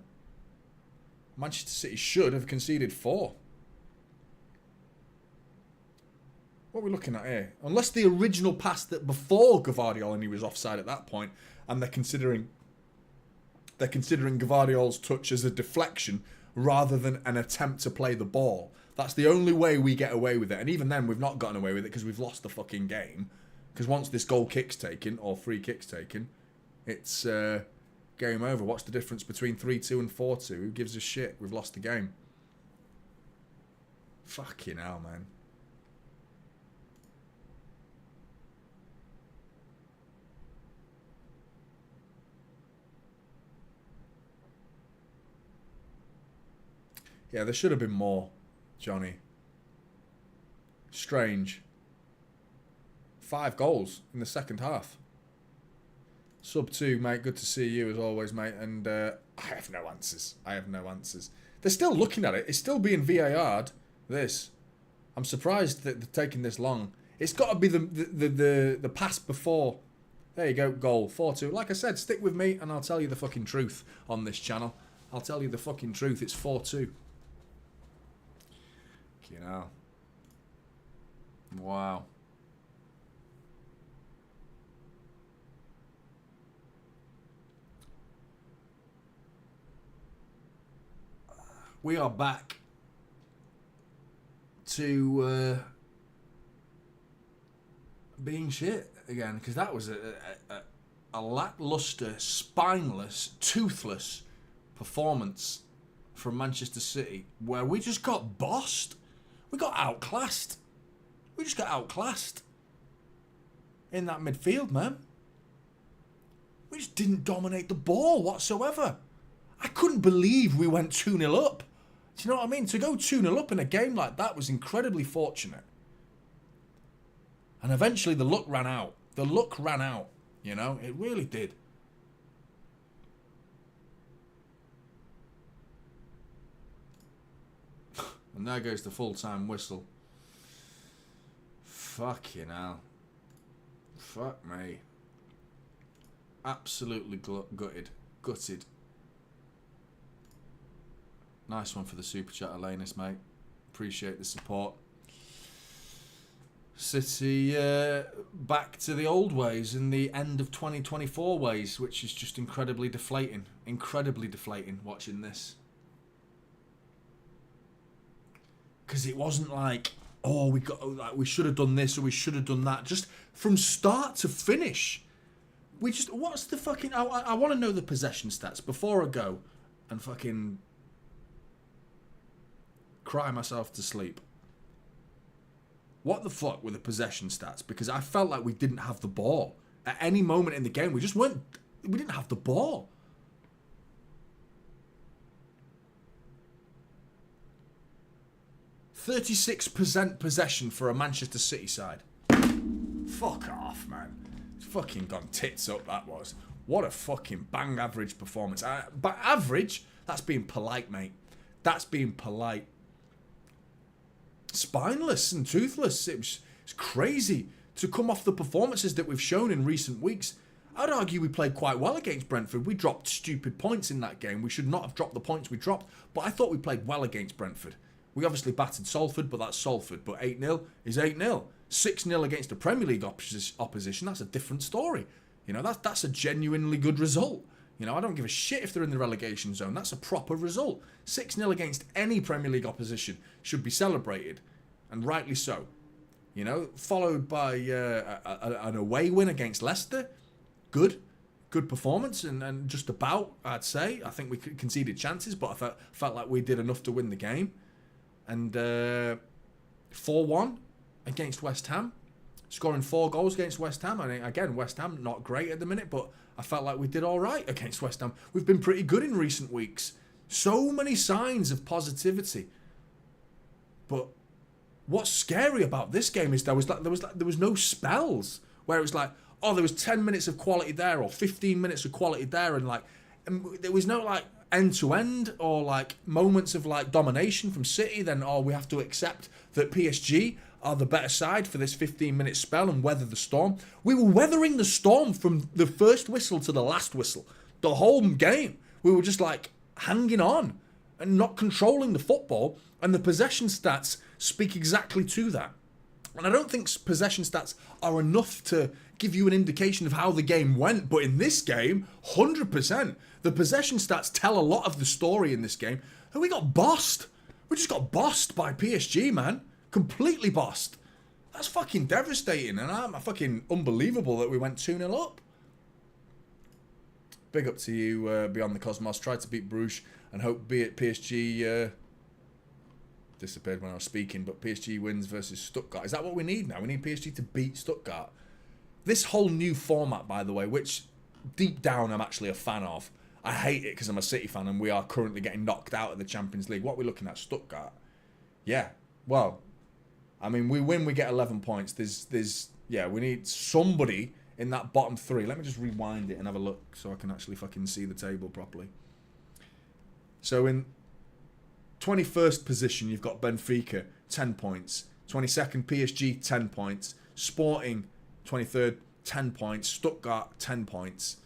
Manchester City should have conceded 4. What are we looking at here? Unless the original pass that before Gvardiol and he was offside at that point, and they're considering Gvardiol's touch as a deflection rather than an attempt to play the ball. That's the only way we get away with it. And even then, we've not gotten away with it because we've lost the fucking game. Because once this goal kick's taken, or free kick's taken, it's game over. What's the difference between 3-2 and 4-2? Who gives a shit? We've lost the game. Fucking hell, man. Yeah, there should have been more, Jonny. Strange. 5 goals in the second half. Sub 2, mate. Good to see you as always, mate. And I have no answers. They're still looking at it. It's still being VAR'd. This. I'm surprised that they're taking this long. It's got to be the pass before. There you go. Goal. 4-2. Like I said, stick with me and I'll tell you the fucking truth on this channel. I'll tell you the fucking truth. It's 4-2. You know. Wow. We are back to being shit again, because that was a lacklustre, spineless, toothless performance from Manchester City, where we just got bossed. We got outclassed. We just got outclassed in that midfield, man. We just didn't dominate the ball whatsoever. I couldn't believe we went 2-0 up. Do you know what I mean? To go 2-0 up in a game like that was incredibly fortunate. And eventually the luck ran out. The luck ran out, you know? It really did. And there goes the full-time whistle. Fucking hell. Fuck me. Absolutely gutted. Gutted. Nice one for the super chat, Elanus, mate. Appreciate the support. City back to the old ways and the end of 2024 ways, which is just incredibly deflating. Incredibly deflating watching this. Because it wasn't like, oh, we should have done this or we should have done that. Just from start to finish. We just, what's the fucking, I want to know the possession stats before I go and fucking cry myself to sleep. What the fuck were the possession stats? Because I felt like we didn't have the ball. At any moment in the game, we didn't have the ball. %36 possession for a Manchester City side. Fuck off, man. It's fucking gone tits up, that was. What a fucking bang average performance. But average, that's being polite, mate. That's being polite. Spineless and toothless. It's crazy to come off the performances that we've shown in recent weeks. I'd argue we played quite well against Brentford. We dropped stupid points in that game. We should not have dropped the points we dropped, but I thought we played well against Brentford. We obviously battered Salford, but that's Salford. But 8-0 is 8-0. 6-0 against a Premier League opposition, that's a different story. You know, that's a genuinely good result. You know, I don't give a shit if they're in the relegation zone. That's a proper result. 6-0 against any Premier League opposition should be celebrated, and rightly so. You know, followed by an away win against Leicester. Good performance, and just about, I'd say. I think we conceded chances, but I felt like we did enough to win the game. And 4-1 against West Ham. Scoring 4 goals against West Ham. I mean, again, West Ham, not great at the minute, but I felt like we did all right against West Ham. We've been pretty good in recent weeks. So many signs of positivity. But what's scary about this game is there was no spells where it was like, oh, there was 10 minutes of quality there or 15 minutes of quality there, and there was no like end to end or like moments of like domination from City. Then we have to accept that PSG are the better side for this 15-minute spell and weather the storm. We were weathering the storm from the first whistle to the last whistle. The whole game, we were just like hanging on and not controlling the football, and the possession stats speak exactly to that. And I don't think possession stats are enough to give you an indication of how the game went, but in this game, 100%. The possession stats tell a lot of the story in this game. And we got bossed. We just got bossed by PSG, man. Completely bossed. That's fucking devastating, and I'm fucking unbelievable that we went 2-0 up. Big up to you, Beyond the Cosmos. Tried to beat Bruges and hope be it PSG disappeared when I was speaking, but PSG wins versus Stuttgart. Is that what we need now? We need PSG to beat Stuttgart. This whole new format, by the way, which deep down I'm actually a fan of. I hate it because I'm a City fan and we are currently getting knocked out of the Champions League. What are we looking at? Stuttgart. Yeah, well, I mean, we win, we get 11 points. There's Yeah, we need somebody in that bottom three. Let me just rewind it and have a look so I can actually fucking see the table properly. So in 21st position, you've got Benfica, 10 points. 22nd, PSG, 10 points. Sporting, 23rd, 10 points. Stuttgart, 10 points.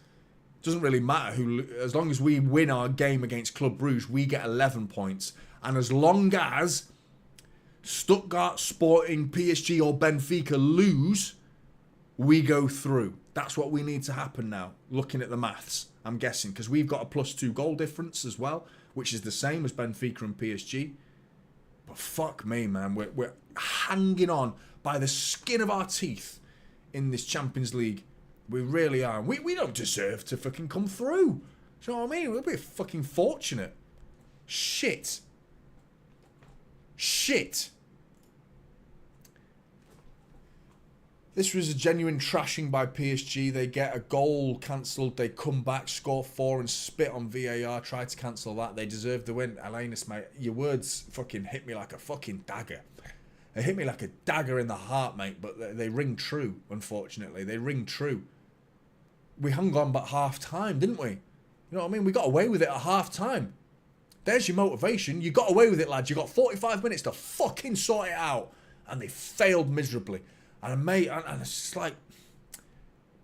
Doesn't really matter who, as long as we win our game against Club Brugge, we get 11 points. And as long as Stuttgart, Sporting, PSG or Benfica lose, we go through. That's what we need to happen now, looking at the maths, I'm guessing, because we've got a +2 goal difference as well, which is the same as Benfica and PSG. But fuck me, man, we're hanging on by the skin of our teeth in this Champions League. We really are. We don't deserve to fucking come through. Do you know what I mean? We'll be fucking fortunate. Shit. This was a genuine trashing by PSG. They get a goal cancelled. They come back, score 4 and spit on VAR. Try to cancel that. They deserve the win. Alanus, mate, your words fucking hit me like a fucking dagger. They hit me like a dagger in the heart, mate, but they ring true, unfortunately. They ring true. We hung on but half time, didn't we? You know what I mean? We got away with it at half time. There's your motivation. You got away with it, lads. You got 45 minutes to fucking sort it out. And they failed miserably. And mate, and it's just like,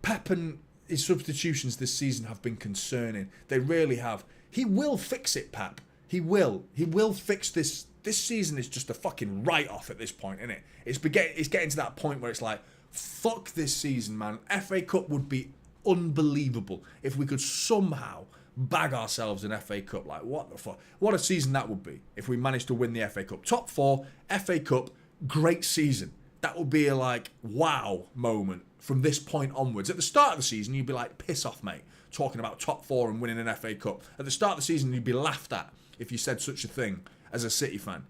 Pep and his substitutions this season have been concerning. They really have. He will fix it, Pep. He will. He will fix this. This season is just a fucking write-off at this point, isn't it? It's getting to that point where it's like, fuck this season, man. FA Cup would be unbelievable if we could somehow bag ourselves an FA Cup. Like, what the fuck? What a season that would be if we managed to win the FA Cup. Top 4, FA Cup, great season. That would be a, like, wow moment from this point onwards. At the start of the season, you'd be like, piss off, mate, talking about top 4 and winning an FA Cup. At the start of the season, you'd be laughed at if you said such a thing as a City fan.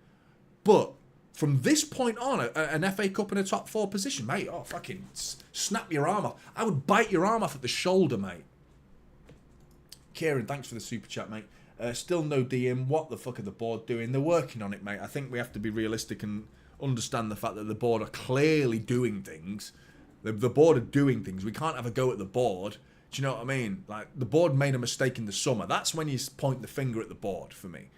But from this point on, an FA Cup in a top 4 position, mate, oh, fucking snap your arm off. I would bite your arm off at the shoulder, mate. Kieran, thanks for the super chat, mate. Still no DM. What the fuck are the board doing? They're working on it, mate. I think we have to be realistic and understand the fact that the board are clearly doing things. The board are doing things. We can't have a go at the board. Do you know what I mean? Like, the board made a mistake in the summer. That's when you point the finger at the board for me.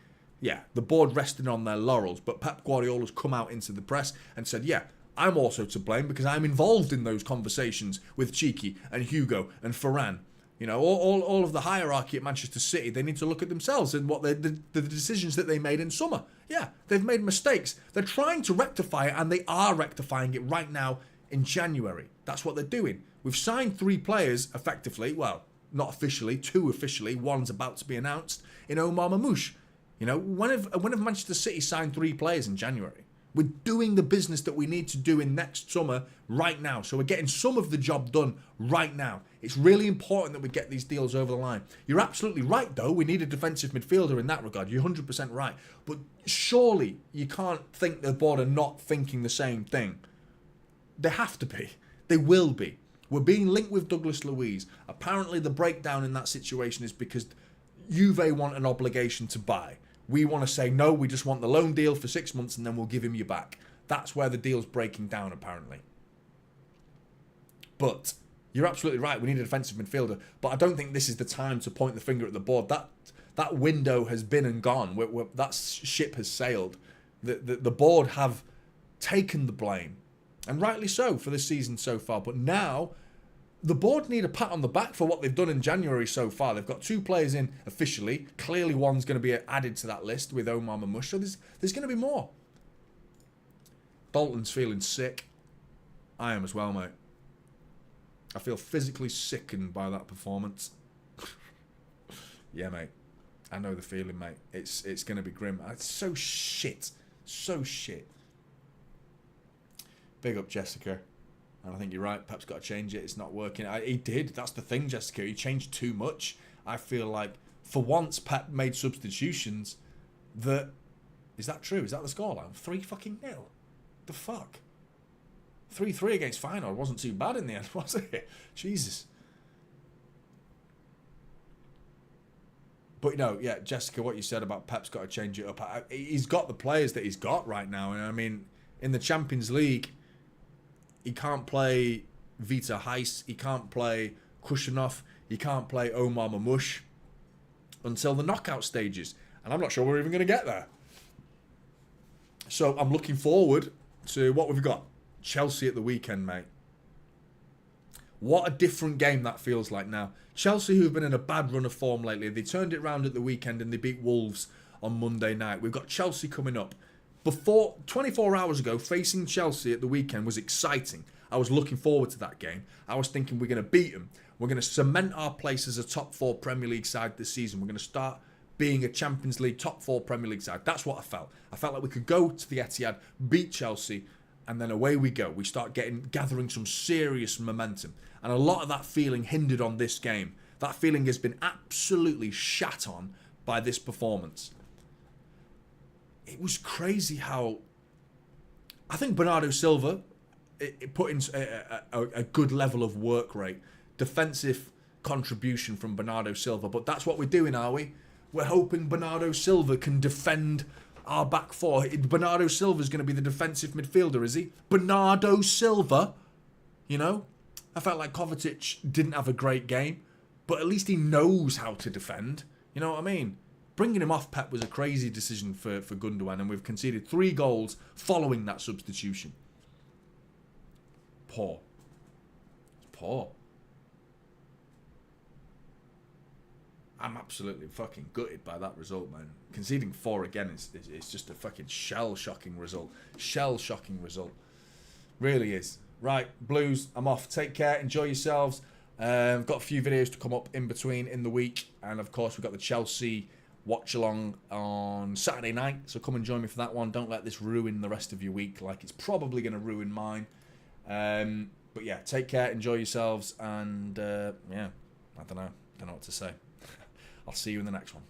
Yeah, the board resting on their laurels, but Pep Guardiola's come out into the press and said, yeah, I'm also to blame because I'm involved in those conversations with Cheeky and Hugo and Ferran. You know, all of the hierarchy at Manchester City, they need to look at themselves and what the decisions that they made in summer. Yeah, they've made mistakes. They're trying to rectify it, and they are rectifying it right now in January. That's what they're doing. We've signed 3 players effectively, well, not officially, 2 officially, one's about to be announced, in Omar Mamouche. You know, when have Manchester City signed 3 players in January? We're doing the business that we need to do in next summer right now. So we're getting some of the job done right now. It's really important that we get these deals over the line. You're absolutely right, though. We need a defensive midfielder in that regard. You're 100% right. But surely you can't think the board are not thinking the same thing. They have to be. They will be. We're being linked with Douglas Luiz. Apparently the breakdown in that situation is because Juve want an obligation to buy. We want to say, no, we just want the loan deal for 6 months and then we'll give him you back. That's where the deal's breaking down, apparently. But you're absolutely right. We need a defensive midfielder. But I don't think this is the time to point the finger at the board. That window has been and gone. That ship has sailed. The board have taken the blame. And rightly so for this season so far. But now the board need a pat on the back for what they've done in January so far. They've got 2 players in officially. Clearly one's going to be added to that list with Omar Mamouche. So there's going to be more. Dalton's feeling sick. I am as well, mate. I feel physically sickened by that performance. Yeah, mate. I know the feeling, mate. It's going to be grim. It's so shit. So shit. Big up, Jessica. And I think you're right. Pep's got to change it. It's not working. He did. That's the thing, Jessica. He changed too much. I feel like, for once, Pep made substitutions that... Is that true? Is that the scoreline? 3-0? The fuck? 3-3 against Feyenoord wasn't too bad in the end, was it? Jesus. But, yeah, Jessica, what you said about Pep's got to change it up. He's got the players that he's got right now. And, I mean, in the Champions League... he can't play Vita Heiss, he can't play Kushanov, he can't play Omar Mamouche until the knockout stages. And I'm not sure we're even going to get there. So I'm looking forward to what we've got. Chelsea at the weekend, mate. What a different game that feels like now. Chelsea, who've been in a bad run of form lately, they turned it round at the weekend and they beat Wolves on Monday night. We've got Chelsea coming up. Before 24 hours ago, facing Chelsea at the weekend was exciting. I was looking forward to that game. I was thinking we're going to beat them. We're going to cement our place as a top 4 Premier League side this season. We're going to start being a Champions League top 4 Premier League side. That's what I felt. I felt like we could go to the Etihad, beat Chelsea, and then away we go. We start gathering some serious momentum. And a lot of that feeling hindered on this game. That feeling has been absolutely shat on by this performance. It was crazy how... I think Bernardo Silva it put in a good level of work rate. Defensive contribution from Bernardo Silva. But that's what we're doing, are we? We're hoping Bernardo Silva can defend our back four. Bernardo Silva's going to be the defensive midfielder, is he? Bernardo Silva, you know? I felt like Kovacic didn't have a great game, but at least he knows how to defend. You know what I mean? Bringing him off Pep was a crazy decision for Gundogan, and we've conceded 3 goals following that substitution. Poor. It's poor. I'm absolutely fucking gutted by that result, man. Conceding 4 again is just a fucking shell-shocking result. Shell-shocking result. Really is. Right, Blues, I'm off. Take care. Enjoy yourselves. Got a few videos to come up in between in the week. And, of course, we've got the Chelsea watch-along on Saturday night. So come and join me for that one. Don't let this ruin the rest of your week like it's probably going to ruin mine. But, yeah, take care. Enjoy yourselves. And, yeah, I don't know what to say. I'll see you in the next one.